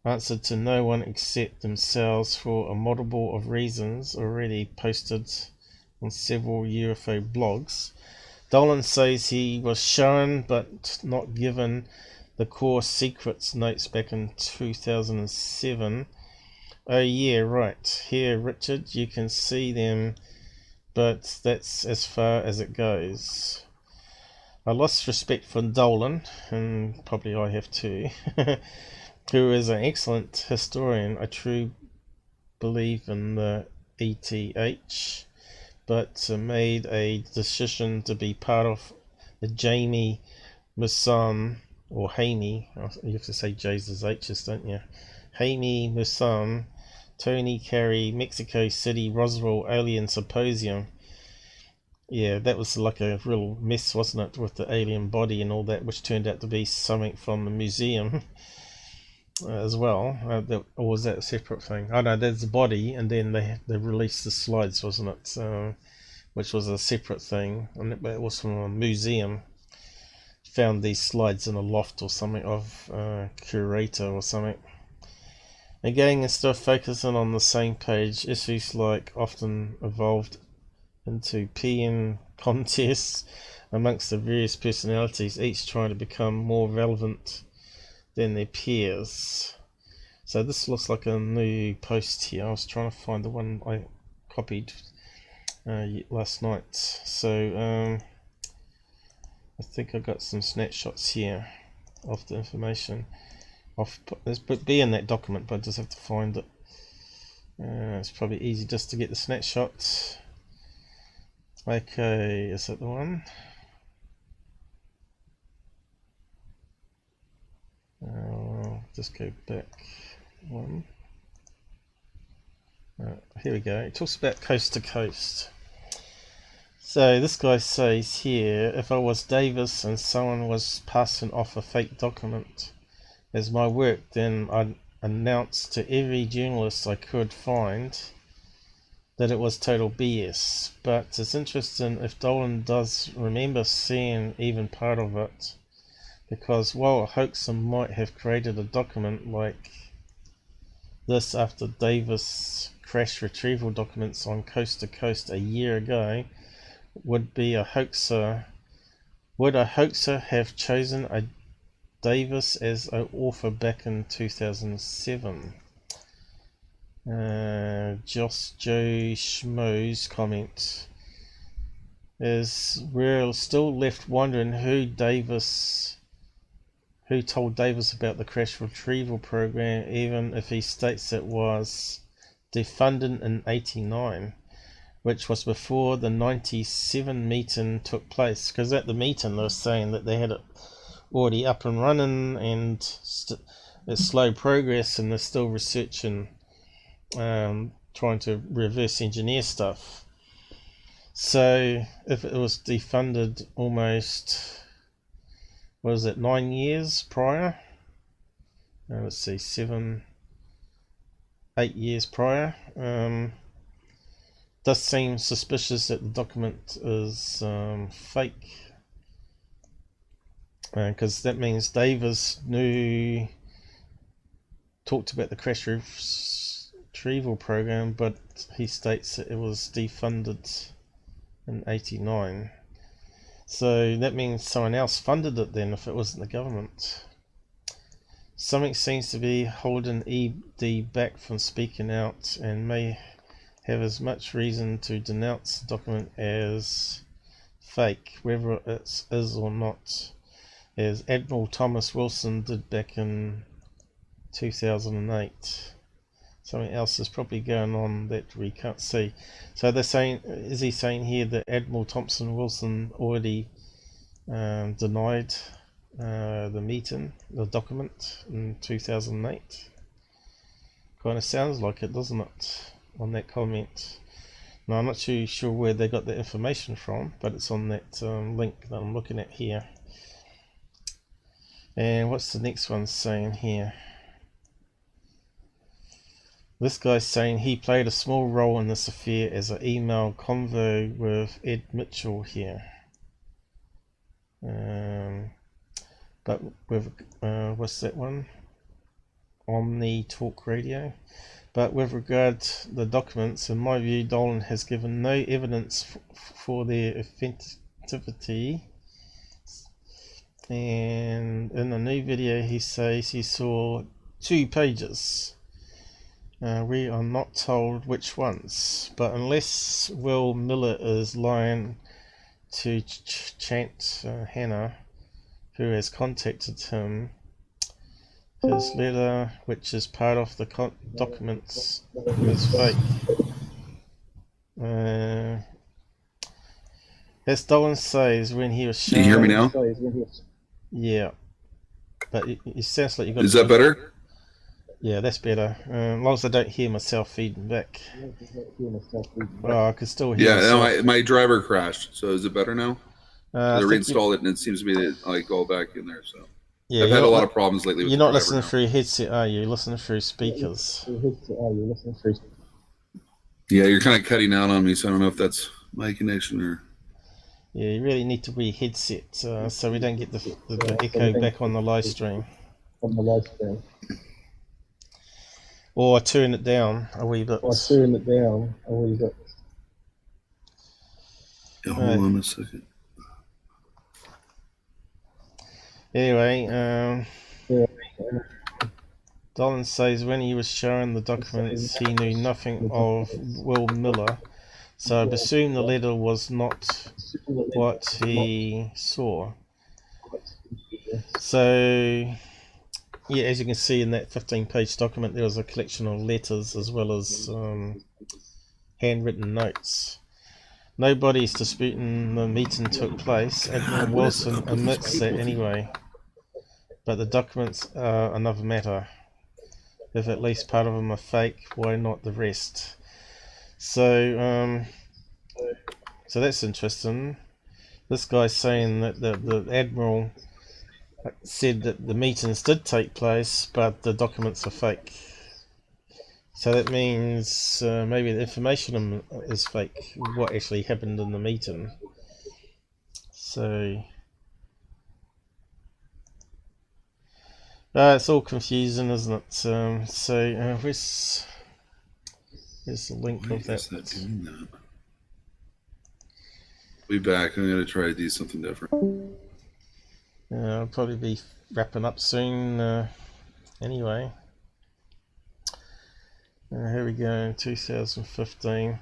Speaker 1: answered to no one except themselves for a multiple of reasons, already posted on several UFO blogs. Dolan says he was shown but not given the core secrets notes back in 2007. Oh yeah, right. Here, Richard, you can see them, but that's as far as it goes. I lost respect for Dolan, and probably I have too, who is an excellent historian. I truly believe in the ETH, but made a decision to be part of the Jamie Musan, or Hamey, you have to say J's as H's, don't you? Hamey Musan, Tony Carey, Mexico City, Roswell Alien Symposium. Yeah, that was like a real mess, wasn't it, with the alien body and all that, which turned out to be something from the museum as well. Or was that a separate thing? Oh no, there's the body, and then they released the slides, wasn't it? Which was a separate thing, and it was from a museum. Found these slides in a loft or something of curator or something. Again, instead of focusing on the same page, issues like often evolved into PM contests amongst the various personalities, each trying to become more relevant than their peers. So this looks like a new post here. I was trying to find the one I copied last night. So I think I got some snapshots here of the information. There's be in that document, but I just have to find it. It's probably easy just to get the snapshot. Okay, is that the one? Just go back one. Here we go. It talks about coast to coast. So this guy says here, if I was Davis and someone was passing off a fake document as my work, then I'd announce to every journalist I could find that it was total BS. But it's interesting if Dolan does remember seeing even part of it, because while a hoaxer might have created a document like this after Davis crash retrieval documents on Coast to Coast a year ago, would a hoaxer have chosen a Davis as an author back in 2007? Josh Joe Schmo's comment is, we're still left wondering who told Davis about the crash retrieval program, even if he states it was defunded in 89, which was before the 97 meeting took place. Because at the meeting they were saying that they had it already up and running, and it's slow progress, and they're still researching, trying to reverse engineer stuff. So if it was defunded almost, what is it, 9 years prior? Let's see, 8 years prior. Does seem suspicious that the document is fake, because that means Davis talked about the crash retrieval program, but he states that it was defunded in 89. So that means someone else funded it then, if it wasn't the government. Something seems to be holding ED back from speaking out, and may have as much reason to denounce the document as fake, whether it is or not, as Admiral Thomas Wilson did back in 2008. Something else is probably going on that we can't see. So they're saying, is he saying here that Admiral Thompson Wilson already denied the meeting, the document in 2008? Kind of sounds like it, doesn't it, on that comment? Now I'm not too sure where they got the information from, but it's on that link that I'm looking at here. And what's the next one saying here? This guy's saying he played a small role in this affair as an email convo with Ed Mitchell here. But with, what's that one? Omni Talk Radio. But with regard to the documents, in my view, Dolan has given no evidence for their authenticity. And in a new video he says he saw 2 pages. We are not told which ones, but unless Will Miller is lying to Chant Hannah, who has contacted him, his letter, which is part of the documents, is fake. As Dolan says, when he was shown...
Speaker 6: Can you hear me now?
Speaker 1: Yeah, but it sounds like you got...
Speaker 6: Is that better?
Speaker 1: Yeah, that's better. As long as I don't hear myself feeding back. Oh, I can still hear myself.
Speaker 6: Yeah, no, my driver crashed. So is it better now? I reinstalled it and it seems to be like all back in there. So
Speaker 1: yeah,
Speaker 6: I've had a lot of problems lately with
Speaker 1: you're
Speaker 6: the
Speaker 1: not
Speaker 6: driver
Speaker 1: listening
Speaker 6: now.
Speaker 1: through your headset, are you? You're listening through speakers.
Speaker 6: Yeah, you're kind of cutting out on me, so I don't know if that's my connection or...
Speaker 1: Yeah, you really need to wear headset so we don't get the echo back on the live stream. Or turn it down a wee bit.
Speaker 6: Yeah, hold on a second.
Speaker 1: Anyway, Dolan says when he was shown the documents, he knew nothing of Will Miller, so I presume the letter was not what he saw. So, yeah, as you can see in that 15-page document, there was a collection of letters as well as handwritten notes. Nobody's disputing the meeting took place. Admiral Wilson admits that anyway. But the documents are another matter. If at least part of them are fake, why not the rest? So, so that's interesting. This guy's saying that the Admiral said that the meetings did take place, but the documents are fake. So that means maybe the information is fake, what actually happened in the meeting. So it's all confusing, isn't it? So where's the link of that?
Speaker 6: Be back. I'm going to try to do something different.
Speaker 1: I'll probably be wrapping up soon anyway. Here we go, 2015.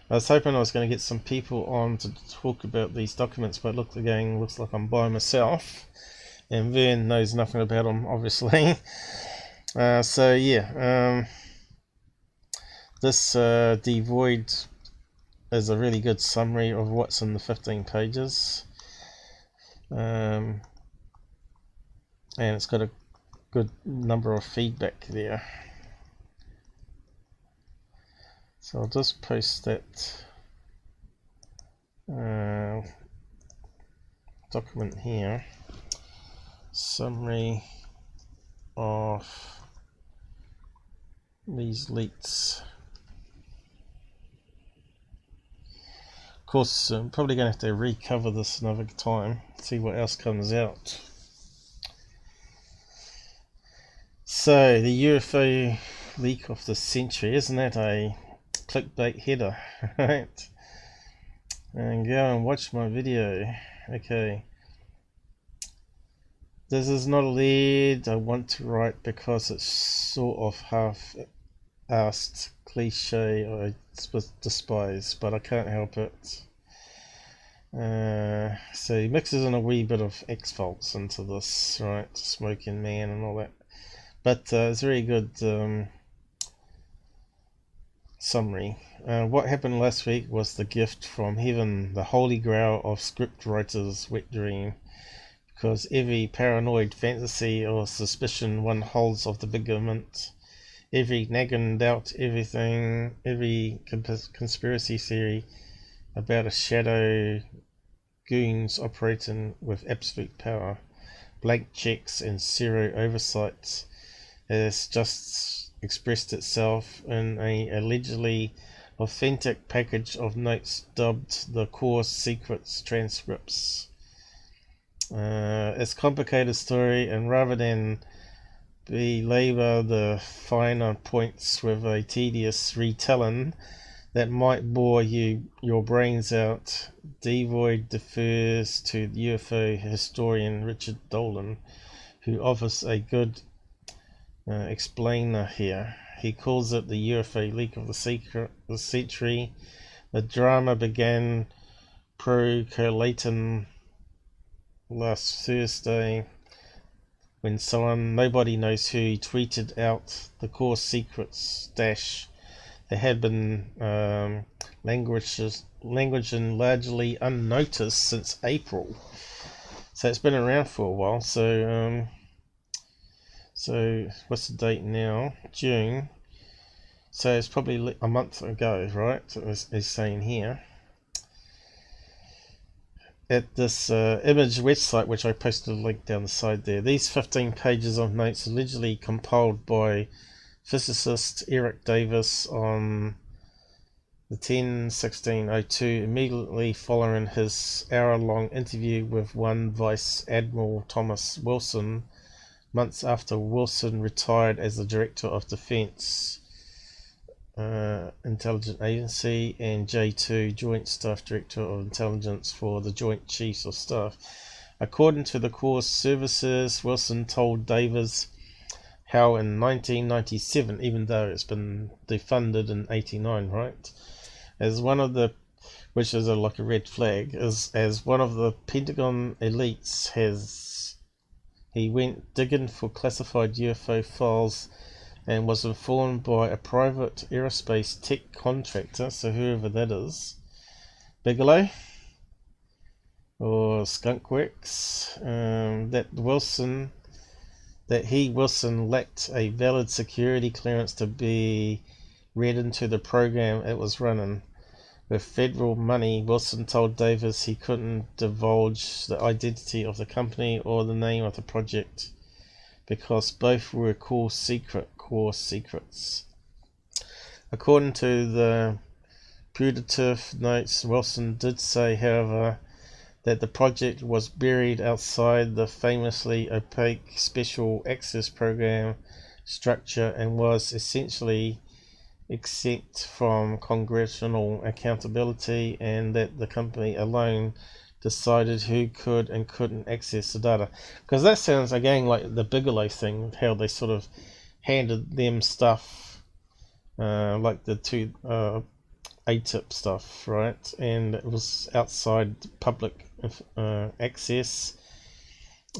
Speaker 1: I was hoping I was going to get some people on to talk about these documents, but look, again, looks like I'm by myself. And Vern knows nothing about them, obviously. So yeah, this devoid is a really good summary of what's in the 15 pages. And it's got a good number of feedback there. So I'll just post that document here. Summary of these leaks. Of course, I'm probably going to have to recover this another time, see what else comes out. So, the UFO leak of the century, isn't that a clickbait header, right? And go and watch my video. Okay. This is not a lead I want to write because it's sort of half-assed cliche I despise, but I can't help it. So he mixes in a wee bit of X-Files into this, right? Smoking Man and all that. But it's a very good summary. What happened last week was the gift from heaven, the holy grail of script writers' wet dream. Because every paranoid fantasy or suspicion one holds of the big government, every nagging doubt, every conspiracy theory about a shadow goons operating with absolute power, blank checks and zero oversight, has just expressed itself in a allegedly authentic package of notes dubbed the Core Secrets Transcripts. It's a complicated story, and rather than belabor the finer points with a tedious retelling that might bore your brains out, Devoid defers to UFO historian Richard Dolan, who offers a good explainer here. He calls it the UFO leak of the century. The drama began percolating last Thursday when someone, nobody knows who, tweeted out the Core Secrets stash that had been languishing largely unnoticed since April. So it's been around for a while. So so what's the date now? June. So it's probably a month ago, right? It's saying here. At this image website, which I posted a link down the side there, these 15 pages of notes allegedly compiled by physicist Eric Davis on the 10/16/02, immediately following his hour-long interview with one Vice Admiral Thomas Wilson months after Wilson retired as the Director of Defense Intelligence Agency and J2 Joint Staff Director of Intelligence for the Joint Chiefs of Staff. According to the Corps Services, Wilson told Davis Howe in 1997, even though it's been defunded in 89, right? As one of the, which is like a red flag, as one of the Pentagon elites he went digging for classified UFO files and was informed by a private aerospace tech contractor, so whoever that is, Bigelow or Skunkworks, that Wilson lacked a valid security clearance to be read into the program it was running. With federal money, Wilson told Davis he couldn't divulge the identity of the company or the name of the project because both were core secrets. According to the putative notes, Wilson did say, however, that the project was buried outside the famously opaque Special Access Program structure and was essentially exempt from congressional accountability, and that the company alone decided who could and couldn't access the data. Because that sounds again like the Bigelow thing, how they sort of handed them stuff, like the two ATIP stuff, right? And it was outside public access,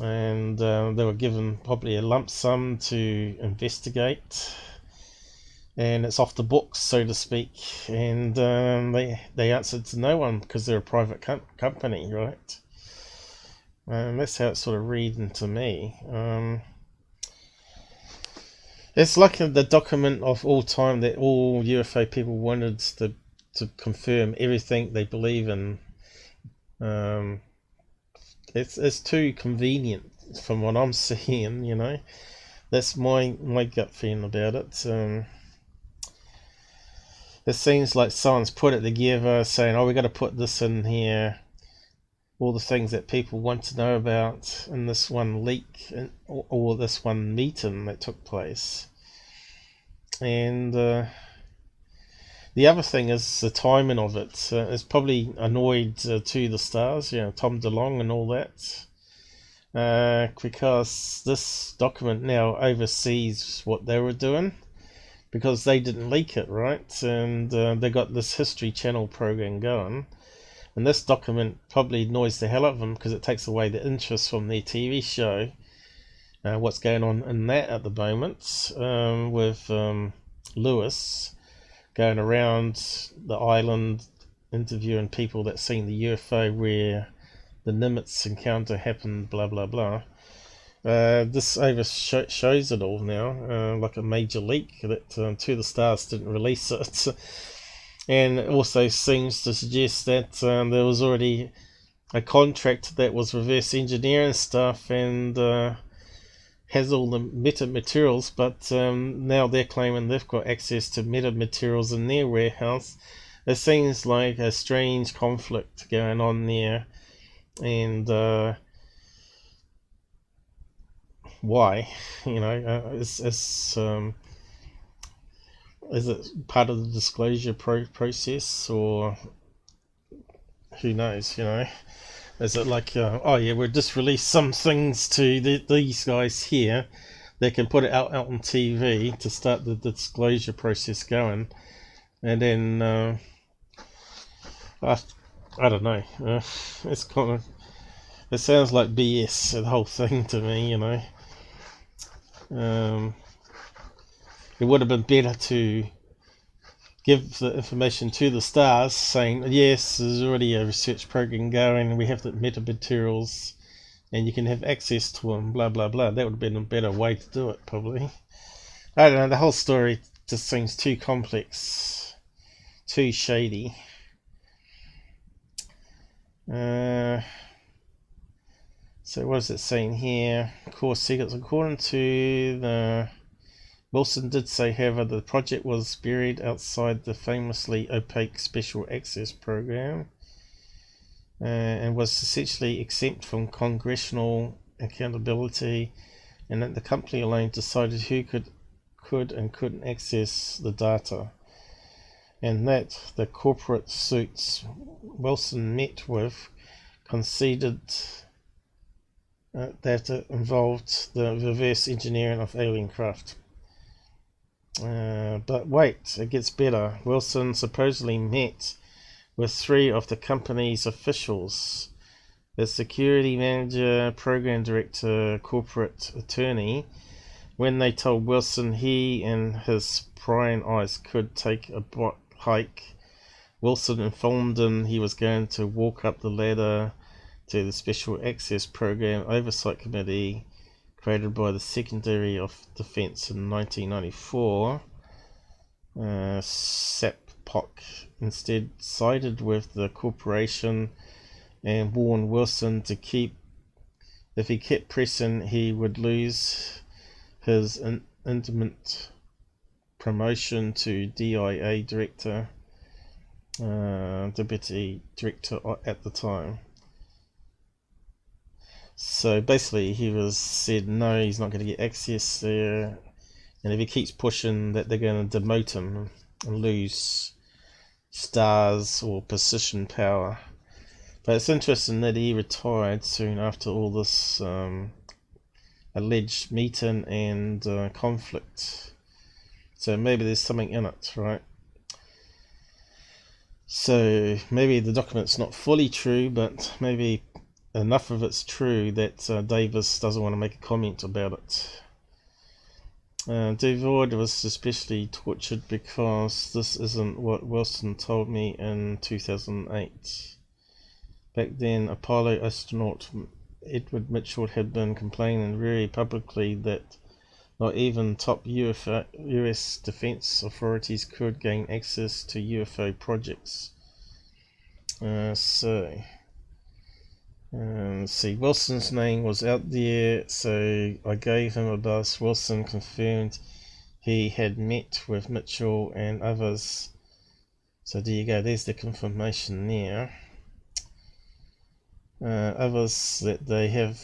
Speaker 1: and they were given probably a lump sum to investigate, and it's off the books, so to speak, and they answered to no one because they're a private company, right? And that's how it's sort of reading to me. It's like the document of all time that all UFO people wanted to confirm everything they believe in. It's too convenient from what I'm seeing, you know. That's my gut feeling about it. It seems like someone's put it together saying, oh, we got to put this in here, all the things that people want to know about in this one leak or this one meeting that took place. And the other thing is the timing of it. It's probably annoyed to the stars, you know, Tom DeLonge and all that, because this document now oversees what they were doing, because they didn't leak it, right? And they got this History Channel program going, and this document probably annoys the hell out of them because it takes away the interest from their TV show, what's going on in that at the moment, with Lewis going around the island interviewing people that seen the UFO where the Nimitz encounter happened, blah blah blah. This shows it all now, like a major leak that To the Stars didn't release it. And it also seems to suggest that there was already a contract that was reverse engineering stuff and has all the meta materials, but now they're claiming they've got access to meta materials in their warehouse. It seems like a strange conflict going on there, and why? You know, is it part of the disclosure process, or who knows? You know, is it like, oh yeah, we'll just release some things to these guys here, they can put it out on TV to start the disclosure process going, and then I don't know. It's kind of, it sounds like BS, the whole thing to me, you know. It would have been better to give the information to the stars saying, yes, there's already a research program going, we have the meta materials and you can have access to them, blah blah blah. That would have been a better way to do it, probably. I don't know, the whole story just seems too complex, too shady. So what is it saying here? Core secrets. According to the Wilson did say, however, the project was buried outside the famously opaque Special Access Program and was essentially exempt from congressional accountability, and that the company alone decided who could and couldn't access the data, and that the corporate suits Wilson met with conceded that it involved the reverse engineering of alien craft. But wait, it gets better. Wilson supposedly met with 3 of the company's officials: the security manager, program director, corporate attorney. When they told Wilson he and his prying eyes could take a hike, Wilson informed him he was going to walk up the ladder to the Special Access Program Oversight Committee created by the Secretary of Defense in 1994. SAPPOC instead sided with the corporation and warned Wilson if he kept pressing, he would lose his intimate promotion to DIA director, deputy director at the time. So basically he said no, he's not going to get access there, and if he keeps pushing that they're going to demote him and lose stars or position power. But it's interesting that he retired soon after all this alleged meeting and conflict. So maybe there's something in it, right? So maybe the document's not fully true, but maybe enough of it's true that Davis doesn't want to make a comment about it. Devoid was especially tortured because this isn't what Wilson told me in 2008. Back then, Apollo astronaut Edward Mitchell had been complaining very publicly that not even top US defense authorities could gain access to UFO projects. See, Wilson's name was out there, so I gave him a buzz. Wilson confirmed he had met with Mitchell and others. So there you go, there's the confirmation there. Others that they have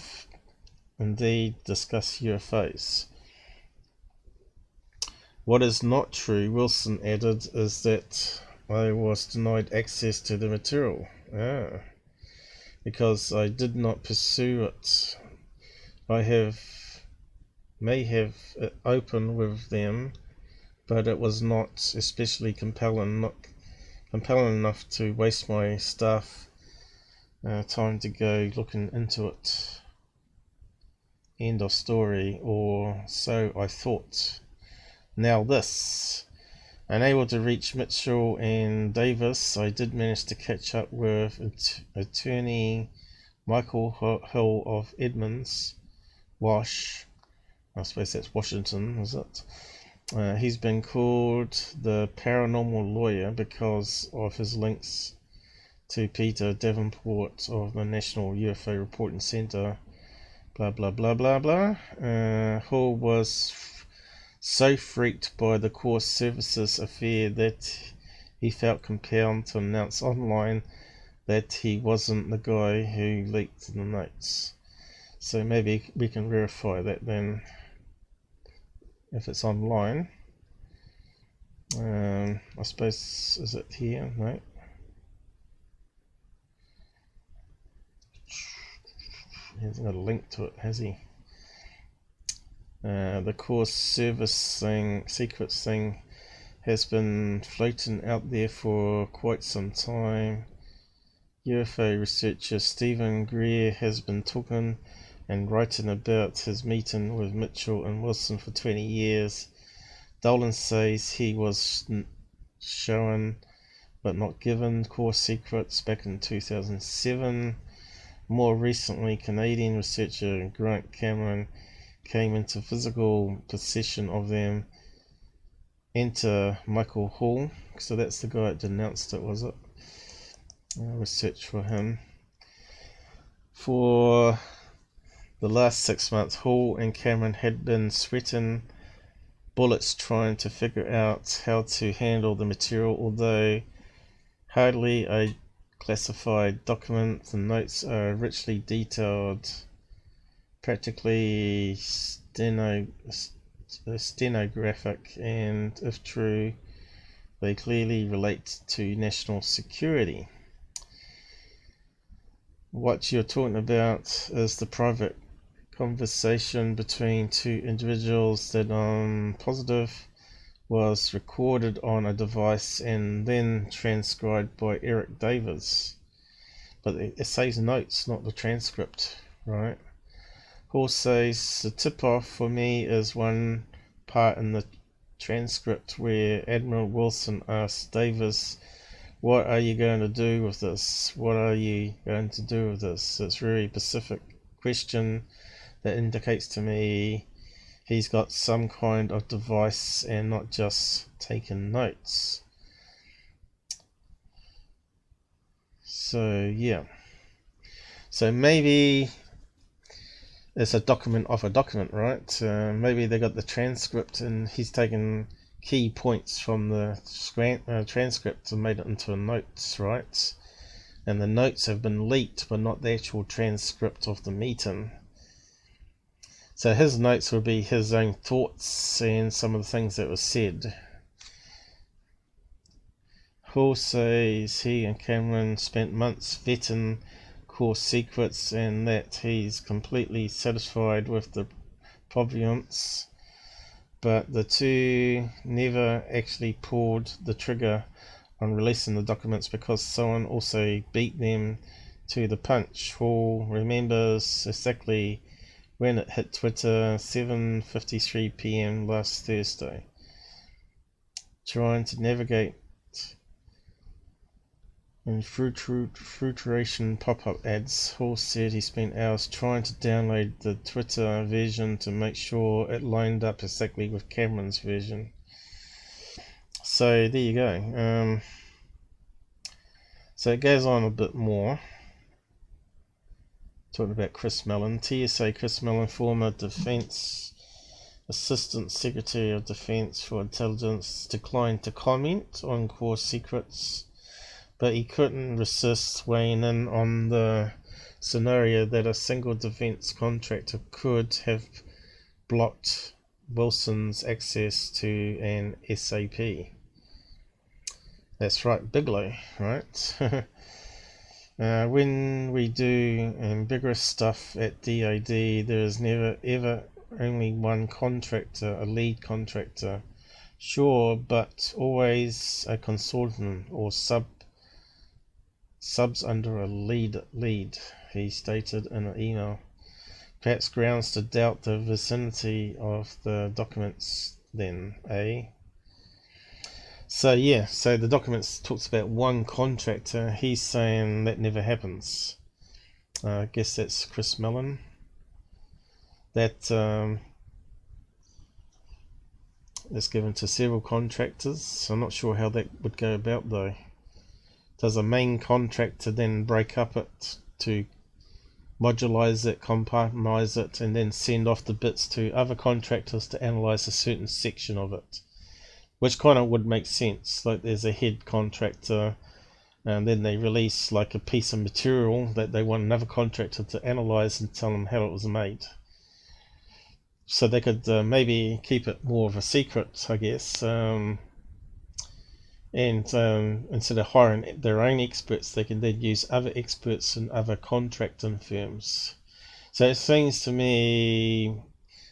Speaker 1: indeed discussed UFOs. What is not true, Wilson added, is that I was denied access to the material. Because I did not pursue it. I may have it open with them, but it was not especially compelling enough to waste my staff time to go looking into it. End of story, or so I thought. Now this. Unable to reach Mitchell and Davis, I did manage to catch up with attorney Michael Hill of Edmonds, Wash. I suppose that's Washington, is it? He's been called the paranormal lawyer because of his links to Peter Davenport of the National UFO Reporting Center. Blah blah blah blah blah. Hall was so freaked by the Core Services affair that he felt compelled to announce online that he wasn't the guy who leaked the notes. So maybe we can verify that then, if it's online. I suppose, is it here? No. He hasn't got a link to it, has he? The core service thing, secrets thing, has been floating out there for quite some time. UFO researcher Stephen Greer has been talking and writing about his meeting with Mitchell and Wilson for 20 years. Dolan says he was shown but not given core secrets back in 2007. More recently, Canadian researcher Vern Came came into physical possession of them. Enter Michael Hall. So that's the guy that denounced it, was it? Research for him. For the last 6 months, Hall and Cameron had been sweating bullets trying to figure out how to handle the material, although hardly a classified document. The notes are richly detailed, practically stenographic, and if true, they clearly relate to national security. What you're talking about is the private conversation between two individuals that I'm positive was recorded on a device and then transcribed by Eric Davis. But it says notes, not the transcript, right? Hall says the tip-off for me is one part in the transcript where Admiral Wilson asks Davis, what are you going to do with this? What are you going to do with this? It's a very specific question that indicates to me he's got some kind of device and not just taking notes. So yeah, so maybe it's a document of a document, right? Maybe they got the transcript and he's taken key points from the transcript and made it into notes, right? And the notes have been leaked but not the actual transcript of the meeting. So his notes would be his own thoughts and some of the things that were said. Hall says he and Cameron spent months vetting core secrets and that he's completely satisfied with the provenance, but the two never actually pulled the trigger on releasing the documents because someone also beat them to the punch. Hall remembers exactly when it hit Twitter, 7:53 p.m. last Thursday. Trying to navigate in fruitration pop-up ads, Hall said he spent hours trying to download the Twitter version to make sure it lined up exactly with Cameron's version. So there you go. So it goes on a bit more. Talking about Chris Mellon. TSA Chris Mellon, former Defense Assistant Secretary of Defense for Intelligence, declined to comment on core secrets, but he couldn't resist weighing in on the scenario that a single defense contractor could have blocked Wilson's access to an SAP. That's right, Bigelow, right? When we do ambiguous stuff at DoD, there is never ever only one contractor, a lead contractor, sure, but always a consultant or subs under a lead, he stated in an email. Perhaps grounds to doubt the vicinity of the documents then, eh? So yeah, so the documents talks about one contractor. He's saying that never happens. I guess that's Chris Mellon. That is given to several contractors. I'm not sure how that would go about though. Does a main contractor then break up it to modularize it, compartmentalize it, and then send off the bits to other contractors to analyze a certain section of it? Which kind of would make sense. Like there's a head contractor and then they release like a piece of material that they want another contractor to analyze and tell them how it was made. So they could maybe keep it more of a secret, I guess. And instead of hiring their own experts, they can then use other experts and other contracting firms. So it seems to me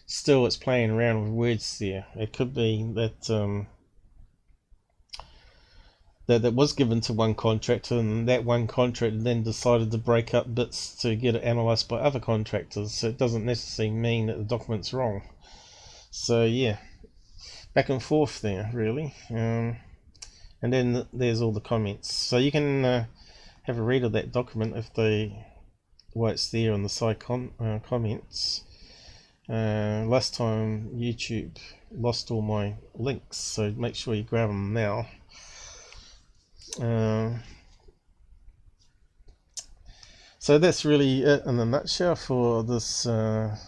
Speaker 1: still it's playing around with words there. It could be that that was given to one contractor and that one contractor then decided to break up bits to get it analysed by other contractors. So it doesn't necessarily mean that the document's wrong. So yeah, back and forth there really. And then there's all the comments. So you can have a read of that document if it's there on the side comments. Last time YouTube lost all my links, so make sure you grab them now. So that's really it in a nutshell for this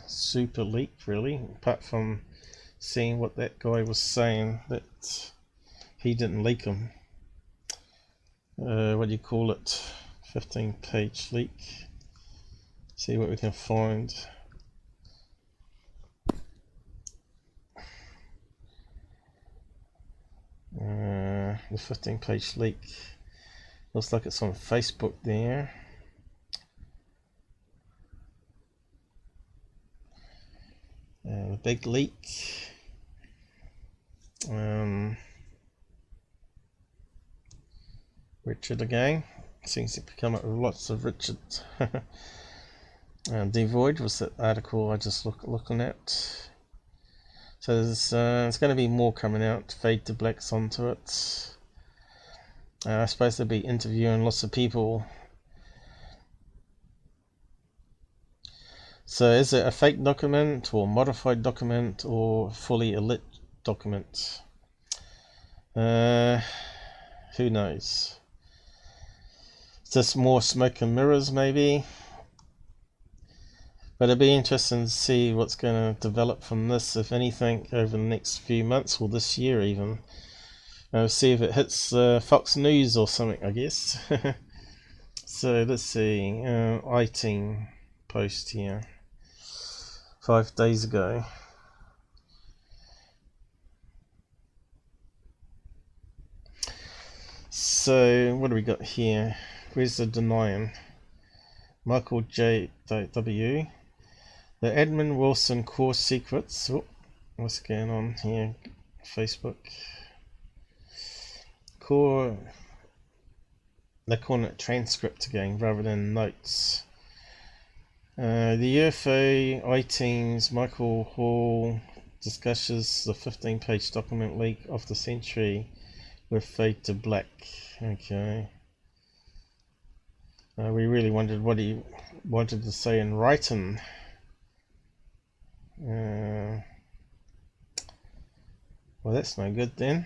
Speaker 1: super leak, really, apart from seeing what that guy was saying that he didn't leak them. What do you call it? 15-page leak. See what we can find. the 15-page leak. Looks like it's on Facebook there. The big leak. Richard again. Seems to come up with lots of Richards. Devoid was that article I just looking at. So there's going to be more coming out. Fade to Black's onto it. I suppose they'll be interviewing lots of people. So is it a fake document or modified document or fully a lit document? Who knows? Is this more smoke and mirrors maybe? But it'll be interesting to see what's going to develop from this, if anything, over the next few months or this year even. See if it hits Fox News or something, I guess. So let's see. I-Team post here 5 days ago. So what do we got here? Where's the denying? Michael J. W. The Edmund Wilson Core Secrets. Oh, what's going on here? Facebook. Core. They're calling it transcript again rather than notes. The UFO I-Team's Michael Hall discusses the 15-page document leak of the century with Fade to Black. Okay. We really wondered what he wanted to say in writing. Well, that's no good then.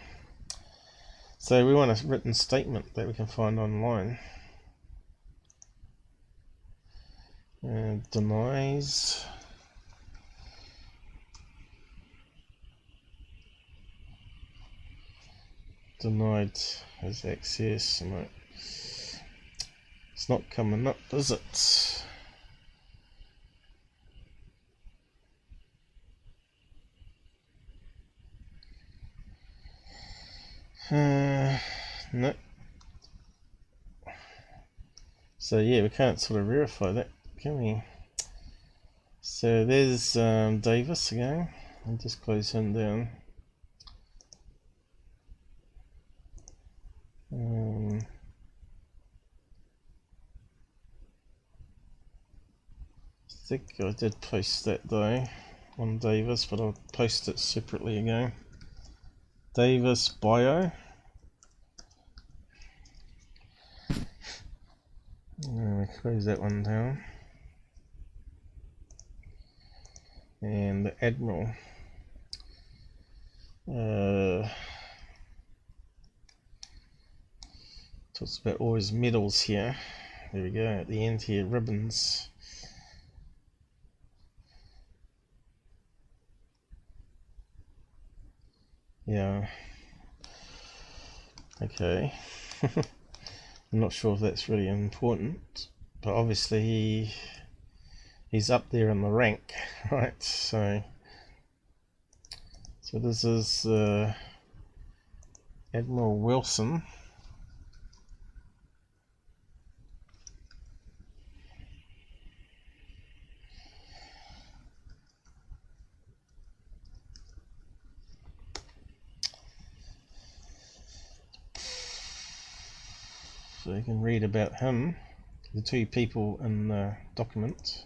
Speaker 1: So we want a written statement that we can find online. Denies. Denied his access. No. It's not coming up, is it? No. So yeah, we can't sort of verify that, can we? So there's Davis again. I'll just close him down. I think I did post that though on Davis, but I'll post it separately again. Davis bio. Close that one down. And the Admiral. Talks about all his medals here. There we go, at the end here, ribbons. Yeah. Okay. I'm not sure if that's really important, but obviously he's up there in the rank, right? So this is Admiral Wilson. So you can read about him, the two people in the document.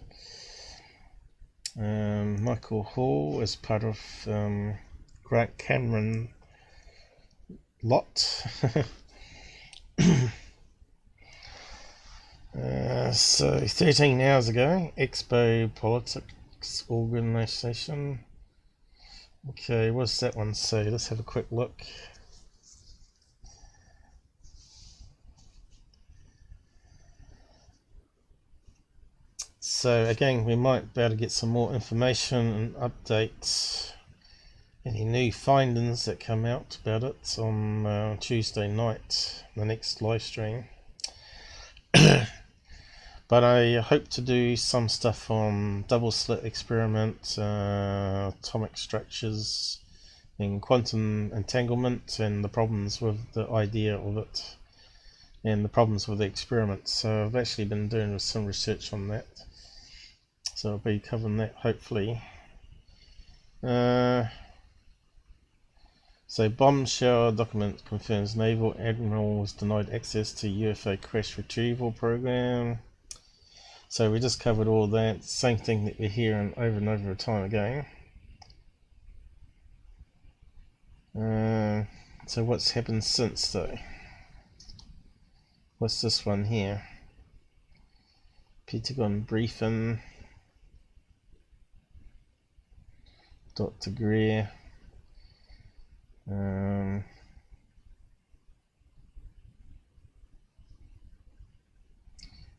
Speaker 1: Michael Hall is part of Grant Cameron lot. So 13 hours ago, Expo Politics Organization. Okay, what's that one say? Let's have a quick look. So again, we might be able to get some more information and updates, any new findings that come out about it on Tuesday night, the next live stream. But I hope to do some stuff on double slit experiment, atomic structures, in quantum entanglement and the problems with the idea of it and the problems with the experiments. So I've actually been doing some research on that, so I'll be covering that hopefully. So bombshell document confirms naval admiral was denied access to UFO crash retrieval program. So we just covered all that, same thing that we're hearing over and over time again. So what's happened since though? What's this one here? Pentagon briefing. Dr. Greer.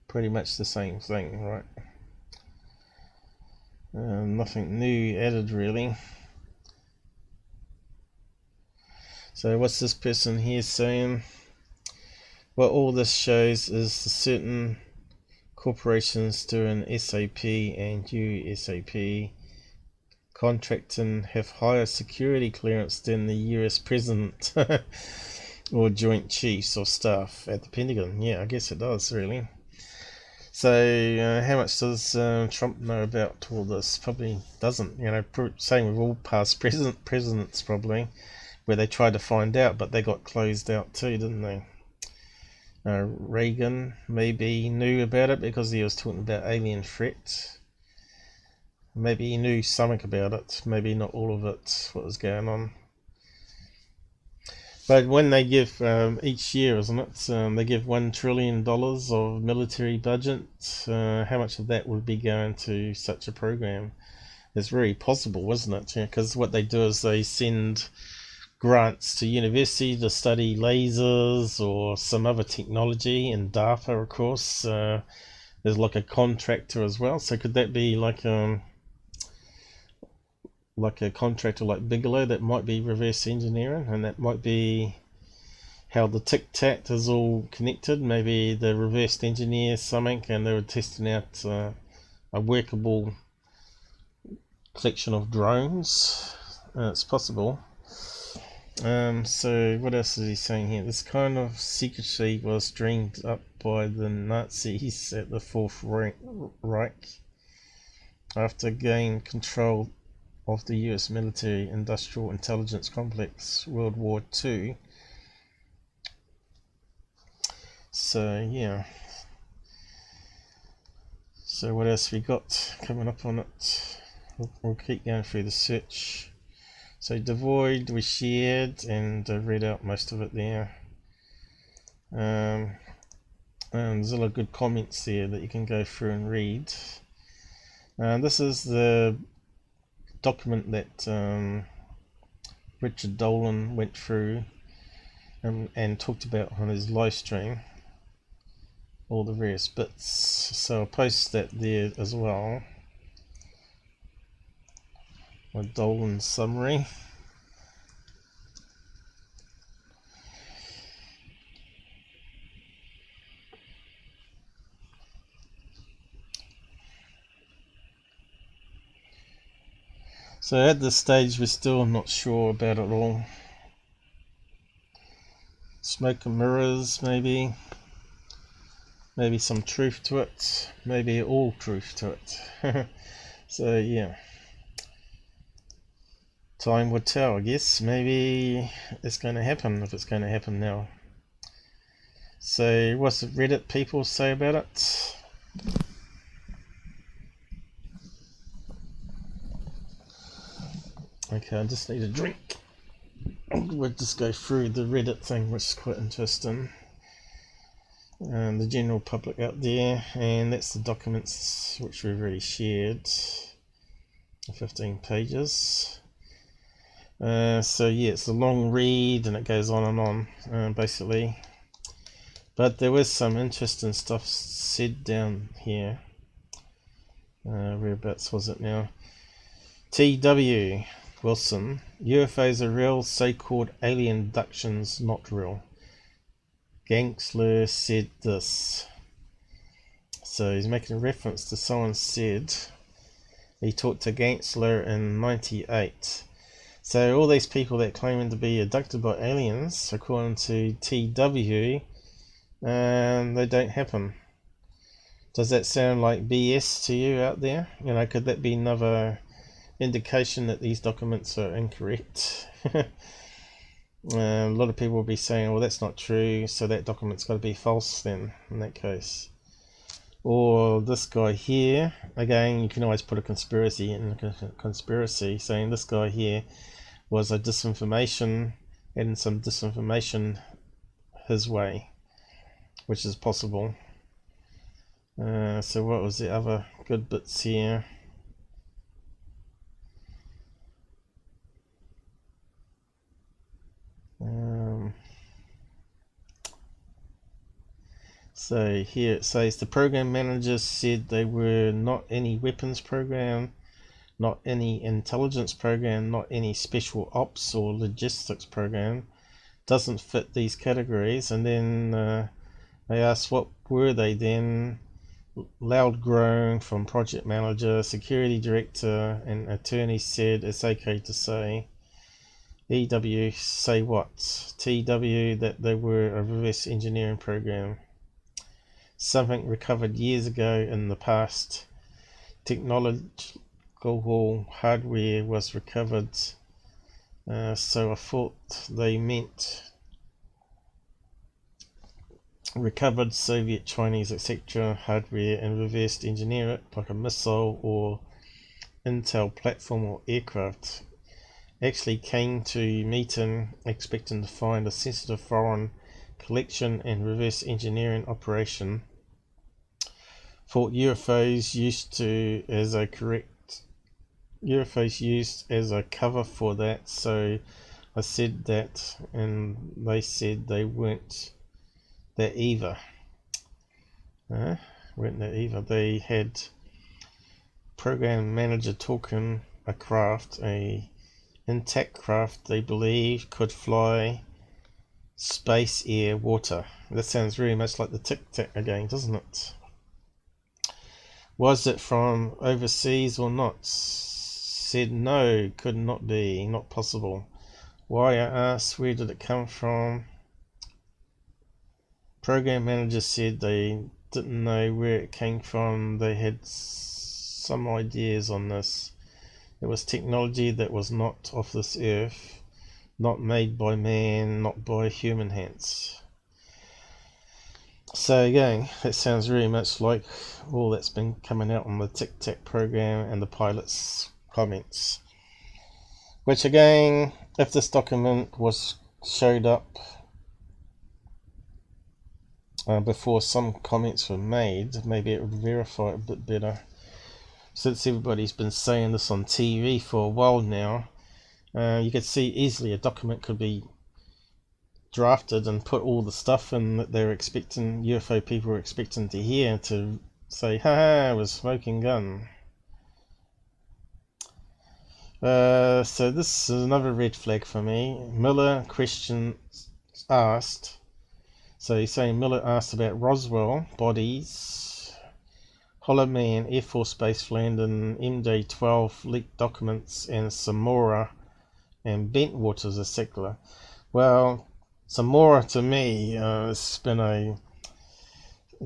Speaker 1: Pretty much the same thing, right? Nothing new added really. So what's this person here saying? What all this shows is certain corporations doing SAP and USAP contracting have higher security clearance than the US President or Joint Chiefs or staff at the Pentagon. Yeah, I guess it does really. So how much does Trump know about all this? Probably doesn't. You know, same with all past presidents probably, where they tried to find out, but they got closed out too, didn't they? Reagan maybe knew about it because he was talking about alien threat. Maybe he knew something about it, maybe not all of it, what was going on. But when they give each year, isn't it? They give $1 trillion of military budget. How much of that would be going to such a program? It's very possible, isn't it? Because what they do is they send grants to university to study lasers or some other technology, and DARPA, of course. There's like a contractor as well. So could that be like a contractor like Bigelow that might be reverse engineering, and that might be how the tic-tac is all connected? Maybe they reversed engineer something and they were testing out a workable collection of drones. It's possible. So what else is he saying here? This kind of secrecy was dreamed up by the Nazis at the Fourth Reich after gaining control of the US military industrial intelligence complex, World War II. So yeah. So what else we got coming up on it? We'll keep going through the search. So Devoid we shared and read out most of it there. And there's a lot of good comments there that you can go through and read. This is the document that Richard Dolan went through and talked about on his live stream, all the various bits. So I'll post that there as well. A Dolan summary. So at this stage we're still not sure about it all. Smoke and mirrors, maybe some truth to it, maybe all truth to it. So yeah, time will tell, I guess. Maybe it's going to happen, if it's going to happen now. So what's the Reddit people say about it? Okay, I just need a drink. We'll just go through the Reddit thing, which is quite interesting. The general public out there, and that's the documents which we've already shared. 15 pages. So yeah, it's a long read and it goes on and on, basically. But there was some interesting stuff said down here. Whereabouts was it now? T.W. Wilson, UFOs are real, so-called alien abductions not real. Gangsler said this. So he's making a reference to someone said he talked to Gangsler in 98. So all these people that claiming to be abducted by aliens, according to TW, they don't happen. Does that sound like BS to you out there? You know, could that be another indication that these documents are incorrect? A lot of people will be saying, well, that's not true, so that document's got to be false then, in that case. Or this guy here, again, you can always put a conspiracy in a conspiracy, saying this guy here was a disinformation, and some disinformation his way, which is possible. So what was the other good bits here? So here it says the program managers said they were not any weapons program, not any intelligence program, not any special ops or logistics program. Doesn't fit these categories. And then they asked what were they then. Loud groan from project manager, security director and attorney said it's okay to say. EW say what? TW that they were a reverse engineering program. Something recovered years ago in the past. Technological hardware was recovered. So I thought they meant recovered Soviet, Chinese, etc. hardware and reversed engineer it like a missile or Intel platform or aircraft. Actually came to meeting expecting to find a sensitive foreign collection and reverse engineering operation. Thought UFOs used as a cover for that, so I said that, and they said they weren't that either. They had program manager talking a craft, a intact craft they believe could fly space, air, water. That sounds very much like the tic-tac again, doesn't it? Was it from overseas or not? Said no, could not be, not possible. Why, I asked, where did it come from? Program manager said they didn't know where it came from. They had some ideas on this. It was technology that was not of this earth, not made by man, not by human hands. So again, that sounds very much like all that's been coming out on the Tic Tac program and the pilot's comments. Which again, if this document was showed up before some comments were made, maybe it would verify it a bit better. Since everybody's been saying this on TV for a while now, you could see easily a document could be drafted and put all the stuff in that they're expecting, UFO people were expecting to hear, to say, haha, it was smoking gun. So this is another red flag for me. Miller question asked. So he's saying Miller asked about Roswell bodies, Hollow Man, Air Force Base Landing, MJ-12 leaked documents, and Samora and Bentwaters, etc. Well, Samora to me has been a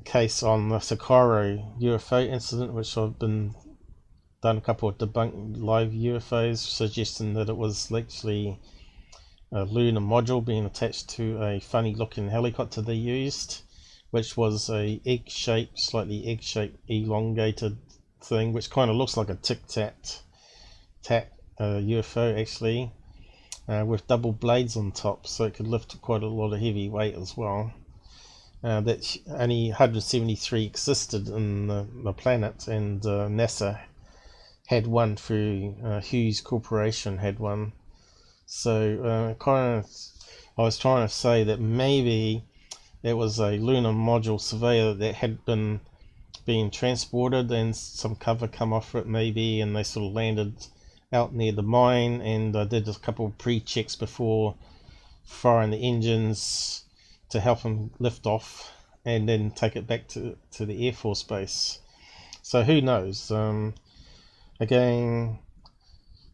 Speaker 1: case on the Socorro UFO incident, which I've been done a couple of debunked live UFOs, suggesting that it was actually a lunar module being attached to a funny looking helicopter they used, which was a egg-shaped, slightly egg-shaped, elongated thing, which kind of looks like a tic-tac UFO actually, with double blades on top, so it could lift quite a lot of heavy weight as well. That only 173 existed in the planet, and NASA had one through Hughes Corporation had one. So I was trying to say that maybe it was a lunar module surveyor that had been being transported and some cover come off it maybe, and they sort of landed out near the mine, and I did a couple of pre-checks before firing the engines to help them lift off and then take it back to the Air Force Base. So who knows? Again,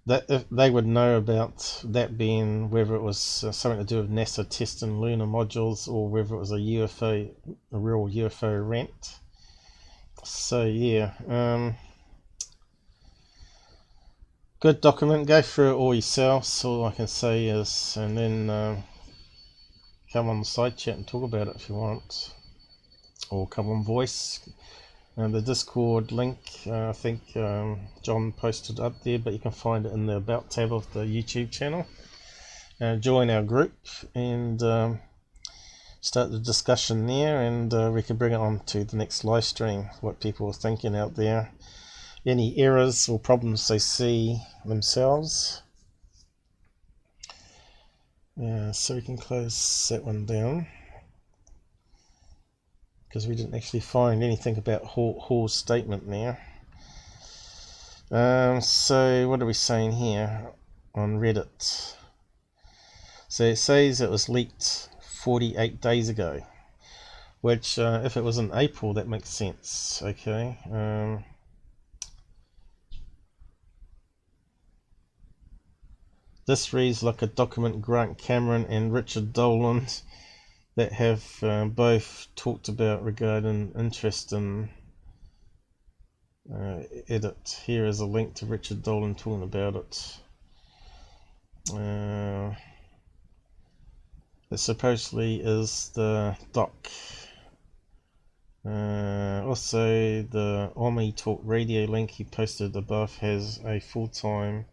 Speaker 1: that if they would know about that being whether it was something to do with NASA testing lunar modules or whether it was a UFO, a real UFO rant. So yeah, good document. Go through it all yourselves. All I can say is, and then come on the side chat and talk about it if you want, or come on voice. The Discord link, I think John posted up there, but you can find it in the About tab of the YouTube channel. Join our group and start the discussion there, and we can bring it on to the next live stream, what people are thinking out there, any errors or problems they see themselves. So we can close that one down, because we didn't actually find anything about Hall's statement there. So what are we saying here on Reddit? So it says it was leaked 48 days ago, which if it was in April, that makes sense. Okay. This reads like a document Grant Cameron and Richard Dolan that have both talked about regarding interest in edit. Here is a link to Richard Dolan talking about it. It supposedly is the doc. Also, the Omni Talk radio link he posted above has a full timeline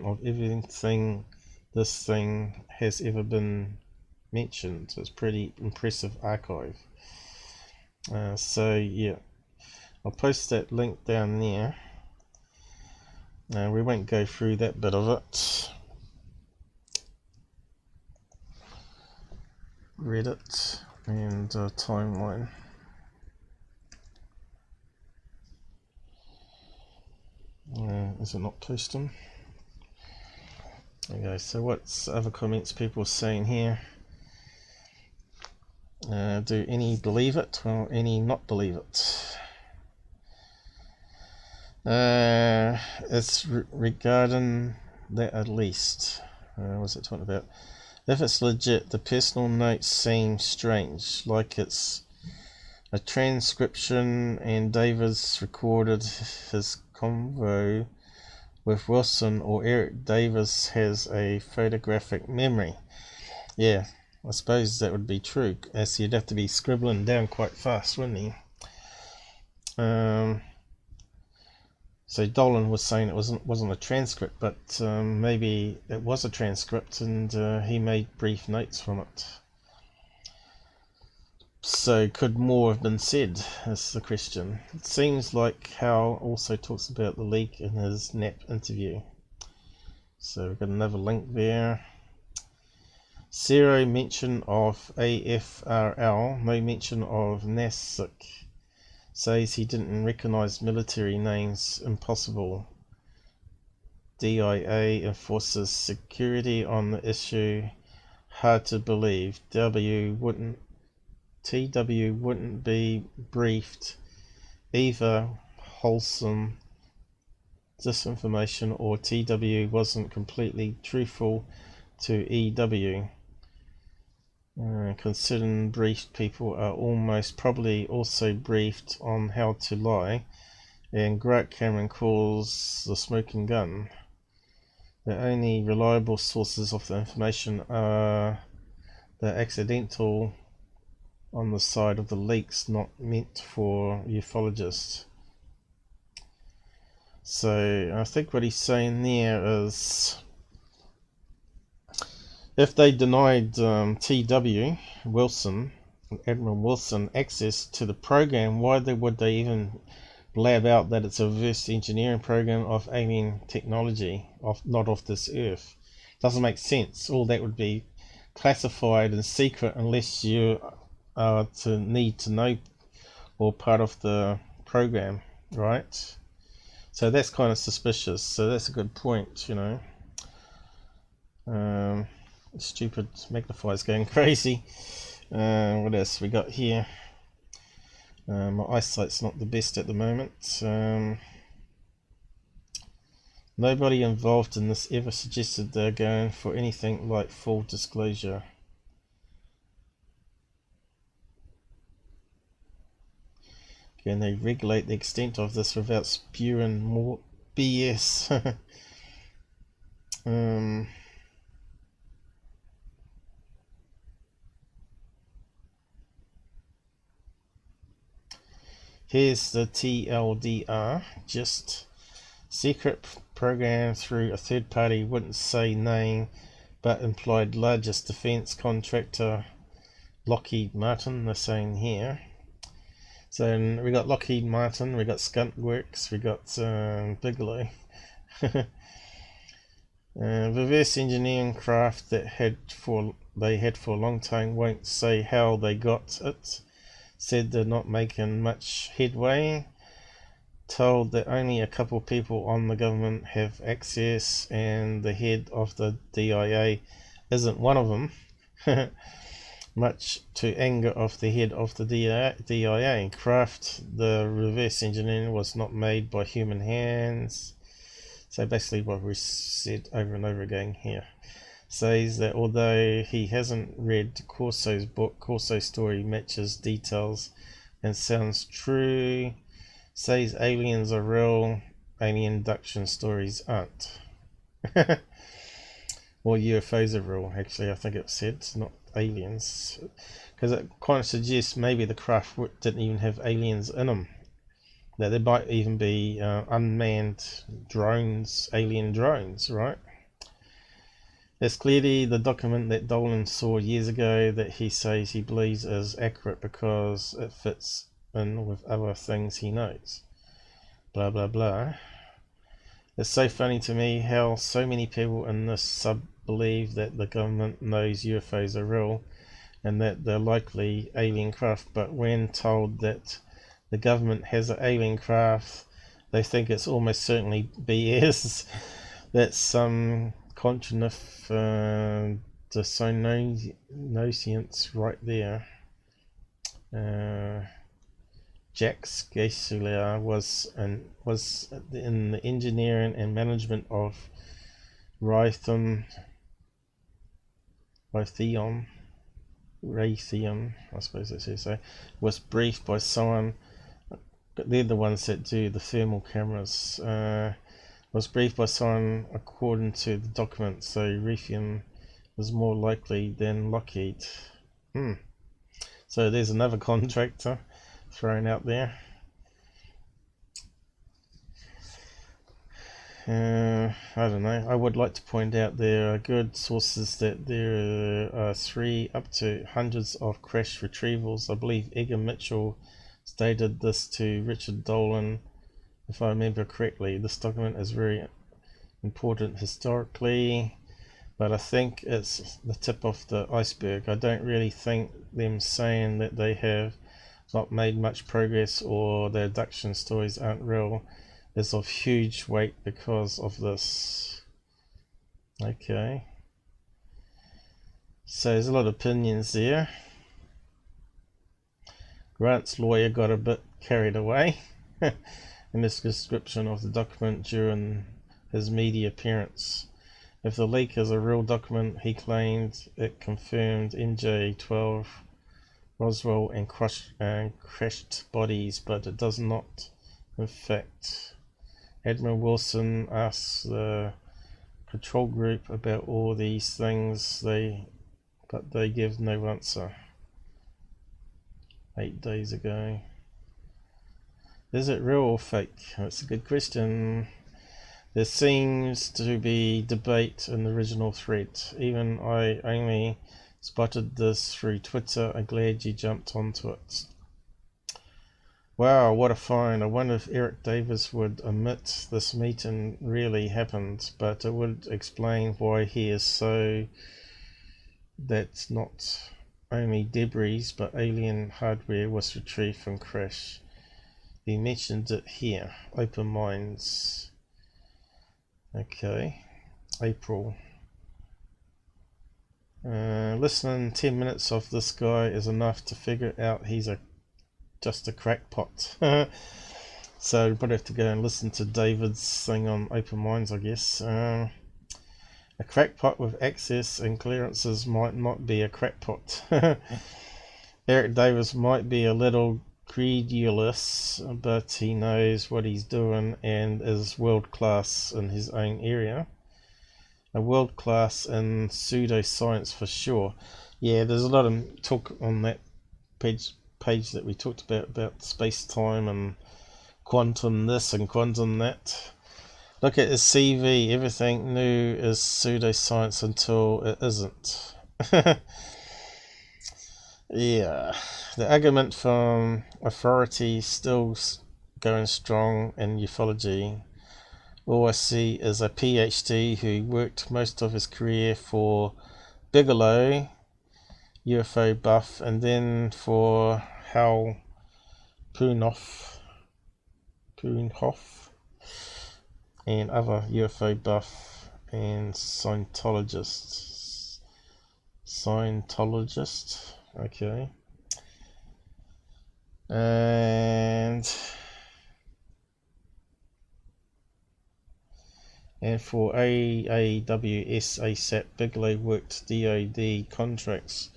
Speaker 1: of everything this thing has ever been mentioned. So it's pretty impressive archive. So yeah, I'll post that link down there. We won't go through that bit of it. Reddit and timeline. Is it not posting? Okay, so what's other comments people are saying here? Do any believe it or any not believe it? It's regarding that at least. What's it talking about? If it's legit, the personal notes seem strange, like it's a transcription and Davis recorded his convo with Wilson, or Eric Davis has a photographic memory. Yeah, I suppose that would be true, as he'd have to be scribbling down quite fast, wouldn't he? So Dolan was saying it wasn't a transcript, but maybe it was a transcript and he made brief notes from it. So could more have been said, is the question. It seems like Howe also talks about the leak in his NAP interview. So we've got another link there. Zero mention of AFRL, no mention of NASIC. Says he didn't recognize military names. Impossible. DIA enforces security on the issue. Hard to believe. TW wouldn't be briefed. Either wholesome disinformation or TW wasn't completely truthful to EW. Considering briefed people are almost probably also briefed on how to lie, and Grant Cameron calls the smoking gun. The only reliable sources of the information are the accidental on the side of the leaks, not meant for ufologists. So I think what he's saying there is, if they denied TW Wilson, Admiral Wilson, access to the program, why would they even blab out that it's a reverse engineering program of alien technology, not off this earth? Doesn't make sense. All that would be classified and secret unless you are to need to know or part of the program, right? So that's kind of suspicious. So that's a good point, you know. Stupid magnifier's going crazy. What else we got here? My eyesight's not the best at the moment. Nobody involved in this ever suggested they're going for anything like full disclosure. Can they regulate the extent of this without spewing more BS? Here's the TLDR, just secret program through a third party, wouldn't say name, but implied largest defense contractor, Lockheed Martin, they're saying here. So we got Lockheed Martin, we got Skunk Works, we got Bigelow. Reverse engineering craft that they had for a long time, won't say how they got it. Said they're not making much headway. Told that only a couple people on the government have access, and the head of the DIA isn't one of them. Much to anger of the head of the DIA. Craft, the reverse engineering was not made by human hands. So basically what we said over and over again here. Says that although he hasn't read Corso's book, Corso's story matches details and sounds true. Says aliens are real, alien abduction stories aren't. Well, UFOs are real, actually, I think it said, not aliens. Because it kind of suggests maybe the craft didn't even have aliens in them. That there might even be unmanned drones, alien drones, right? It's clearly the document that Dolan saw years ago that he says he believes is accurate because it fits in with other things he knows. Blah blah blah. It's so funny to me how so many people in this sub believe that the government knows UFOs are real and that they're likely alien craft, but when told that the government has an alien craft, they think it's almost certainly BS. That's some contranif dissonance right there. Jack Scasula was in the engineering and management of Raytheon, I suppose that's how you say, was briefed by someone. They're the ones that do the thermal cameras. Was briefed by someone according to the document, so Raytheon was more likely than Lockheed. So there's another contractor thrown out there. I don't know. I would like to point out there are good sources that there are 3 up to hundreds of crash retrievals. I believe Edgar Mitchell stated this to Richard Dolan, if I remember correctly. This document is very important historically, but I think it's the tip of the iceberg. I don't really think them saying that they have not made much progress or the abduction stories aren't real is of huge weight because of this. Okay, so there's a lot of opinions there. Grant's lawyer got a bit carried away in his description of the document during his media appearance. If the leak is a real document, he claimed it confirmed NJ-12 Roswell and crashed bodies, but it does not. In fact, Admiral Wilson asks the control group about all these things, but they give no answer. 8 days ago. Is it real or fake? That's a good question. There seems to be debate in the original thread. Even I only spotted this through Twitter. I'm glad you jumped onto it. Wow, what a find. I wonder if Eric Davis would admit this meeting really happened, but it would explain why he is so that not only debris but alien hardware was retrieved from crash. He mentioned it here. Open minds. Okay, April. Listening 10 minutes of this guy is enough to figure out he's a just a crackpot. So you probably have to go and listen to David's thing on Open Minds, I guess. A crackpot with access and clearances might not be a crackpot. Eric Davis might be a little credulous, but he knows what he's doing and is world class in his own area. A world class in pseudoscience for sure. Yeah, there's a lot of talk on that page that we talked about space-time and quantum this and quantum that. Look at his CV. Everything new is pseudoscience until it isn't. Yeah, the argument from authority still going strong in ufology. All I see is a PhD who worked most of his career for Bigelow, UFO buff, and then for Howe, Poonhoff, and other UFO buff and Scientologists. Okay. And for AAWS ASAP, Bigelow worked DoD contracts.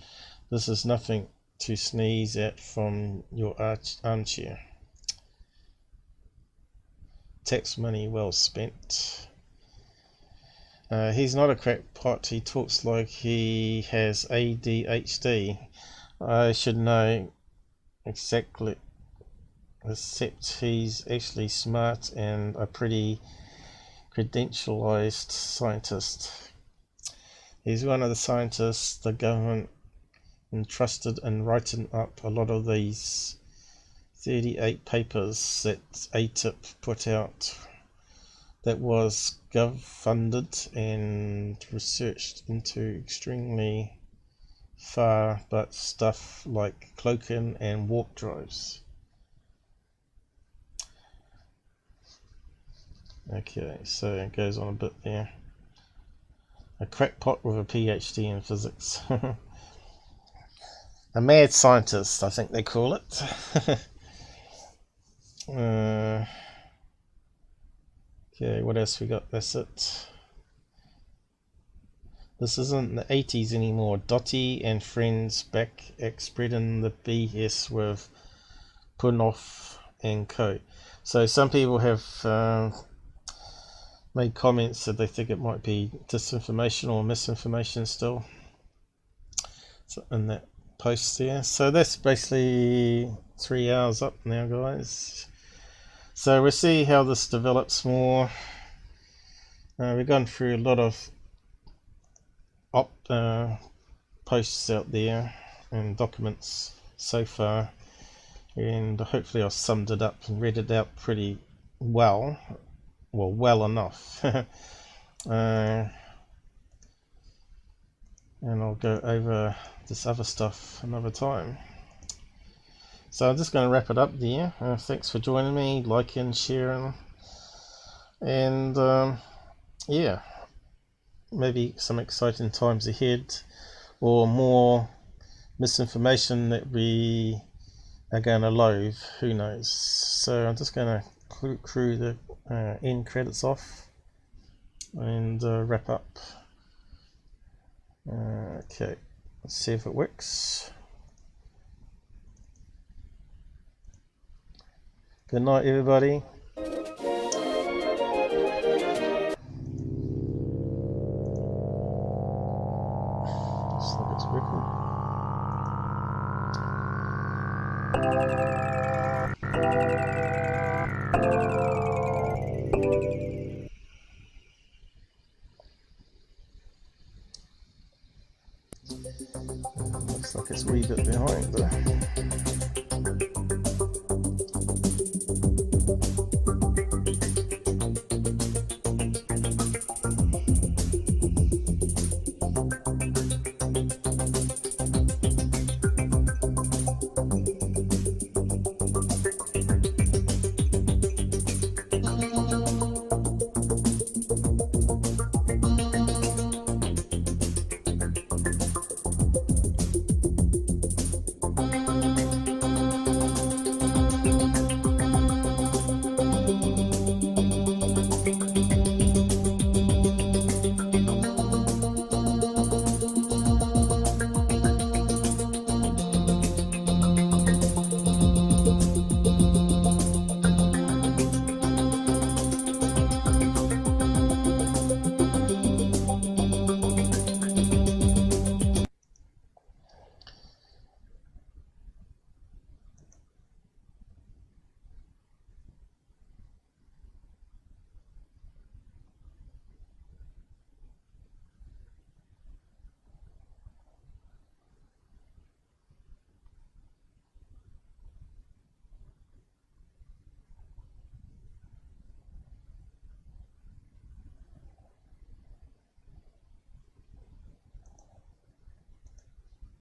Speaker 1: This is nothing to sneeze at from your armchair. Tax money well spent. He's not a crackpot. He talks like he has ADHD. I should know exactly, except he's actually smart and a pretty credentialized scientist. He's one of the scientists the government entrusted in writing up a lot of these 38 papers that ATIP put out, that was gov funded and researched into extremely far, but stuff like cloaking and warp drives. Okay, so it goes on a bit there. A crackpot with a PhD in physics. A mad scientist, I think they call it. Okay, what else we got? That's it. This isn't the 80s anymore. Dottie and friends back at spreading the BS with Punoff and co. So some people have made comments that they think it might be disinformation or misinformation still, so in that post there. So that's basically 3 hours up now, guys. So we'll see how this develops more. We've gone through a lot of posts out there and documents so far, and hopefully I've summed it up and read it out pretty well enough. And I'll go over this other stuff another time. So I'm just going to wrap it up there. Thanks for joining me, liking, sharing, and yeah, maybe some exciting times ahead, or more misinformation that we are going to loathe, who knows. So I'm just going to crew the end credits off and wrap up. Okay, let's see if it works. Good night, everybody. Looks like it's working. Looks like it's a wee bit behind, but